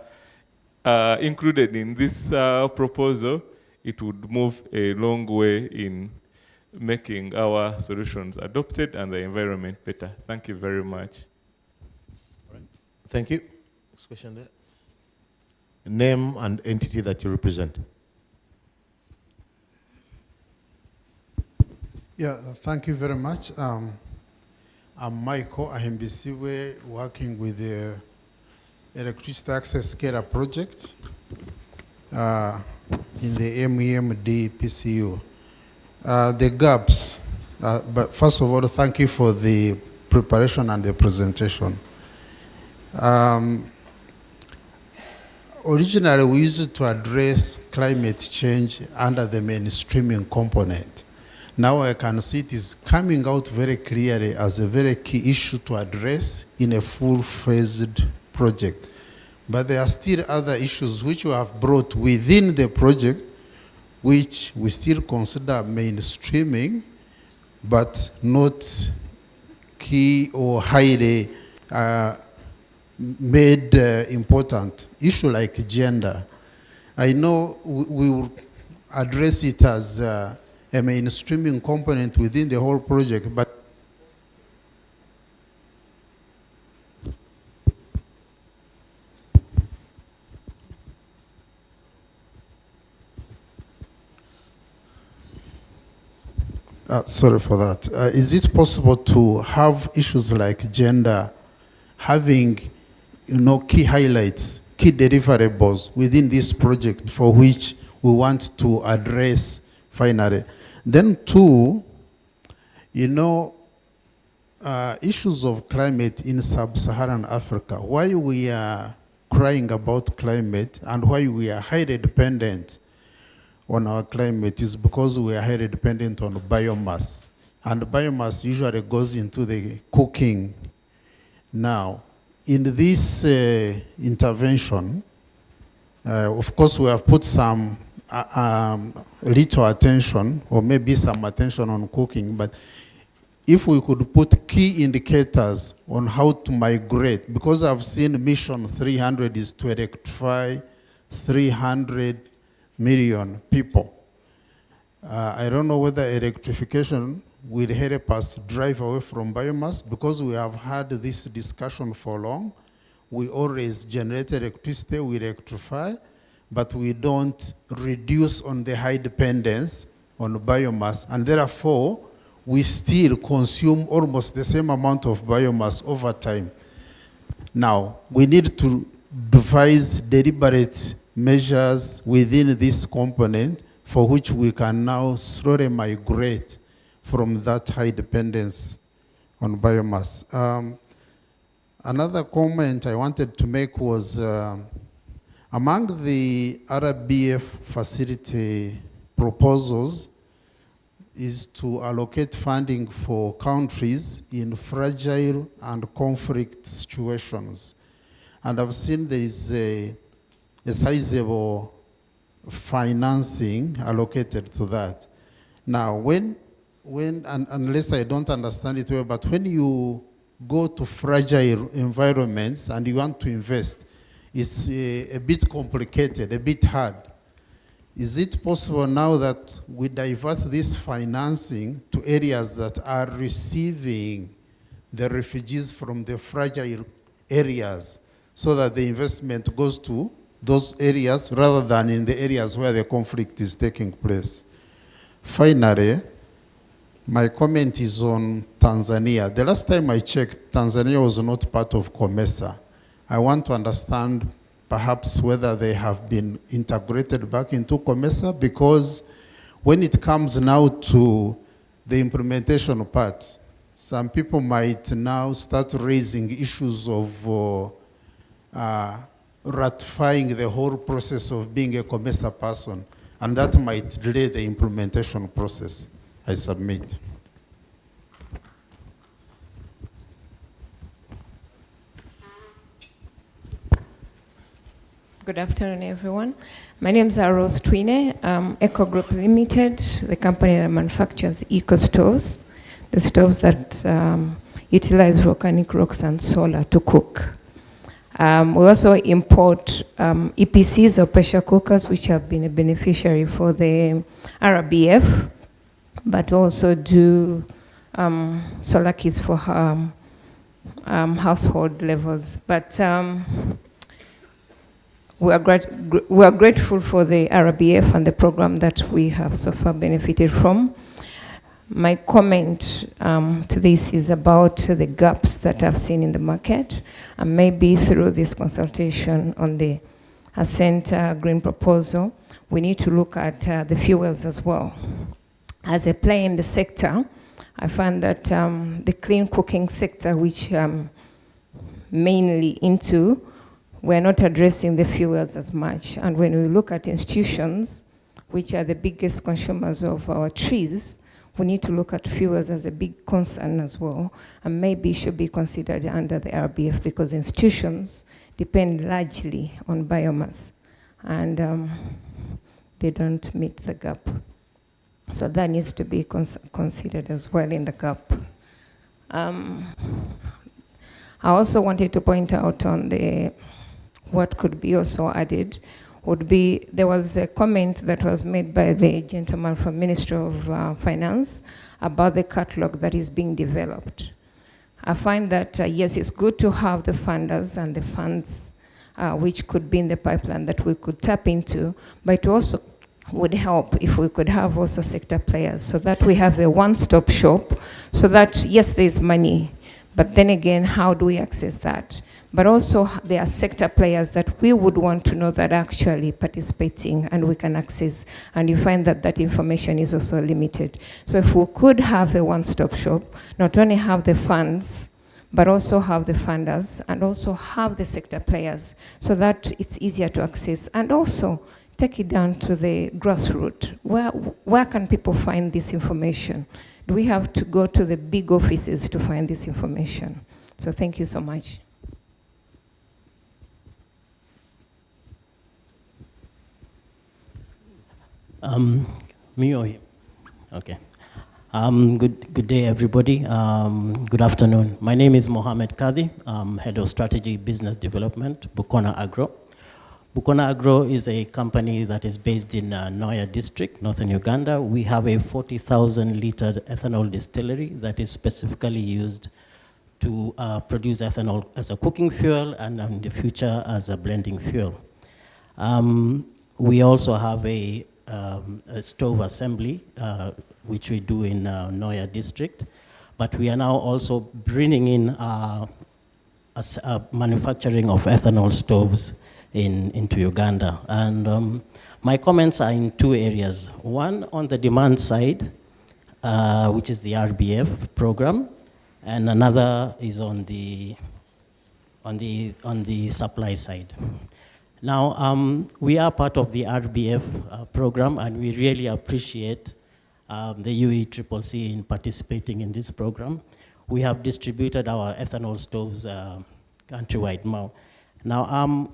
included in this proposal, it would move a long way in making our solutions adopted and the environment better. Thank you very much. Thank you. Next question there. Name and entity that you represent. Yeah, thank you very much. I'm Michael Ahembisiwe, working with the Electricity Access Scaler project in the MEMD PCU. The gaps, but first of all, thank you for the preparation and the presentation. originally we used to address climate change under the mainstreaming component. Now I can see it is coming out very clearly as a very key issue to address in a full-phased project. But there are still other issues which we have brought within the project, which we still consider mainstreaming, but not key or highly made important. Issue like gender. I know we will address it as a mainstreaming component within the whole project, but sorry for that. Is it possible to have issues like gender having, key highlights, key deliverables within this project for which we want to address finally? Then two, issues of climate in sub-Saharan Africa. Why we are crying about climate and why we are highly dependent on our climate is because we are highly dependent on biomass. And biomass usually goes into the cooking. Now, in this intervention, of course, we have put some little attention, or maybe some attention on cooking, but if we could put key indicators on how to migrate, because I've seen Mission 300 is to electrify 300 million people. I don't know whether electrification will help us drive away from biomass, because we have had this discussion for long. We always generate electricity, we electrify, but we don't reduce on the high dependence on biomass, and therefore we still consume almost the same amount of biomass over time. Now, we need to devise deliberate measures within this component for which we can now slowly migrate from that high dependence on biomass. Another comment I wanted to make was among the RBF facility proposals is to allocate funding for countries in fragile and conflict situations. And I've seen there is a sizable financing allocated to that. Now, unless I don't understand it well, but when you go to fragile environments and you want to invest, it's a bit complicated, a bit hard. Is it possible now that we divert this financing to areas that are receiving the refugees from the fragile areas so that the investment goes to those areas rather than in the areas where the conflict is taking place? Finally, my comment is on Tanzania. The last time I checked, Tanzania was not part of COMESA. I want to understand perhaps whether they have been integrated back into COMESA, because when it comes now to the implementation part, some people might now start raising issues of ratifying the whole process of being a COMESA person, and that might delay the implementation process. I submit. Good afternoon, everyone. My name is Rose Twine. Eco Group Limited, the company that manufactures eco stoves, the stoves that utilize volcanic rocks and solar to cook. We also import EPCs or pressure cookers, which have been a beneficiary for the RBF, but also do solar kits for household levels. But we are grateful for the RBF and the program that we have so far benefited from. My comment to this is about the gaps that I've seen in the market, and maybe through this consultation on the Ascent green proposal, we need to look at the fuels as well. As a player in the sector, I find that the clean cooking sector, which mainly into we're not addressing the fuels as much. And when we look at institutions, which are the biggest consumers of our trees, we need to look at fuels as a big concern as well, and maybe should be considered under the RBF because institutions depend largely on biomass, and they don't meet the gap. So that needs to be considered as well in the gap. I also wanted to point out on the what could be also added would be, there was a comment that was made by the gentleman from Ministry of Finance about the catalog that is being developed. I find that, yes, it's good to have the funders and the funds which could be in the pipeline that we could tap into, but it also would help if we could have also sector players so that we have a one-stop shop, so that, yes, there's money, but then again, how do we access that? But also there are sector players that we would want to know that are actually participating and we can access, and you find that that information is also limited. So if we could have a one-stop shop, not only have the funds, but also have the funders and also have the sector players so that it's easier to access, and also take it down to the grassroots. Where can people find this information? Do we have to go to the big offices to find this information? So thank you so much. Me or him? Okay. Good day, everybody. Good afternoon. My name is Mohamed Kadhi. I'm Head of Strategy Business Development, Bukona Agro. Bukona Agro is a company that is based in Noya District, Northern Uganda. We have a 40,000-liter ethanol distillery that is specifically used to produce ethanol as a cooking fuel and in the future as a blending fuel. We also have a stove assembly, which we do in Noya District, but we are now also bringing in manufacturing of ethanol stoves into Uganda. And my comments are in two areas. One on the demand side, which is the RBF program, and another is on the supply side. Now, we are part of the RBF program, and we really appreciate the UECCC in participating in this program. We have distributed our ethanol stoves countrywide now.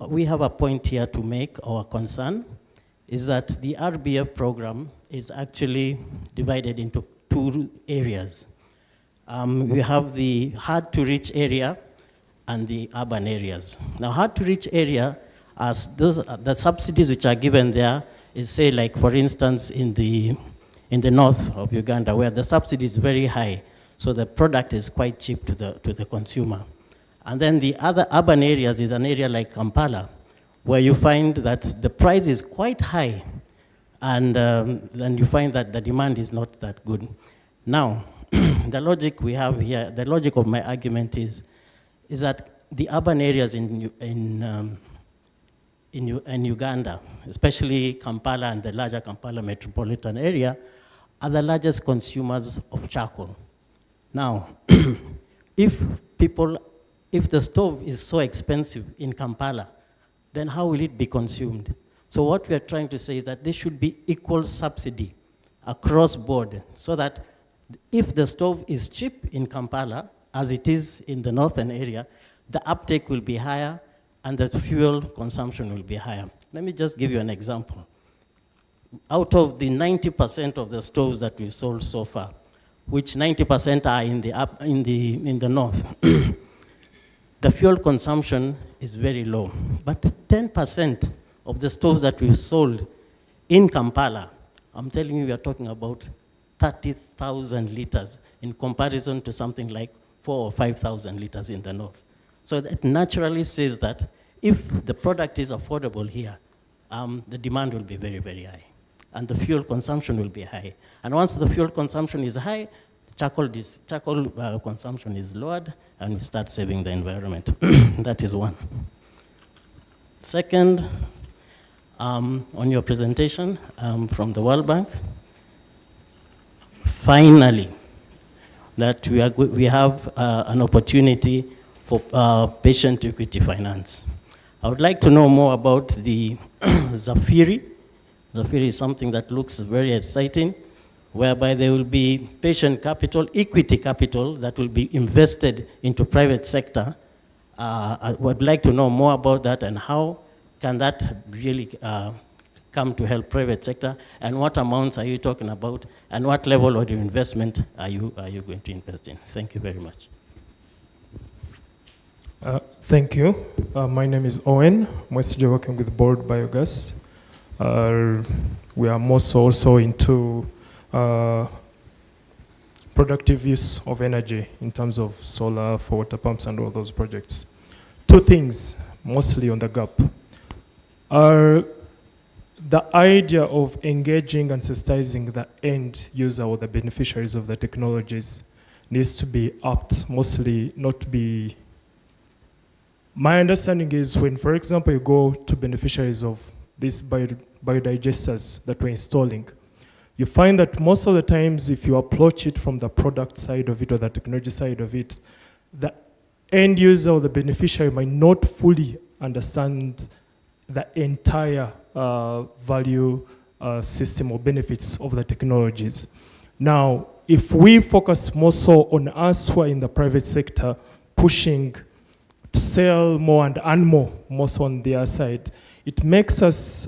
We have a point here to make. Our concern is that the RBF program is actually divided into two areas. We have the hard-to-reach area and the urban areas. Now, hard-to-reach area, as the subsidies which are given there is, say, like for instance in the north of Uganda, where the subsidy is very high, so the product is quite cheap to the consumer. And then the other urban areas is an area like Kampala, where you find that the price is quite high, and then you find that the demand is not that good. Now, the logic we have here, the logic of my argument is that the urban areas in Uganda, especially Kampala and the larger Kampala metropolitan area, are the largest consumers of charcoal. Now, if the stove is so expensive in Kampala, then how will it be consumed? So what we are trying to say is that there should be equal subsidy across board, so that if the stove is cheap in Kampala, as it is in the northern area, the uptake will be higher and the fuel consumption will be higher. Let me just give you an example. Out of the 90% of the stoves that we've sold so far, which 90% are in the north, the fuel consumption is very low. But 10% of the stoves that we've sold in Kampala, I'm telling you, we are talking about 30,000 liters in comparison to something like 4,000 or 5,000 liters in the north. So that naturally says that if the product is affordable here, the demand will be very, very high. And the fuel consumption will be high. And once the fuel consumption is high, charcoal consumption is lowered, and we start saving the environment. That is one. Second, on your presentation from the World Bank, finally, that we have an opportunity for patient equity finance. I would like to know more about the Zafiri. Zafiri is something that looks very exciting, whereby there will be patient capital, equity capital that will be invested into private sector. I would like to know more about that and how can that really come to help private sector, and what amounts are you talking about, and what level of investment are you going to invest in? Thank you very much. Thank you. My name is Owen. I'm working with Board Biogas. We are also into productive use of energy in terms of solar for water pumps and all those projects. Two things, mostly on the gap, are the idea of engaging and sensitizing the end user or the beneficiaries of the technologies needs to be upped, mostly not be. My understanding is when, for example, you go to beneficiaries of these biodigesters that we're installing, you find that most of the times if you approach it from the product side of it or the technology side of it, the end user or the beneficiary might not fully understand the entire value system or benefits of the technologies. Now, if we focus more so on us who are in the private sector, pushing to sell more and earn more so on their side, it makes us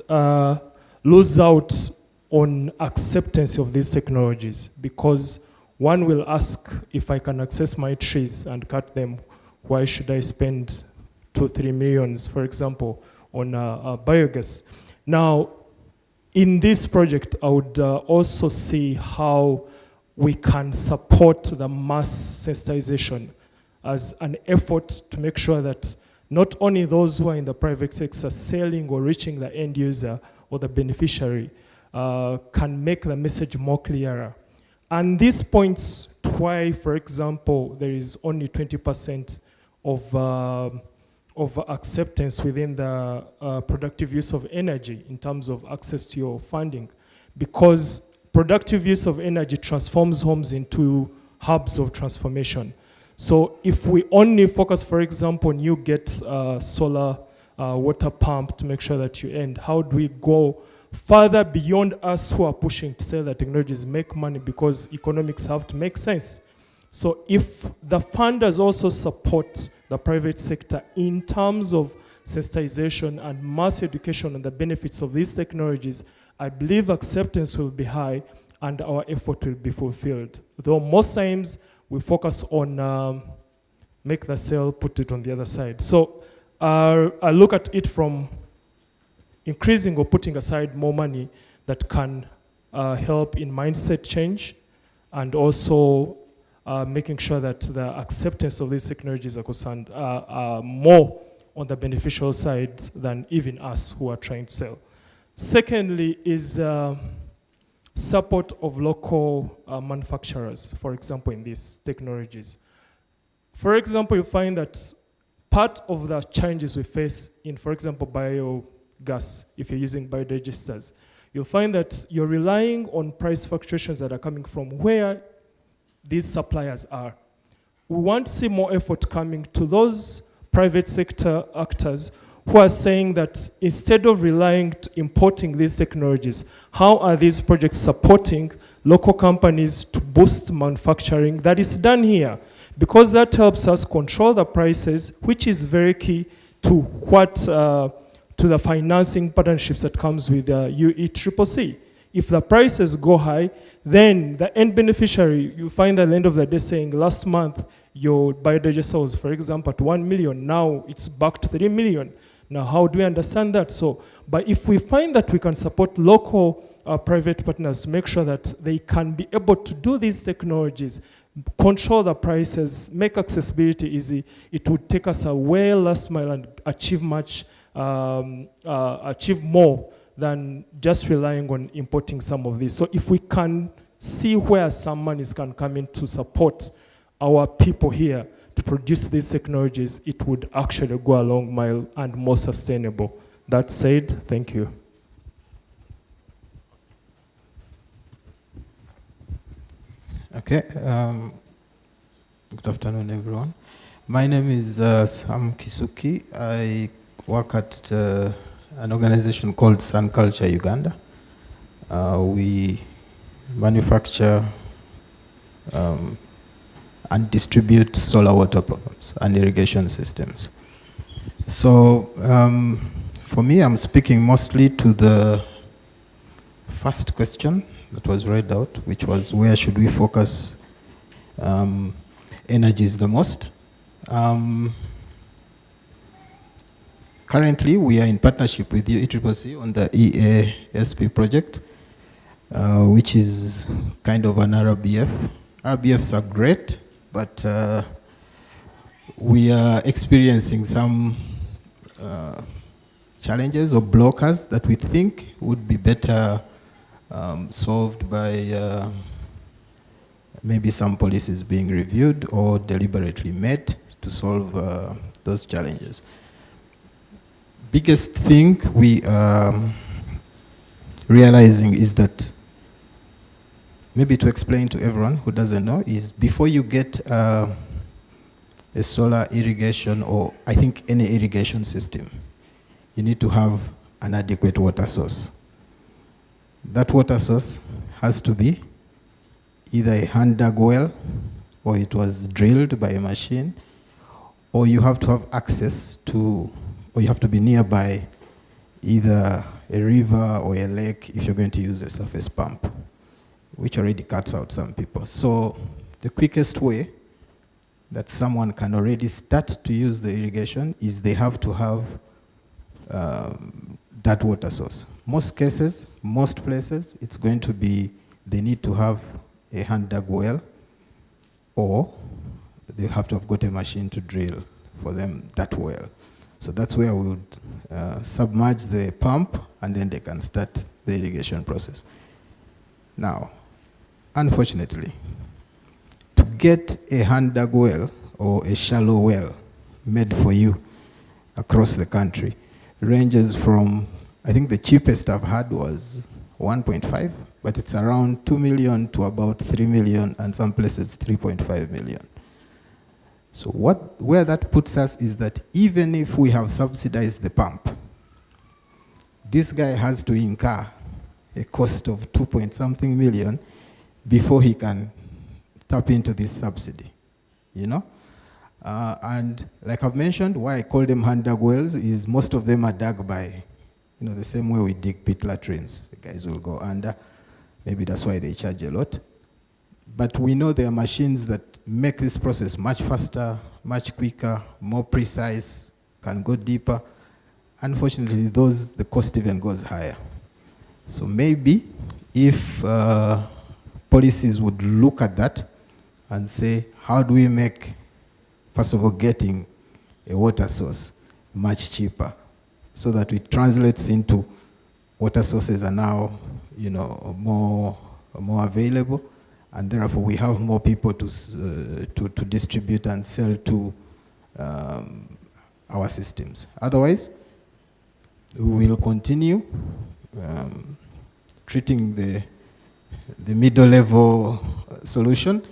lose out on acceptance of these technologies, because one will ask, if I can access my trees and cut them, why should I spend 2-3 millions, for example, on biogas? Now, in this project, I would also see how we can support the mass sensitization as an effort to make sure that not only those who are in the private sector selling or reaching the end user or the beneficiary can make the message more clearer. And this points to why, for example, there is only 20% of acceptance within the productive use of energy in terms of access to your funding, because productive use of energy transforms homes into hubs of transformation. So if we only focus, for example, on you get solar water pump to make sure that you end, how do we go further beyond us who are pushing to say that technologies make money, because economics have to make sense? So if the funders also support the private sector in terms of sensitization and mass education on the benefits of these technologies, I believe acceptance will be high and our effort will be fulfilled. Though most times we focus on make the sale, put it on the other side. So I look at it from increasing or putting aside more money that can help in mindset change, and also making sure that the acceptance of these technologies are concerned more on the beneficial side than even us who are trying to sell. Secondly is support of local manufacturers, for example, in these technologies. For example, you find that part of the challenges we face in, for example, biogas, if you're using biodigesters, you'll find that you're relying on price fluctuations that are coming from where these suppliers are. We want to see more effort coming to those private sector actors who are saying that instead of relying to importing these technologies, how are these projects supporting local companies to boost manufacturing that is done here? Because that helps us control the prices, which is very key to what to the financing partnerships that comes with UECCC. If the prices go high, then the end beneficiary, you find at the end of the day saying, last month your biodigester was, for example, at 1 million, now it's back to 3 million. Now, how do we understand that? So, but if we find that we can support local private partners to make sure that they can be able to do these technologies, control the prices, make accessibility easy, it would take us a way last mile and achieve more than just relying on importing some of these. So if we can see where some monies can come in to support our people here to produce these technologies, it would actually go a long mile and more sustainable. That said, thank you. Okay. Good afternoon, everyone. My name is Sam Kisuki. I work at an organization called Sun Culture Uganda. We manufacture and distribute solar water pumps and irrigation systems. So for me, I'm speaking mostly to the first question that was read out, which was where should we focus energies the most. Currently, we are in partnership with ECCC on the EASP project, which is kind of an RBF. RBFs are great, but we are experiencing some challenges or blockers that we think would be better solved by maybe some policies being reviewed or deliberately made to solve those challenges. Biggest thing we are realizing is that, maybe to explain to everyone who doesn't know, is before you get a solar irrigation, or I think any irrigation system, you need to have an adequate water source. That water source has to be either a hand-dug well, or it was drilled by a machine, or you have to have access to, or you have to be nearby either a river or a lake if you're going to use a surface pump, which already cuts out some people. So the quickest way that someone can already start to use the irrigation is they have to have that water source. Most cases, most places, it's going to be they need to have a hand-dug well, or they have to have got a machine to drill for them that well. So that's where we would submerge the pump, and then they can start the irrigation process. Now, unfortunately, to get a hand-dug well or a shallow well made for you across the country ranges from, I think the cheapest I've had was 1.5, but it's around 2 million to about 3 million, and some places 3.5 million. So where that puts us is that even if we have subsidized the pump, this guy has to incur a cost of 2-point-something million before he can tap into this subsidy, you know? And like I've mentioned, why I call them hand-dug wells is most of them are dug by, you know, the same way we dig pit latrines. The guys will go under. Maybe that's why they charge a lot. But we know there are machines that make this process much faster, much quicker, more precise, can go deeper. Unfortunately, the cost even goes higher. So maybe if policies would look at that and say, how do we make, first of all, getting a water source much cheaper, so that it translates into water sources are now, you know, more available, and therefore we have more people to distribute and sell to our systems. Otherwise, we will continue treating the middle level solution,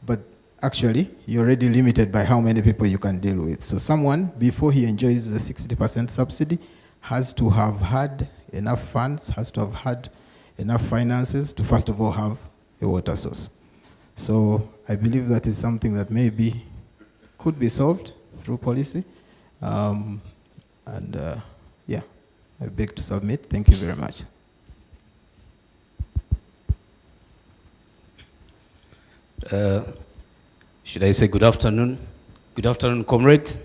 but actually you're already limited by how many people you can deal with. So someone, before he enjoys the 60% subsidy, has to have had enough funds, has to have had enough finances to first of all have a water source. So I believe that is something that maybe could be solved through policy. Yeah, I beg to submit. Thank you very much. Should I say good afternoon? Good afternoon, comrades.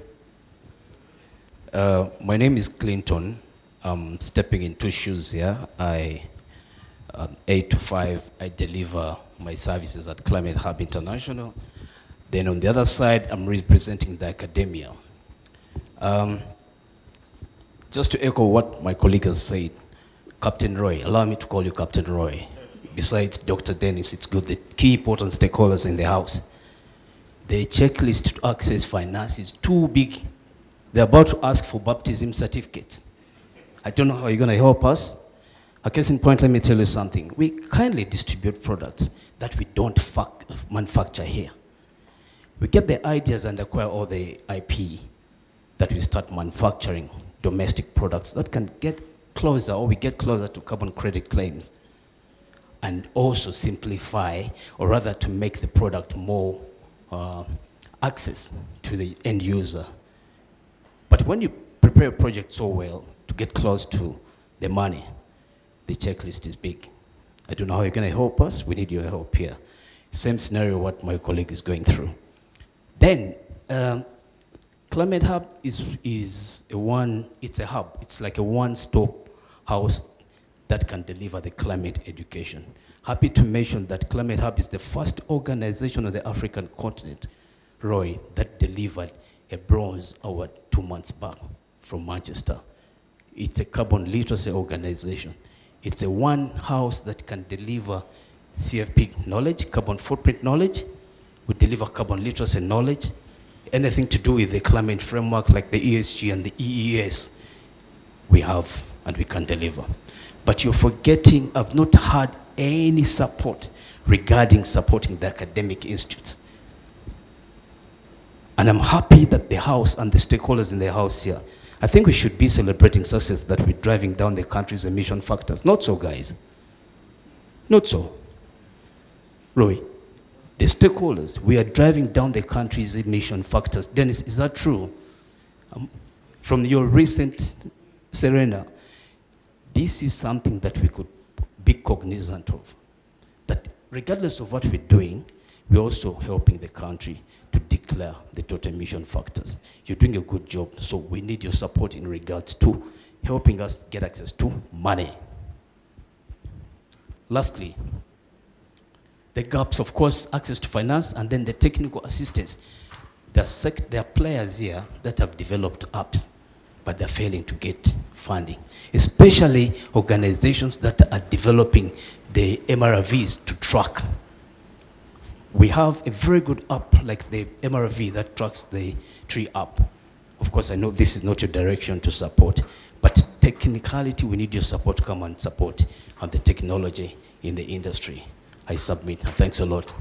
My name is Clinton. I'm stepping in two shoes here. 8 to 5, I deliver my services at Climate Hub International. Then on the other side, I'm representing the academia. Just to echo what my colleague has said, Captain Roy, allow me to call you Captain Roy. Besides Dr. Dennis, it's good, the key important stakeholders in the house. The checklist to access finance is too big. They're about to ask for baptism certificates. I don't know how you're going to help us. A case in point, let me tell you something. We kindly distribute products that we don't manufacture here. We get the ideas and acquire all the IP that we start manufacturing domestic products that can get closer, or we get closer to carbon credit claims, and also simplify, or rather to make the product more access to the end user. But when you prepare a project so well to get close to the money, the checklist is big. I don't know how you're going to help us. We need your help here. Same scenario what my colleague is going through. Then, Climate Hub is a hub. It's like a one-stop house that can deliver the climate education. Happy to mention that Climate Hub is the first organization on the African continent, Roy, that delivered a bronze award 2 months back from Manchester. It's a carbon literacy organization. It's a one house that can deliver CFP knowledge, carbon footprint knowledge. We deliver carbon literacy knowledge. Anything to do with the climate framework like the ESG and the EES, we have and we can deliver. But you're forgetting, I've not had any support regarding supporting the academic institutes. And I'm happy that the House and the stakeholders in the House here, I think we should be celebrating success that we're driving down the country's emission factors. Not so, guys. Not so. Roy, the stakeholders, we are driving down the country's emission factors. Dennis, is that true? From your recent Serena, this is something that we could be cognizant of. That regardless of what we're doing, we're also helping the country to declare the total emission factors. You're doing a good job, so we need your support in regards to helping us get access to money. Lastly, the gaps, of course, access to finance, and then the technical assistance. There are players here that have developed apps, but they're failing to get funding, especially organizations that are developing the MRVs to track. We have a very good app like the MRV that tracks the tree up. Of course, I know this is not your direction to support, but technicality, we need your support to come and support on the technology in the industry. I submit. Thanks a lot.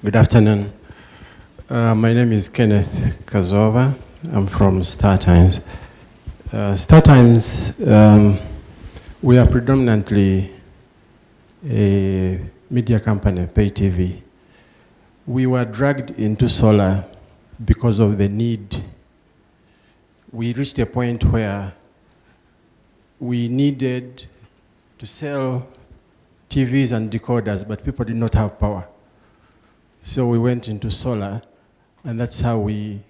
Good afternoon. My name is Kenneth Kazova. I'm from Star Times. Star Times, we are predominantly a media company, pay TV. We were dragged into solar because of the need. We reached a point where we needed to sell TVs and decoders, but people did not have power. So we went into solar, and that's how we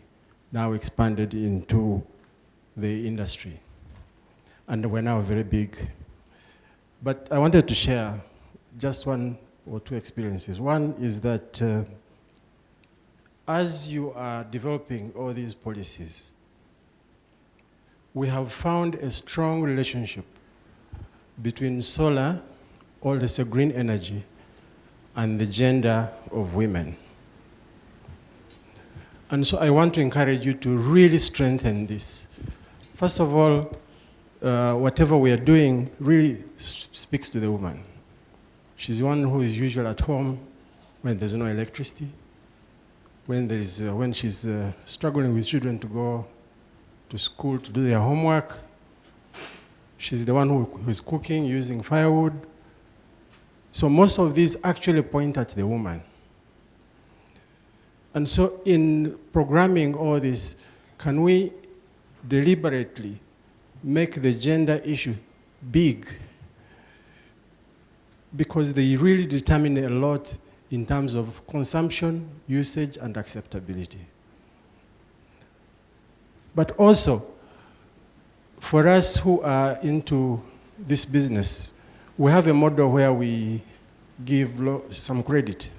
now expanded into the industry. And we're now very big. But I wanted to share just one or two experiences. One is that as you are developing all these policies, we have found a strong relationship between solar, or let's say green energy, and the gender of women. And so I want to encourage you to really strengthen this. First of all, whatever we are doing really speaks to the woman. She's the one who is usually at home when there's no electricity, when she's struggling with children to go to school to do their homework. She's the one who is cooking, using firewood. So most of these actually point at the woman. And so in programming all this, can we deliberately make the gender issue big? Because they really determine a lot in terms of consumption, usage, and acceptability. But also, for us who are into this business, we have a model where we give some credit.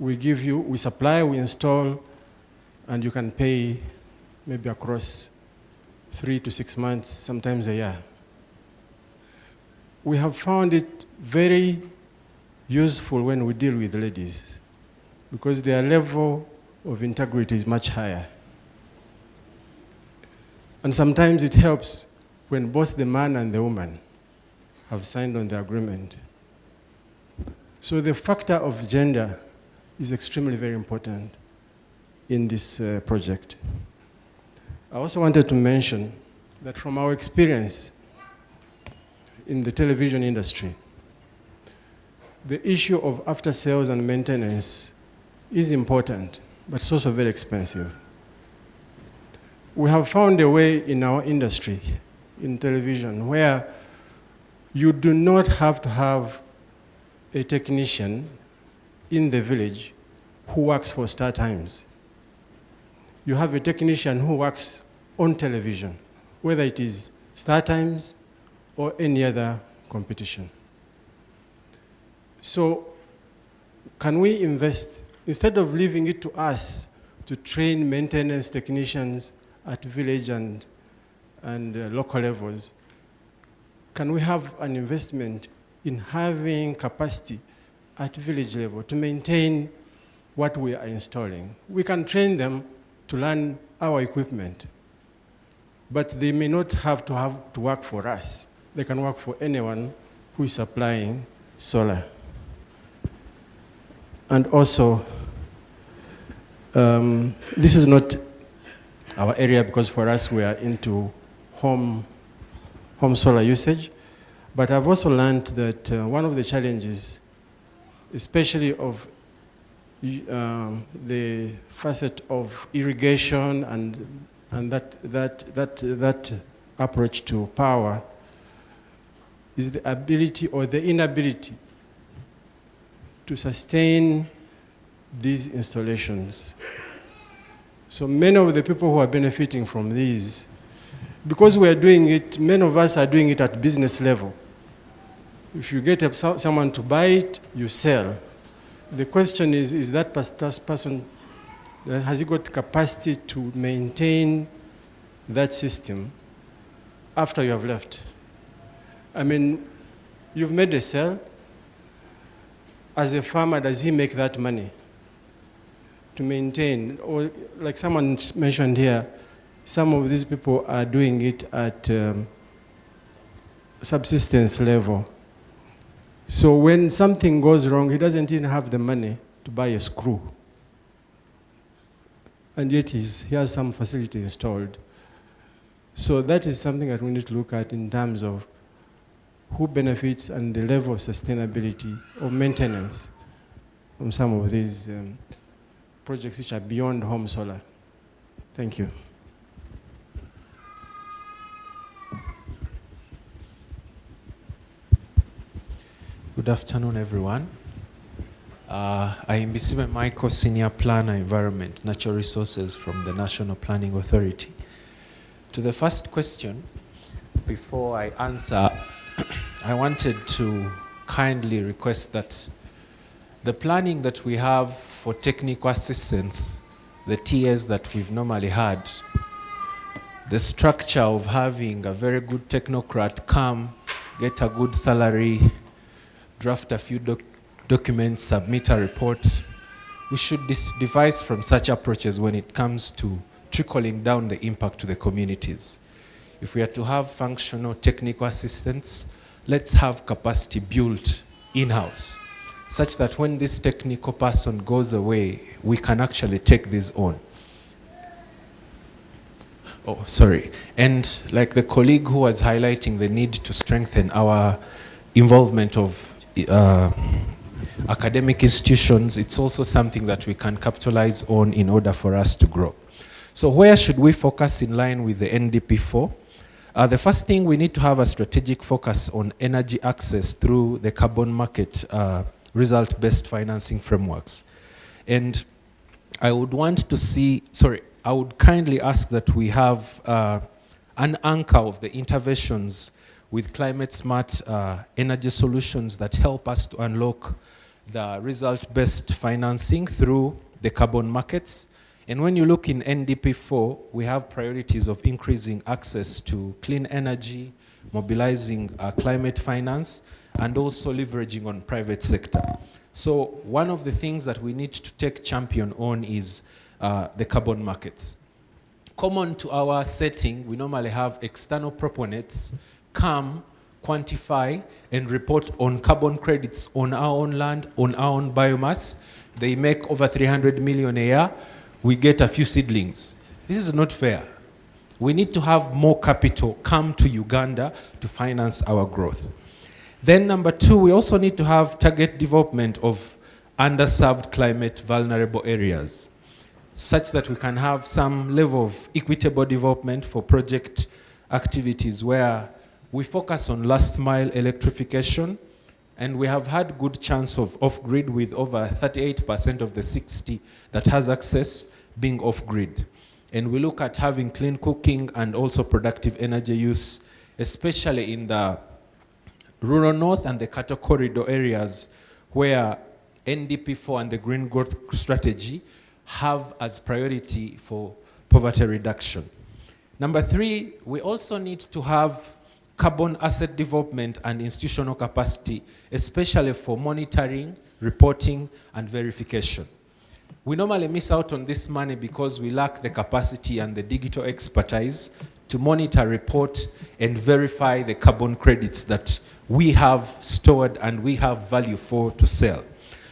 We supply, we install, and you can pay maybe across 3 to 6 months, sometimes a year. We have found it very useful when we deal with ladies, because their level of integrity is much higher. And sometimes it helps when both the man and the woman have signed on the agreement. So the factor of gender is extremely very important in this project. I also wanted to mention that from our experience in the television industry, the issue of after sales and maintenance is important, but it's also very expensive. We have found a way in our industry, in television, where you do not have to have a technician in the village who works for Star Times. You have a technician who works on television, whether it is Star Times or any other competition. So can we invest, instead of leaving it to us to train maintenance technicians at village and local levels, can we have an investment in having capacity at village level to maintain what we are installing? We can train them to learn our equipment, but they may not have to work for us. They can work for anyone who is supplying solar. And also, this is not our area because for us we are into home solar usage, but I've also learned that one of the challenges, especially of the facet of irrigation and that approach to power, is the ability or the inability to sustain these installations. So many of the people who are benefiting from these, because we are doing it, many of us are doing it at business level. If you get someone to buy it, you sell. The question is that person, has he got capacity to maintain that system after you have left? I mean, you've made a sale. As a farmer, does he make that money to maintain? Or like someone mentioned here, some of these people are doing it at subsistence level. So when something goes wrong, he doesn't even have the money to buy a screw. And yet he has some facility installed. So that is something that we need to look at in terms of who benefits and the level of sustainability or maintenance from some of these projects which are beyond home solar. Thank you. Good afternoon, everyone. I am Bisibe Michael, Senior Planner, Environment, Natural Resources from the National Planning Authority. To the first question, before I answer, I wanted to kindly request that the planning that we have for technical assistance, the TAs that we've normally had, the structure of having a very good technocrat come, get a good salary, draft a few documents, submit a report. We should devise from such approaches when it comes to trickling down the impact to the communities. If we are to have functional technical assistance, let's have capacity built in-house, such that when this technical person goes away, we can actually take this on. Oh, sorry. And like the colleague who was highlighting the need to strengthen our involvement of academic institutions, it's also something that we can capitalize on in order for us to grow. So where should we focus in line with the NDP4? The first thing, we need to have a strategic focus on energy access through the carbon market result-based financing frameworks. And I would want to see, I would kindly ask that we have an anchor of the interventions with climate-smart energy solutions that help us to unlock the result-based financing through the carbon markets. And when you look in NDP4, we have priorities of increasing access to clean energy, mobilizing climate finance, and also leveraging on private sector. So one of the things that we need to take champion on is the carbon markets. Common to our setting, we normally have external proponents come, quantify and report on carbon credits on our own land, on our own biomass. They make over 300 million a year. We get a few seedlings. This is not fair. We need to have more capital come to Uganda to finance our growth. Then number two, we also need to have target development of underserved climate vulnerable areas, such that we can have some level of equitable development for project activities where we focus on last mile electrification, and we have had good chance of off-grid with over 38% of the 60 that has access being off-grid. And we look at having clean cooking and also productive energy use, especially in the rural north and the cattle corridor areas where NDP4 and the Green Growth Strategy have as priority for poverty reduction. Number three, we also need to have carbon asset development and institutional capacity, especially for monitoring, reporting, and verification. We normally miss out on this money because we lack the capacity and the digital expertise to monitor, report, and verify the carbon credits that we have stored and we have value for to sell.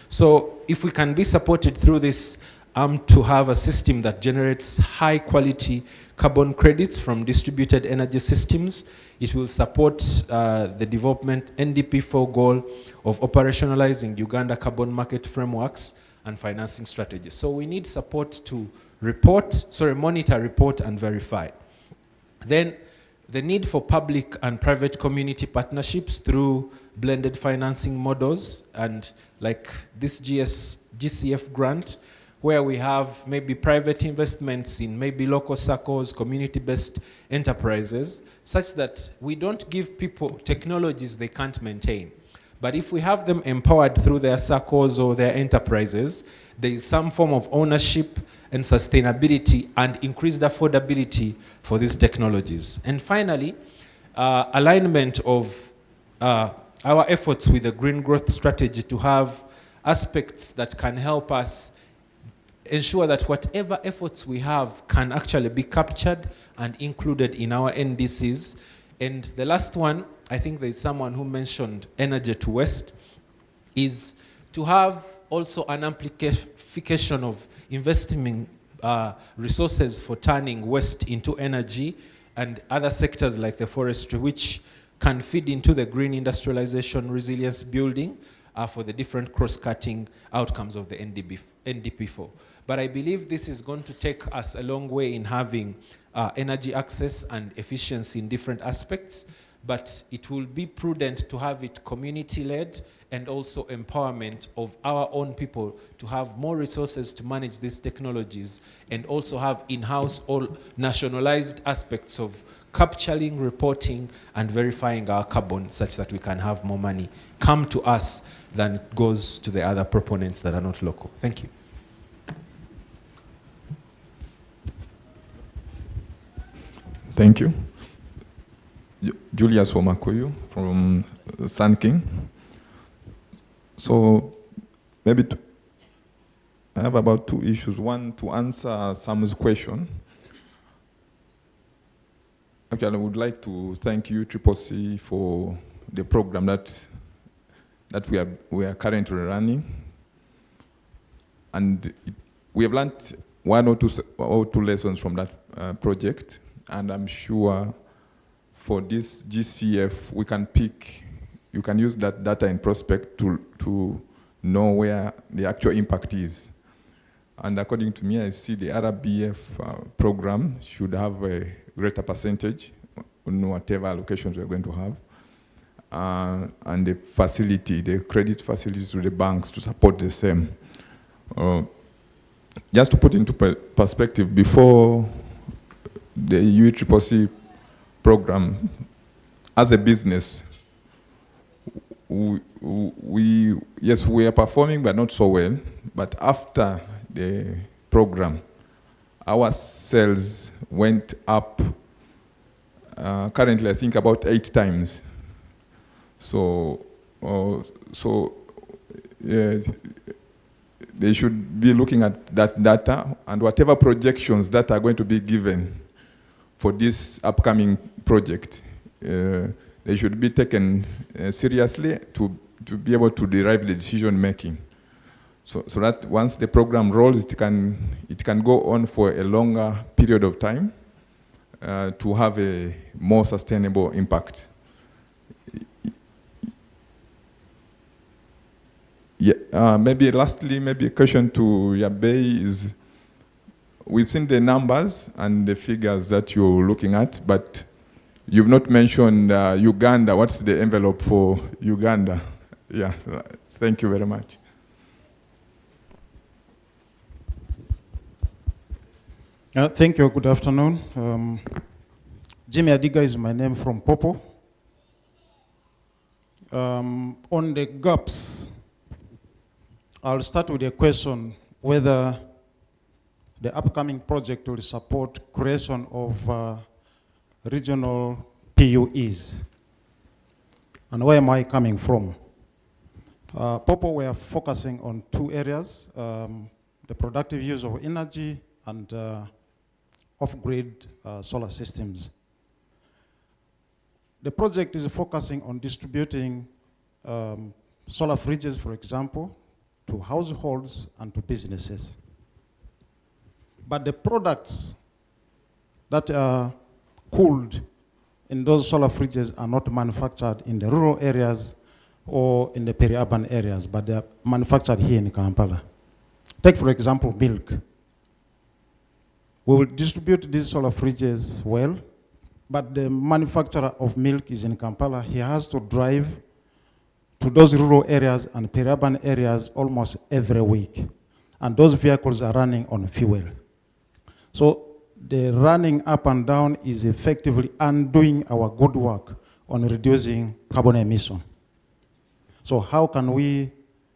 So if we can be supported through this to have a system that generates high quality carbon credits from distributed energy systems, it will support the development NDP4 goal of operationalizing Uganda carbon market frameworks and financing strategies. So we need support to monitor, report, and verify. Then the need for public and private community partnerships through blended financing models, and like this GCF grant, where we have maybe private investments in maybe local circles, community-based enterprises, such that we don't give people technologies they can't maintain. But if we have them empowered through their circles or their enterprises, there is some form of ownership and sustainability and increased affordability for these technologies. And finally, alignment of our efforts with the Green Growth Strategy to have aspects that can help us ensure that whatever efforts we have can actually be captured and included in our NDCs. And the last one, I think there's someone who mentioned energy to waste, is to have also an amplification of investing resources for turning waste into energy and other sectors like the forestry, which can feed into the green industrialization resilience building for the different cross-cutting outcomes of the NDP4. But I believe this is going to take us a long way in having energy access and efficiency in different aspects, but it will be prudent to have it community-led and also empowerment of our own people to have more resources to manage these technologies, and also have in-house all nationalized aspects of capturing, reporting, and verifying our carbon, such that we can have more money come to us than it goes to the other proponents that are not local. Thank you. Thank you. Julius Womakoyu from Sun King. So maybe I have about two issues. One, to answer Sam's question. Actually, I would like to thank you, CCC, for the program that we are currently running. And we have learned one or two lessons from that project. And I'm sure for this GCF, you can use that data in prospect to know where the actual impact is. And according to me, I see the RBF program should have a greater percentage on whatever allocations we're going to have. And the credit facilities to the banks to support the same. Just to put into perspective, before the UCCC program, as a business, yes, we are performing, but not so well. But after the program, our sales went up. Currently, I think about 8 times. So yes, they should be looking at that data, and whatever projections that are going to be given for this upcoming project, they should be taken seriously to be able to derive the decision making. So that once the program rolls, it can go on for a longer period of time to have a more sustainable impact. Yeah, maybe lastly, maybe a question to Yabei is, we've seen the numbers and the figures that you're looking at, but you've not mentioned Uganda. What's the envelope for Uganda? Yeah, thank you very much. Thank you, good afternoon. Jimmy Adiga is my name from Popo. On the gaps, I'll start with a question whether the upcoming project will support creation of regional PUEs. And where am I coming from? Popo, we are focusing on two areas, the productive use of energy and off-grid solar systems. The project is focusing on distributing solar fridges, for example, to households and to businesses. But the products that are cooled in those solar fridges are not manufactured in the rural areas or in the peri-urban areas, but they are manufactured here in Kampala. Take, for example, milk. We will distribute these solar fridges well, but the manufacturer of milk is in Kampala. He has to drive to those rural areas and peri-urban areas almost every week. And those vehicles are running on fuel. So the running up and down is effectively undoing our good work on reducing carbon emission. So how can we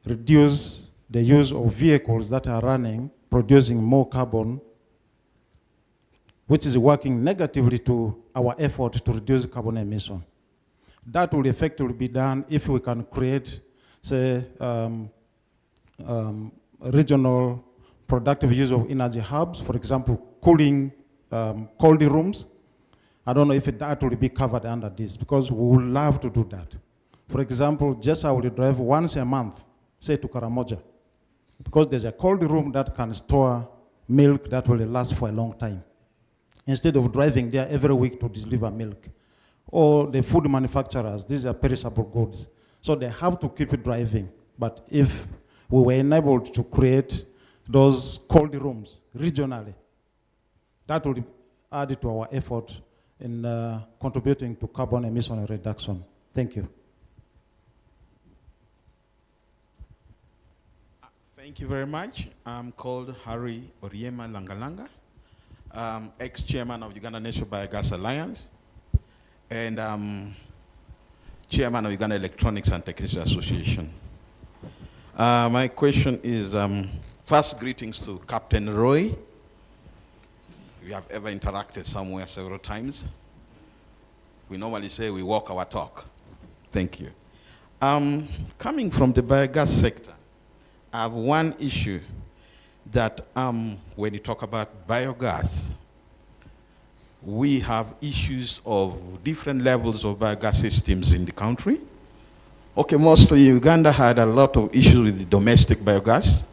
reduce the use of vehicles that are running, producing more carbon, which is working negatively to our effort to reduce carbon emission? That will effectively be done if we can create, say, regional productive use of energy hubs, for example, cooling cold rooms. I don't know if that will be covered under this, because we would love to do that. For example, just I will drive once a month, say to Karamoja, because there's a cold room that can store milk that will last for a long time, instead of driving there every week to deliver milk. Or the food manufacturers, these are perishable goods. So they have to keep driving. But if we were enabled to create those cold rooms regionally, that would add to our effort in contributing to carbon emission reduction. Thank you. Thank you very much. I'm called Harry Oriema Langalanga, ex-chairman of Uganda National Biogas Alliance, and chairman of Uganda Electronics and Technicians Association. My question is, first greetings to Captain Roy. We have ever interacted somewhere several times. We normally say we walk our talk. Thank you. Coming from the biogas sector, I have one issue that when you talk about biogas, we have issues of different levels of biogas systems in the country. Okay, mostly Uganda had a lot of issues with the domestic biogas,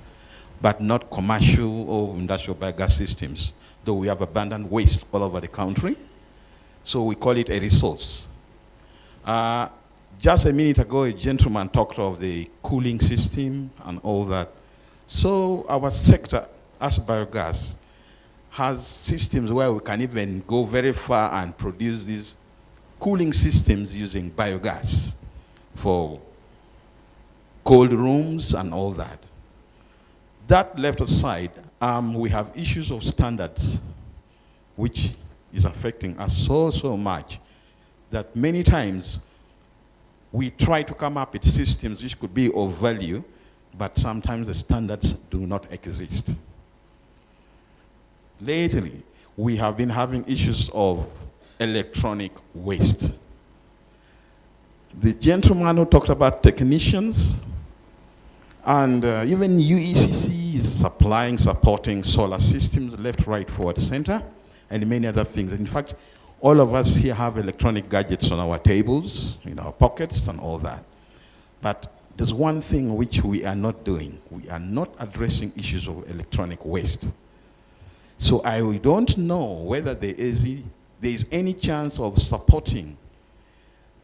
but not commercial or industrial biogas systems, though we have abundant waste all over the country. So we call it a resource. Just a minute ago, a gentleman talked of the cooling system and all that. So our sector, as biogas, has systems where we can even go very far and produce these cooling systems using biogas for cold rooms and all that. That left aside, we have issues of standards, which is affecting us so much that many times we try to come up with systems which could be of value, but sometimes the standards do not exist. Lately, we have been having issues of electronic waste. The gentleman who talked about technicians, and even UECC is supporting solar systems left, right, forward, center, and many other things. In fact, All of us here have electronic gadgets on our tables, in our pockets, and all that. But there's one thing which we are not doing. We are not addressing issues of electronic waste. So I don't know whether there is any chance of supporting,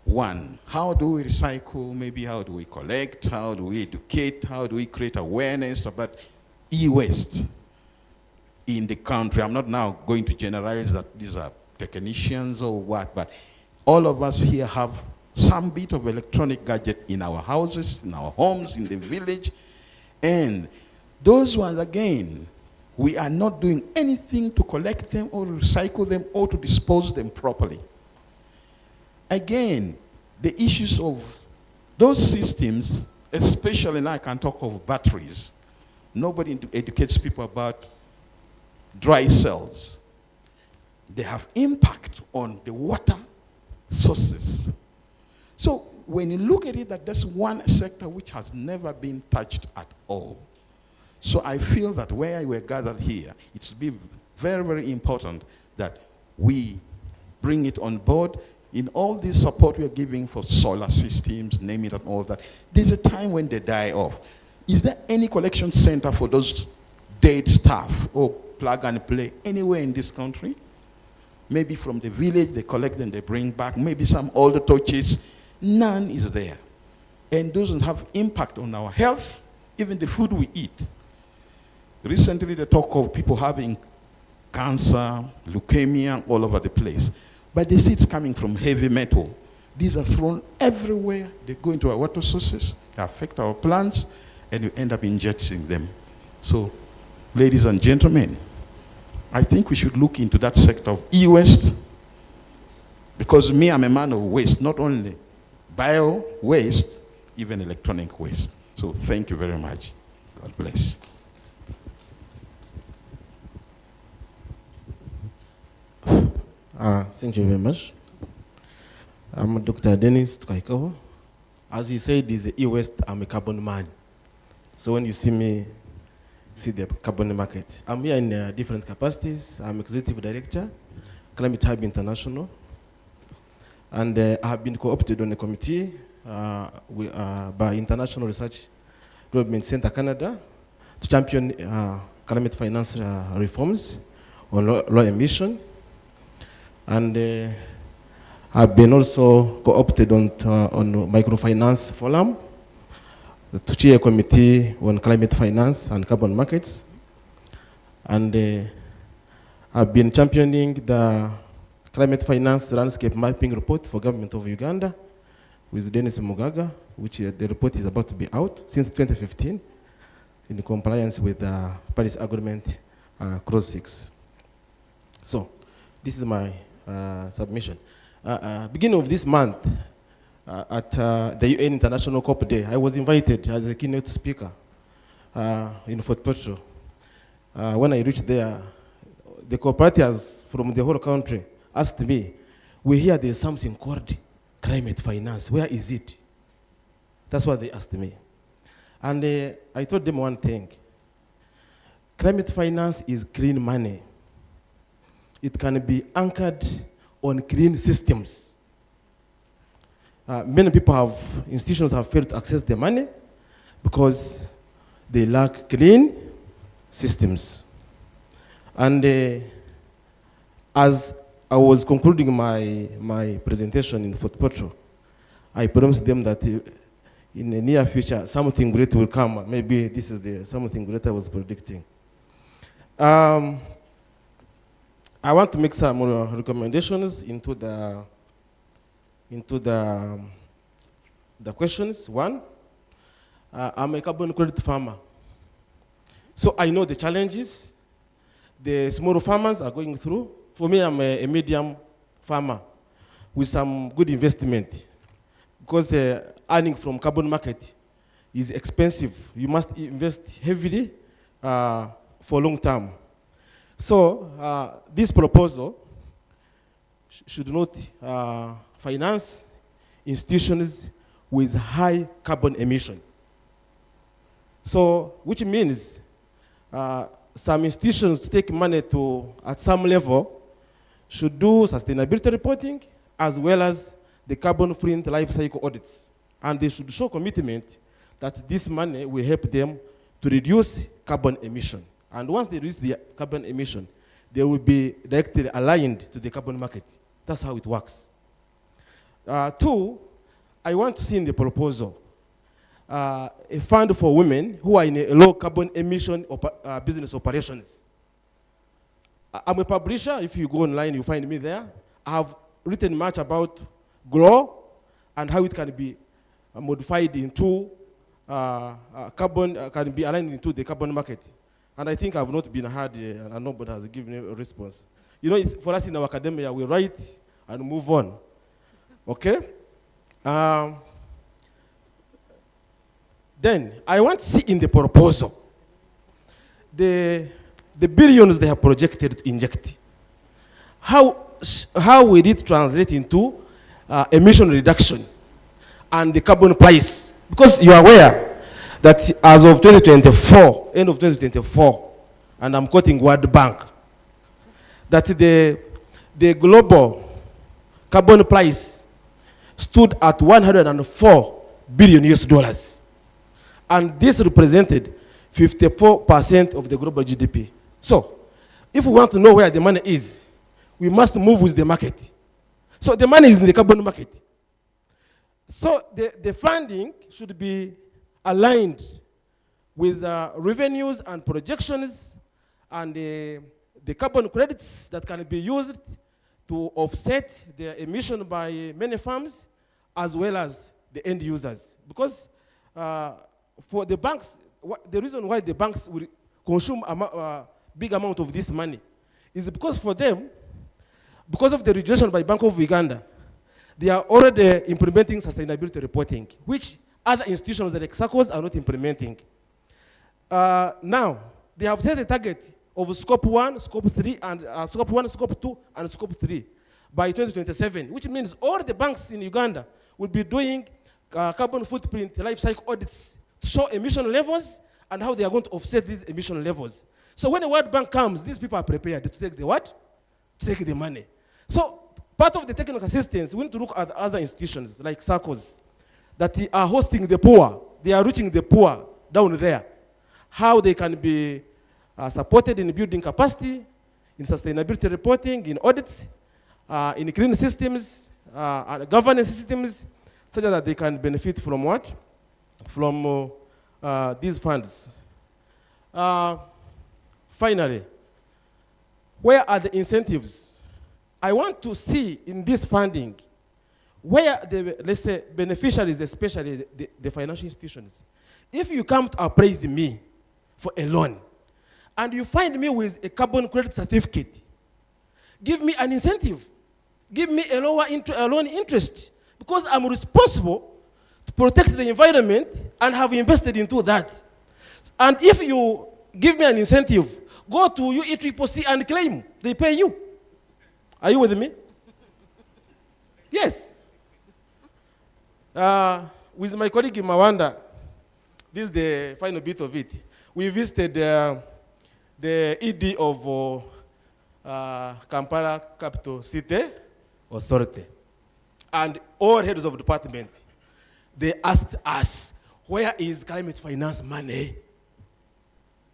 one, how do we recycle, maybe how do we collect, how do we educate, how do we create awareness about e-waste in the country. I'm not now going to generalize that these are technicians or what, but all of us here have some bit of electronic gadget in our houses, in our homes, in the village, and those ones, again, we are not doing anything to collect them or recycle them or to dispose them properly. Again, the issues of those systems, especially now I can talk of batteries. Nobody educates people about dry cells. They have impact on the water sources. So when you look at it, that's one sector which has never been touched at all. So I feel that where we're gathered here, it's be very, very important that we bring it on board in all this support we are giving for solar systems, name it and all that. There's a time when they die off. Is there any collection center for those dead staff or plug and play anywhere in this country? Maybe from the village, they collect them, they bring back. Maybe some older torches. None is there. And doesn't have impact on our health, even the food we eat. Recently, they talk of people having cancer, leukemia, all over the place. But they see it's coming from heavy metal. These are thrown everywhere. They go into our water sources, they affect our plants, and you end up injecting them. So, ladies and gentlemen, I think we should look into that sector of e-waste, because me, I'm a man of waste, not only bio waste, even electronic waste. So thank you very much. God bless. Thank you very much. I'm Dr. Dennis Tkaikaho. As he said, is e-waste, I'm a carbon man. So when you see me, see the carbon market. I'm here in different capacities. I'm Executive Director, Climate Hub International. And I have been co-opted on a committee by International Research Development Center Canada to champion climate finance reforms on low emission. And I've been also co-opted on microfinance forum to chair a committee on climate finance and carbon markets. And I've been championing the climate finance landscape mapping report for government of Uganda with Dennis Mugaga, which the report is about to be out since 2015 in compliance with the Paris Agreement Clause 6. So this is my submission. Beginning of this month, at the UN International COP Day, I was invited as a keynote speaker in Fort Portal. When I reached there, the cooperatives from the whole country asked me, we hear there's something called climate finance. Where is it? That's what they asked me. And I told them one thing. Climate finance is green money. It can be anchored on green systems. Many people institutions have failed to access the money because they lack green systems. And as I was concluding my presentation in Fort Portal, I promised them that in the near future, something great will come. Maybe this is something great I was predicting. I want to make some recommendations into the questions. One, I'm a carbon credit farmer. So I know the challenges the small farmers are going through. For me, I'm a medium farmer with some good investment because earning from carbon market is expensive. You must invest heavily for long term. So this proposal should not finance institutions with high carbon emission. So, which means some institutions to take money to, at some level, should do sustainability reporting as well as the carbon footprint life cycle audits. And they should show commitment that this money will help them to reduce carbon emission. And once they reduce the carbon emission, they will be directly aligned to the carbon market. That's how it works. Two, I want to see in the proposal a fund for women who are in a low carbon emission business operations. I'm a publisher. If you go online, you find me there. I have written much about GLOW and how it can be modified into carbon, can be aligned into the carbon market. And I think I've not been heard, and nobody has given a response. You know, for us in our academia, we write and move on. Okay? Then, I want to see in the proposal the billions they have projected to inject. How will it translate into emission reduction and the carbon price? Because you are aware that as of 2024, end of 2024, and I'm quoting World Bank, that the global carbon price stood at $104 billion US. And this represented 54% of the global GDP. So, if we want to know where the money is, we must move with the market. So the money is in the carbon market. So the funding should be aligned with revenues and projections and the carbon credits that can be used to offset the emission by many firms as well as the end users. Because for the banks, the reason why the banks will consume a big amount of this money is because for them, because of the regulation by Bank of Uganda, they are already implementing sustainability reporting, which other institutions like SACCOs are not implementing. Now, they have set a target of scope 1, scope 3, and scope 1, scope 2, and scope 3 by 2027, which means all the banks in Uganda will be doing carbon footprint life cycle audits to show emission levels and how they are going to offset these emission levels. So when the World Bank comes, these people are prepared to take the what? To take the money. So part of the technical assistance, we need to look at other institutions like SACCOs that are hosting the poor. They are reaching the poor down there. How they can be supported in building capacity, in sustainability reporting, in audits, in green systems, governance systems, such that they can benefit from what? From these funds. Finally, where are the incentives? I want to see in this funding where the, let's say, beneficiaries, especially the financial institutions, if you come to appraise me for a loan and you find me with a carbon credit certificate, give me an incentive. Give me a lower loan interest because I'm responsible to protect the environment and have invested into that. And if you give me an incentive, go to UECCC and claim. They pay you. Are you with me? Yes. With my colleague Mawanda, this is the final bit of it. We visited the ED of Kampala Capital City Authority. And all heads of department, they asked us, where is climate finance money?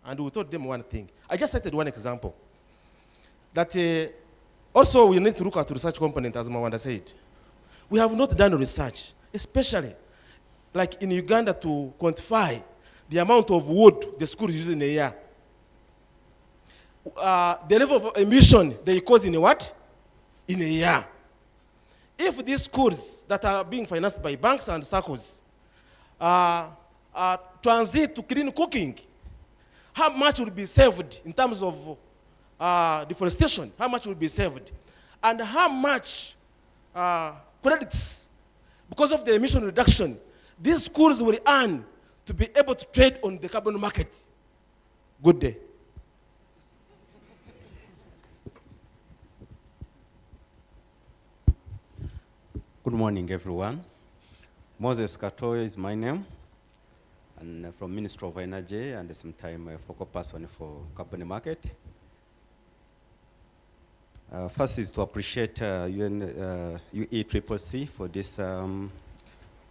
And we told them one thing. I just cited one example. That also we need to look at the research component, as Mawanda said. We have not done research, especially like in Uganda, to quantify the amount of wood the school is using in a year. The level of emission they cause in a what? In a year. If these schools that are being financed by banks and SACCOs transit to clean cooking, how much will be saved in terms of deforestation? How much will be saved? And how much credits, because of the emission reduction, these schools will earn to be able to trade on the carbon market? Good day. Good morning, everyone. Moses Katoyo is my name, and from Ministry of Energy, and at the same time a focal person for carbon market. First is to appreciate UECCC for this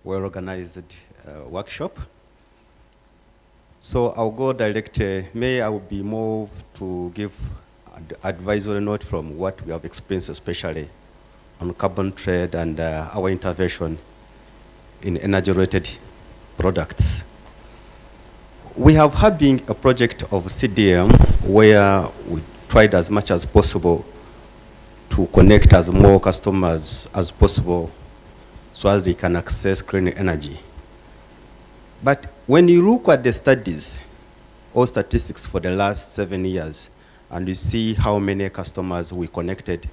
well-organized workshop. So I'll go direct. I will be moved to give advisory note from what we have experienced, especially on carbon trade and our intervention in energy-related products. We have having a project of CDM where we tried as much as possible to connect as more customers as possible so as they can access clean energy. But when you look at the studies or statistics for the last 7 years, and you see how many customers we connected,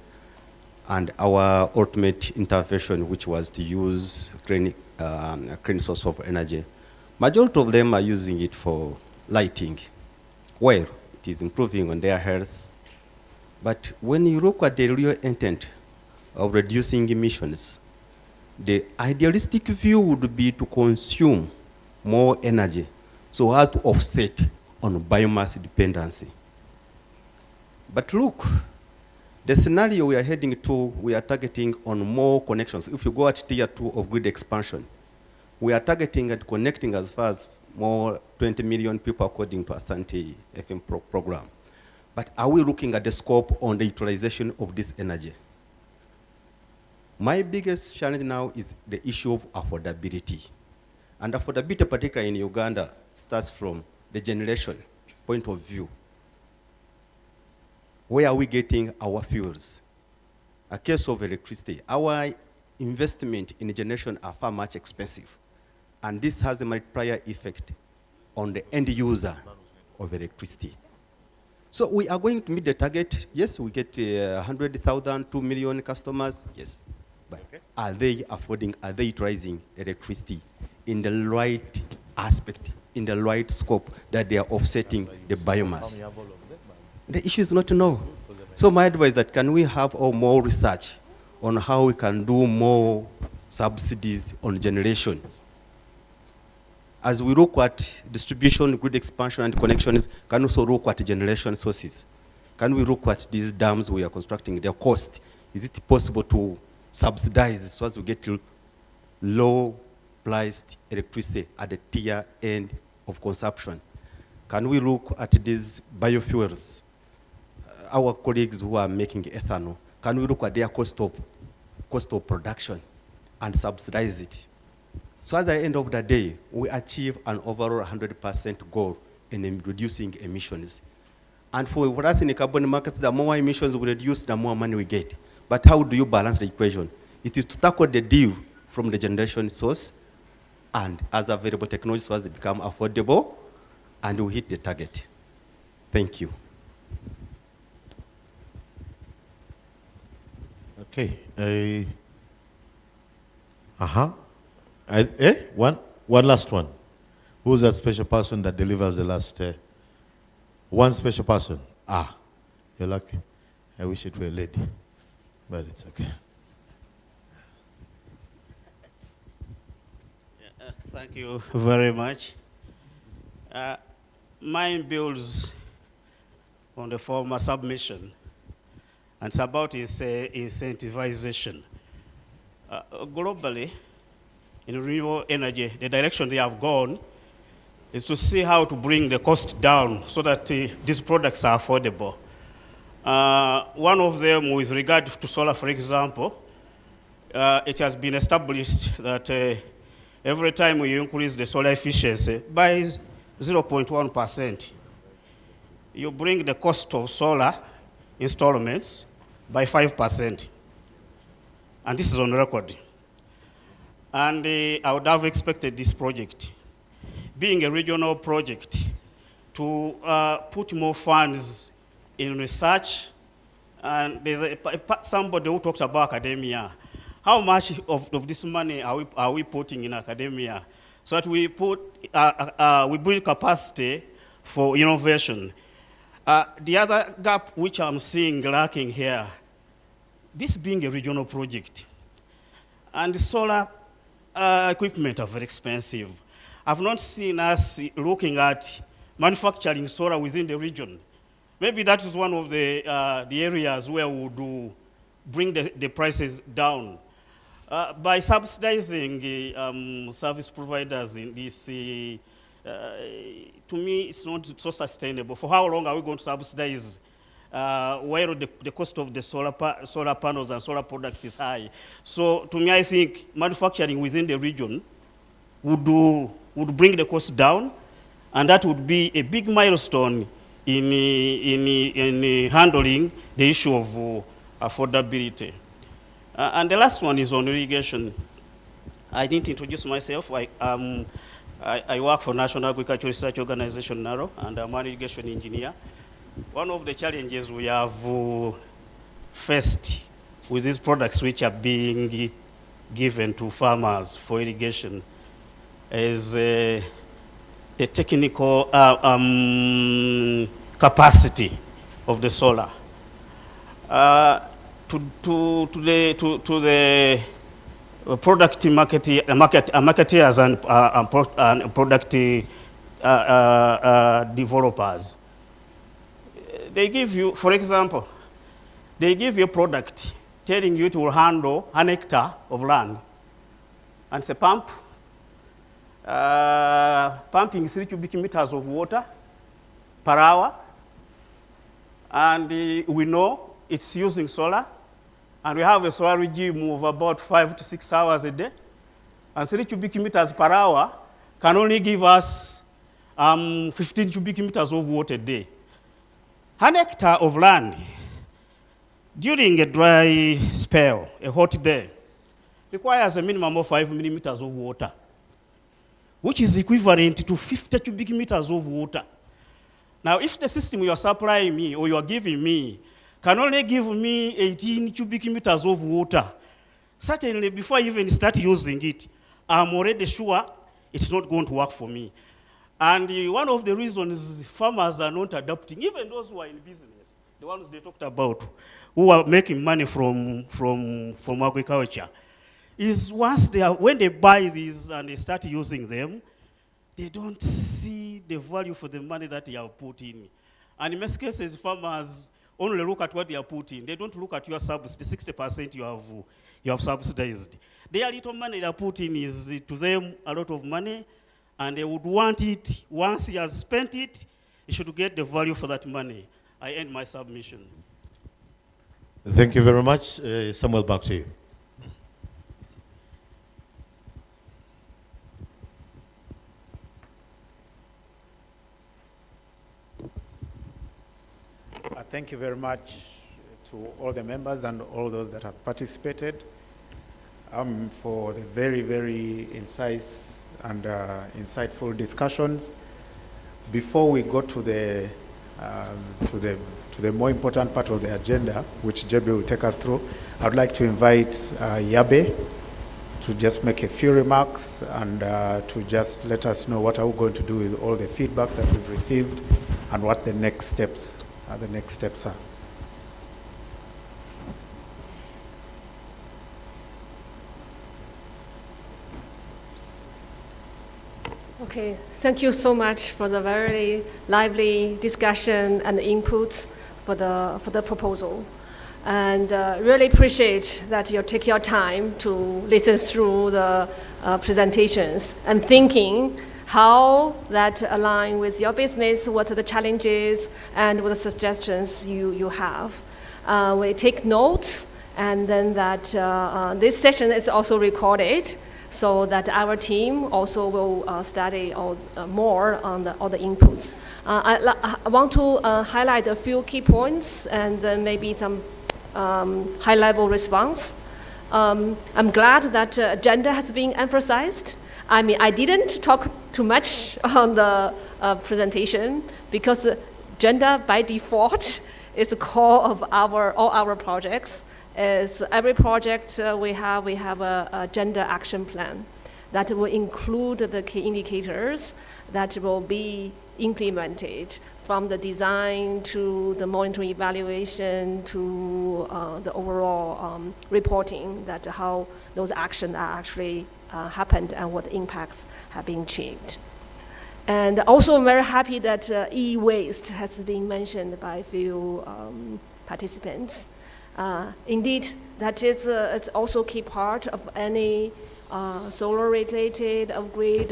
and our ultimate intervention, which was to use clean source of energy, majority of them are using it for lighting. Well, it is improving on their health. But when you look at the real intent of reducing emissions, the idealistic view would be to consume more energy so as to offset on biomass dependency. But look, the scenario we are heading to, we are targeting on more connections. If you go at tier 2 of grid expansion, we are targeting and connecting as far as more 20 million people according to Ascent FM program. But are we looking at the scope on the utilization of this energy? My biggest challenge now is the issue of affordability. And affordability, particularly in Uganda, starts from the generation point of view. Where are we getting our fuels? A case of electricity, our investment in generation are far much expensive. And this has a multiplier effect on the end user of electricity. So we are going to meet the target. Yes, we get 100,000, 2 million customers. Yes. But are they affording, are they utilizing electricity in the right aspect, in the right scope that they are offsetting the biomass? The issue is not to know. So my advice is that can we have more research on how we can do more subsidies on generation? As we look at distribution, grid expansion and connections, can we also look at generation sources? Can we look at these dams we are constructing, their cost? Is it possible to subsidize so as we get to low-priced electricity at the tier end of consumption? Can we look at these biofuels? Our colleagues who are making ethanol, can we look at their cost of production and subsidize it? So at the end of the day, we achieve an overall 100% goal in reducing emissions. And for us in the carbon markets, the more emissions we reduce, the more money we get. But how do you balance the equation? It is to tackle the deal from the generation source and as available technology so as they become affordable and we hit the target. Thank you. Okay. One last one. Who's that special person that delivers the last? One special person. You're lucky. I wish it were a lady, but it's okay. Thank you very much. Mine builds on the former submission, and it's about incentivization. Globally, in renewable energy, the direction they have gone is to see how to bring the cost down so that these products are affordable. One of them, with regard to solar, for example, it has been established that every time we increase the solar efficiency by 0.1%, you bring the cost of solar installments by 5%. And this is on record. And I would have expected this project, being a regional project, to put more funds in research. And there's somebody who talked about academia. How much of this money are we putting in academia so that we build capacity for innovation? The other gap which I'm seeing lacking here, this being a regional project, and the solar equipment are very expensive. I've not seen us looking at manufacturing solar within the region. maybe that is one of the areas where we would bring the prices down. By subsidizing service providers in this, to me, it's not so sustainable. For how long are we going to subsidize while the cost of the solar panels and solar products is high? So to me, I think manufacturing within the region would bring the cost down, and that would be a big milestone in handling the issue of affordability. And the last one is on irrigation. I didn't introduce myself. I work for National Agricultural Research Organization, NARO, and I'm an irrigation engineer. One of the challenges we have faced with these products which are being given to farmers for irrigation is the technical capacity of the solar. To the product marketeers and product developers, they give you, for example, they give you a product telling you it will handle 1 hectare of land, and it's a pump, pumping 3 cubic meters of water per hour, and we know it's using solar, and we have a solar regime of about 5 to 6 hours a day, and 3 cubic meters per hour can only give us 15 cubic meters of water a day. 1 hectare of land during a dry spell, a hot day, requires a minimum of 5 millimeters of water, which is equivalent to 50 cubic meters of water. Now, if the system you are supplying me or you are giving me can only give me 18 cubic meters of water, certainly before I even start using it, I'm already sure it's not going to work for me. And one of the reasons farmers are not adopting, even those who are in business, the ones they talked about, who are making money from agriculture, is when they buy these and they start using them, they don't see the value for the money that they have put in. And in most cases, farmers only look at what they are putting. They don't look at your subsidy, the 60% you have subsidized. Their little money they are putting is to them a lot of money, and they would want it, once he has spent it, he should get the value for that money. I end my submission. Thank you very much. Samuel, back to you. Thank you very much to all the members and all those that have participated for the very, very incisive and insightful discussions. Before we go to the more important part of the agenda, which JB will take us through, I'd like to invite Yabe to just make a few remarks and to just let us know what are we going to do with all the feedback that we've received and what the next steps are. Okay, thank you so much for the very lively discussion and input for the proposal. And really appreciate that you take your time to listen through the presentations and thinking how that align with your business, what are the challenges, and what the suggestions you have. We take notes, and then that this session is also recorded, so that our team also will study more on all the inputs. I want to highlight a few key points and then maybe some high-level response. I'm glad that agenda has been emphasized. I mean, I didn't talk too much on the presentation because gender by default is the core of all our projects. Is every project we have a gender action plan that will include the key indicators that will be implemented from the design to the monitoring evaluation to the overall reporting, that how those actions are actually happened and what impacts have been achieved. And also I'm very happy that e-waste has been mentioned by a few participants. Indeed, that is it's also a key part of any solar-related upgrade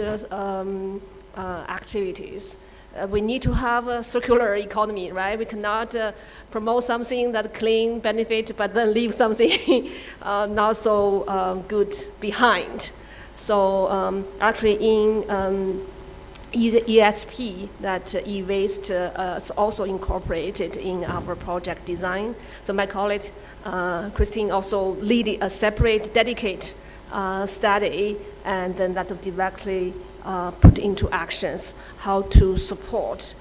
activities. We need to have a circular economy, right? We cannot promote something that clean benefit, but then leave something not so good behind. So actually in ESP, that e-waste is also incorporated in our project design. So my colleague Christine also leading a separate, dedicated study, and then that will directly put into actions how to support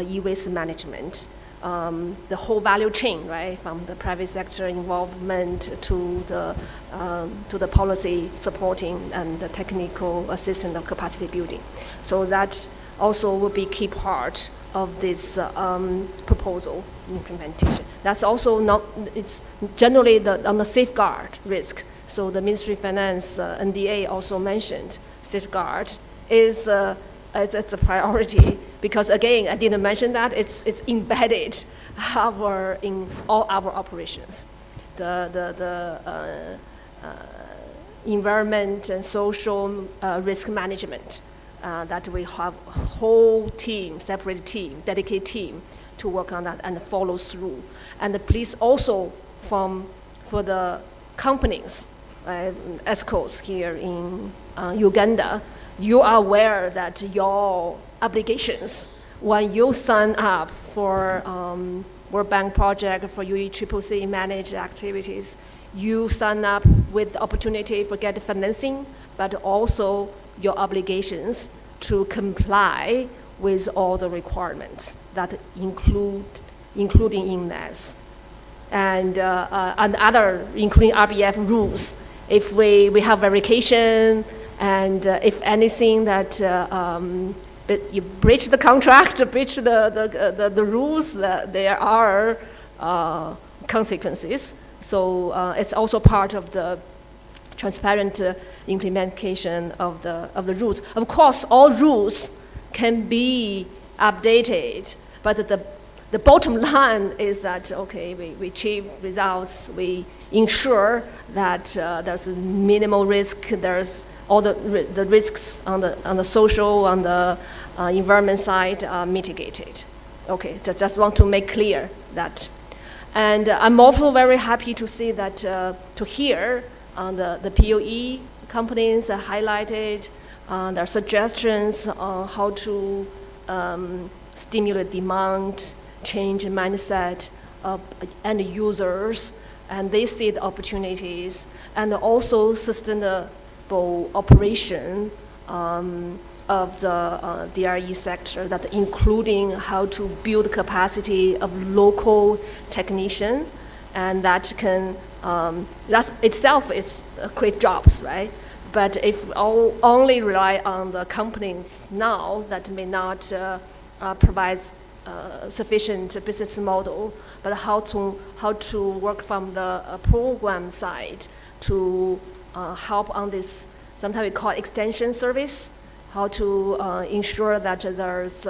e-waste management. The whole value chain, right, from the private sector involvement to the policy supporting and the technical assistance of capacity building. So that also will be key part of this proposal implementation. That's also not, it's generally on the safeguard risk. So the Ministry of Finance, NDA also mentioned safeguard is it's a priority because again, I didn't mention that, it's embedded in all our operations. The environment and social risk management, that we have a whole team, separate team, dedicated team to work on that and follow through. And please also for the companies, ESCOs here in Uganda, you are aware that your obligations, when you sign up for World Bank project, for UECCC managed activities, you sign up with the opportunity for get financing, but also your obligations to comply with all the requirements that including INES and other, including RBF rules. If we have verification, and if anything that you breach the contract, breach the rules, there are consequences. So it's also part of the transparent implementation of the rules. Of course, all rules can be updated, but the bottom line is that, okay, we achieve results, we ensure that there's minimal risk, there's all the risks on the social, on the environment side are mitigated. Okay, just want to make clear that. And I'm also very happy to see that, to hear the POE companies highlighted their suggestions on how to stimulate demand, change mindset of end users, and they see the opportunities, and also sustainable operation of the DRE sector, that including how to build capacity of local technician, and that can, that itself is create jobs, right? But if only rely on the companies now, that may not provide sufficient business model, but how to work from the program side to help on this, sometimes we call extension service, how to ensure that there's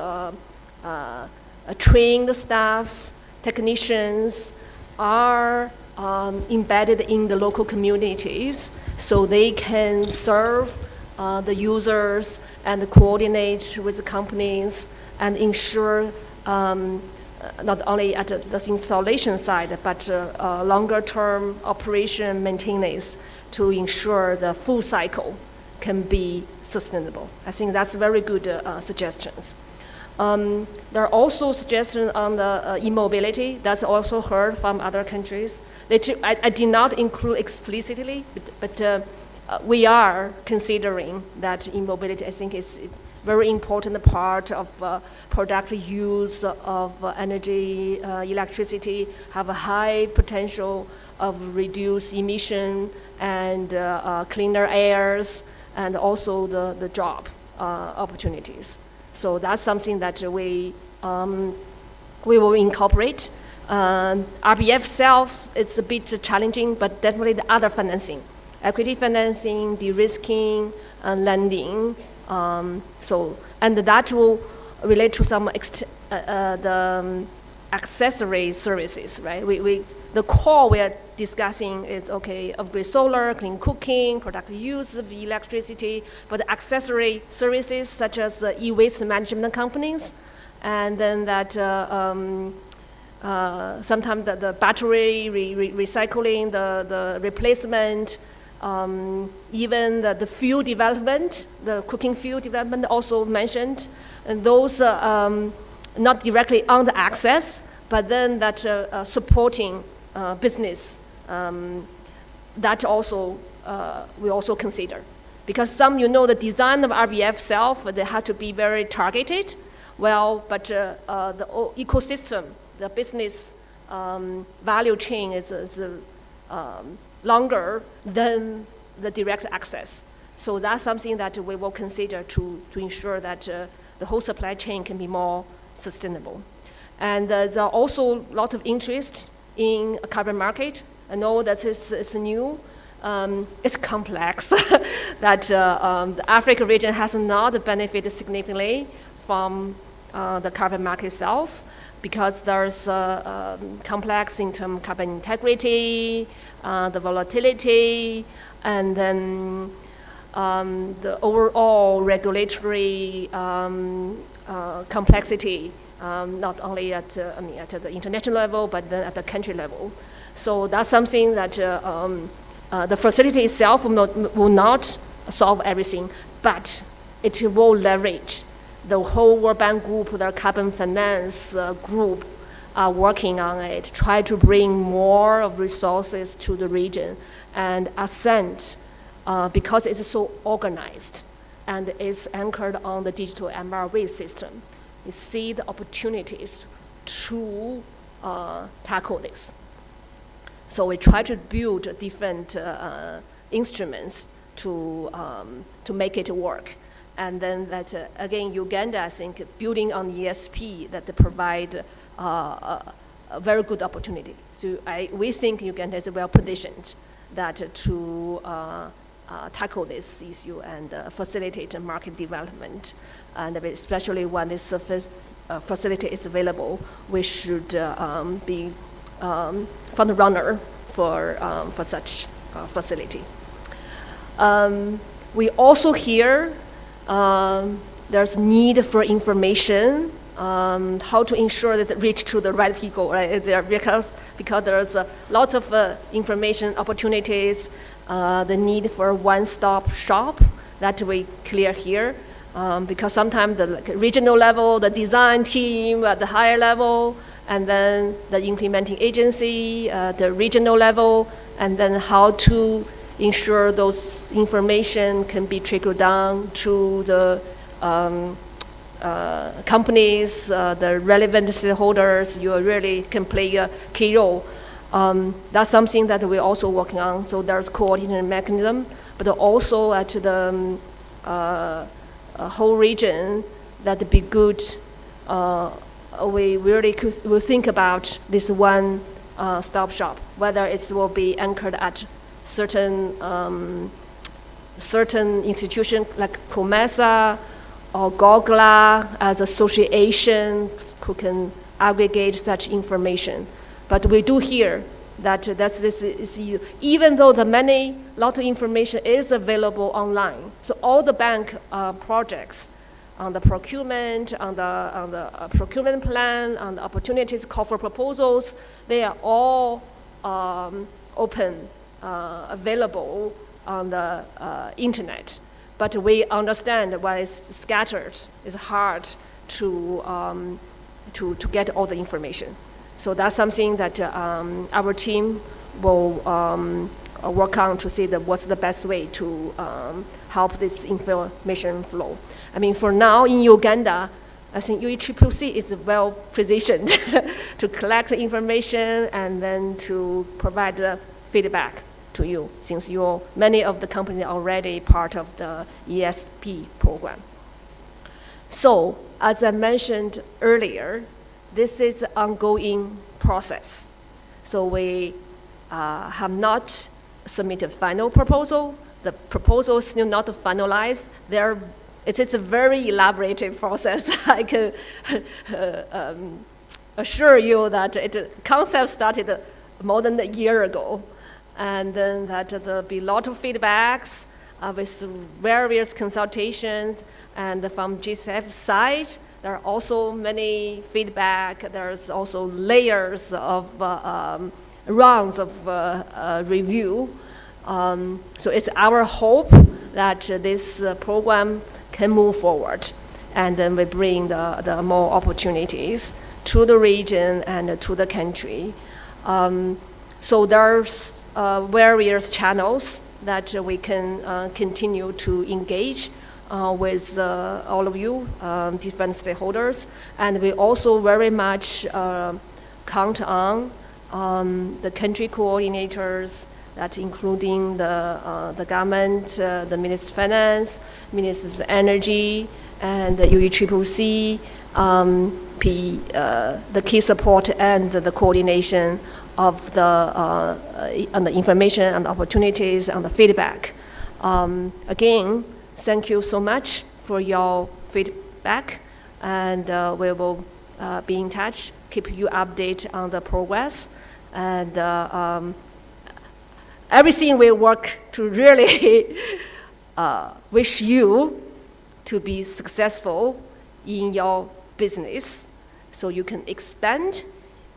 trained staff, technicians are embedded in the local communities so they can serve the users and coordinate with the companies and ensure not only at the installation side, but longer term operation maintenance to ensure the full cycle can be sustainable. I think that's very good suggestions. There are also suggestions on the e-mobility that's also heard from other countries. I did not include explicitly, but we are considering that e-mobility, I think, is a very important part of productive use of energy, electricity, have a high potential of reduced emission and cleaner airs, and also the job opportunities. So that's something that we will incorporate. RBF itself, it's a bit challenging, but definitely the other financing, equity financing, de-risking, lending, And that will relate to some accessory services, right? The core we are discussing is, okay, upgrade solar, clean cooking, productive use of electricity, but the accessory services such as e-waste management companies, and then that sometimes the battery recycling, the replacement, even the fuel development, the cooking fuel development also mentioned, and those not directly on the access, but then that supporting business, that also we also consider. Because some, the design of RBF itself, they have to be very targeted, but the ecosystem, the business value chain is longer than the direct access. So that's something that we will consider to ensure that the whole supply chain can be more sustainable. And there are also a lot of interest in a carbon market. I know that it's new. It's complex, that the Africa region has not benefited significantly from the carbon market itself, because there's complex in terms of carbon integrity, the volatility, and then the overall regulatory complexity, not only at the international level, but then at the country level. So that's something that the facility itself will not solve everything, but it will leverage the whole World Bank group, the carbon finance group, are working on it, try to bring more of resources to the region. And Ascent, because it's so organized and is anchored on the digital MRV system, we see the opportunities to tackle this. So we try to build different instruments to make it work. And then that, again, Uganda, I think, building on ESP, that they provide a very good opportunity. So we think Uganda is well positioned that to tackle this issue and facilitate market development. And especially when this facility is available, we should be front runner for such facility. We also hear there's need for information, how to ensure that it reach to the right people, right? Because there's a lot of information opportunities, the need for one-stop shop that we clear here. Because sometimes the regional level, the design team at the higher level, and then the implementing agency, the regional level, and then how to ensure those information can be trickled down to the companies, the relevant stakeholders. You really can play a key role. That's something that we're also working on. So there's coordination mechanism, but also at the whole region, that'd be good. We really will think about this one stop shop, whether it will be anchored at certain institution like COMESA or GOGLA as association who can aggregate such information. But we do hear that this is even though lot of information is available online. So all the bank projects on the procurement, on the procurement plan, on the opportunities, call for proposals, they are all open, available on the internet. But we understand why it's scattered. It's hard to get all the information. So that's something that our team will work on to see what's the best way to help this information flow. I mean, for now in Uganda, I think UECCC is well positioned to collect the information and then to provide the feedback to you, since many of the companies are already part of the ESP program. So, as I mentioned earlier, this is an ongoing process. So we have not submitted final proposal. The proposal is still not finalized. They're it's a very elaborate process. I can assure you that the concept started more than a year ago, and then that there'll be a lot of feedbacks with various consultations, and from GCF side, there are also many feedback. There's also layers of rounds of review. So it's our hope that this program can move forward, and then we bring the more opportunities to the region and to the country. So there's various channels that we can continue to engage with all of you, different stakeholders, and we also very much count on the country coordinators, that including the government, the Minister of Finance, Ministers of Energy, and the UECCC, the key support and the coordination of on the information and opportunities and the feedback. Again, thank you so much for your feedback, and we will be in touch, keep you updated on the progress, and everything will work to really wish you to be successful in your business, so you can expand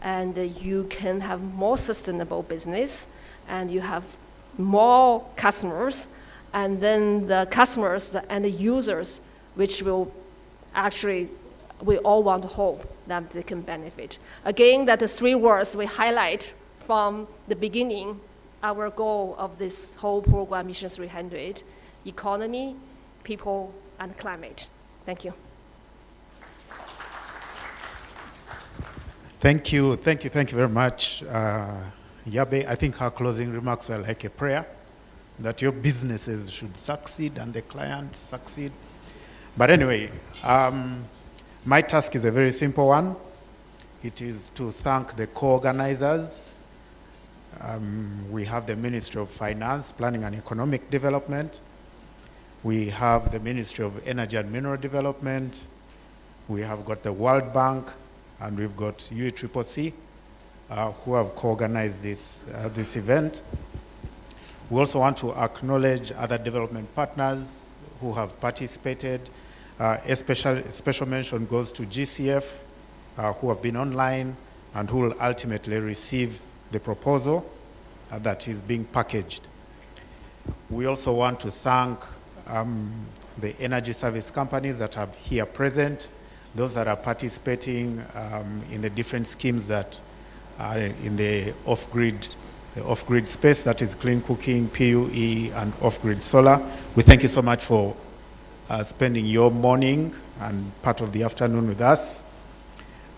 and you can have more sustainable business, and you have more customers, and then the customers and the users, which will actually, we all want to hope that they can benefit. Again, that the three words we highlight from the beginning, our goal of this whole program, Mission 300, economy, people, and climate. Thank you. Thank you very much, Yabe. I think her closing remarks were like a prayer, that your businesses should succeed and the clients succeed. But anyway, my task is a very simple one. It is to thank the co-organizers. We have the Ministry of Finance, Planning and Economic Development. We have the Ministry of Energy and Mineral Development. We have got the World Bank, and we've got UECCC, who have co-organized this event. We also want to acknowledge other development partners who have participated. A special mention goes to GCF, who have been online and who will ultimately receive the proposal that is being packaged. We also want to thank the energy service companies that are here present, those that are participating in the different schemes that are in the off-grid space, that is clean cooking, PUE, and off-grid solar. We thank you so much for spending your morning and part of the afternoon with us.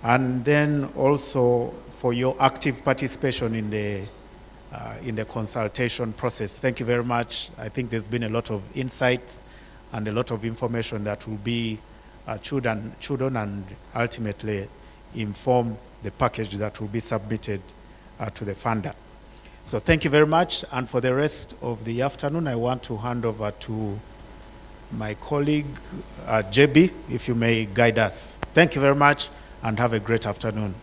And then also for your active participation in the consultation process. Thank you very much. I think there's been a lot of insights and a lot of information that will be chewed on and ultimately inform the package that will be submitted to the funder. So thank you very much. And for the rest of the afternoon, I want to hand over to my colleague, JB, if you may guide us. Thank you very much and have a great afternoon.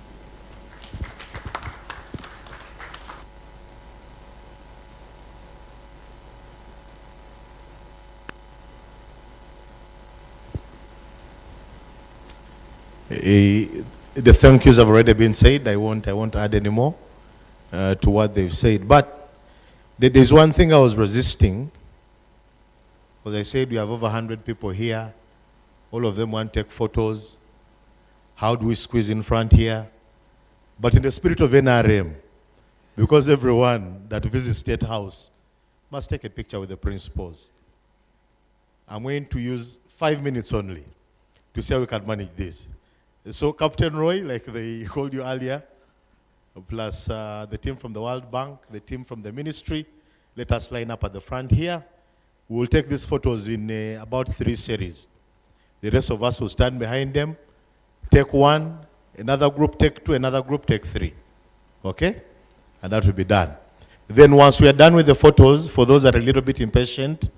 The thank yous have already been said. I won't add any more to what they've said. But there's one thing I was resisting. As I said, we have over 100 people here. All of them want to take photos. How do we squeeze in front here? But in the spirit of NRM, because everyone that visits State House must take a picture with the principals, I'm going to use 5 minutes only to see how we can manage this. So Captain Roy, like they called you earlier, plus the team from the World Bank, the team from the ministry, let us line up at the front here. We will take these photos in about 3 series. The rest of us will stand behind them, take 1, another group take 2, another group take 3. Okay? And that will be done. Then once we are done with the photos, for those that are a little bit impatient,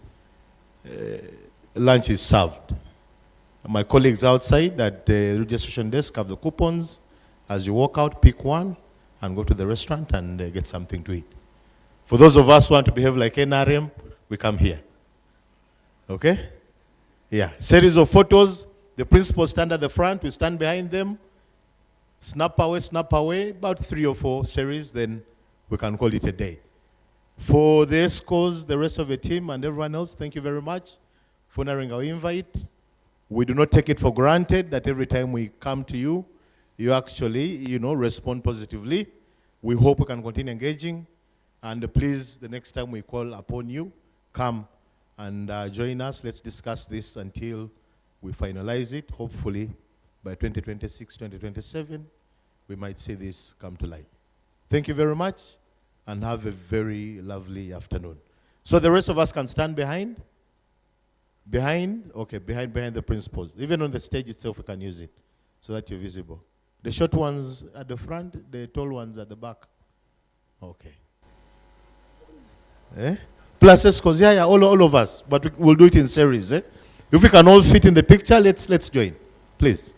lunch is served. My colleagues outside at the registration desk have the coupons. As you walk out, pick one and go to the restaurant and get something to eat. For those of us who want to behave like NRM, we come here. Okay? Yeah. Series of photos. The principals stand at the front. We stand behind them. Snap away. About 3 or 4 series, then we can call it a day. For the ESCOs, the rest of the team, and everyone else, thank you very much for honoring our invite. We do not take it for granted that every time we come to you, you actually, respond positively. We hope we can continue engaging. And please, the next time we call upon you, come and join us. Let's discuss this until we finalize it. Hopefully, by 2026, 2027, we might see this come to light. Thank you very much, and have a very lovely afternoon. So the rest of us can stand behind. Behind the principals. Even on the stage itself, we can use it so that you're visible. The short ones at the front, the tall ones at the back. Okay. Plus ESCOs, yeah, all of us. But we'll do it in series. If we can all fit in the picture, let's join, please.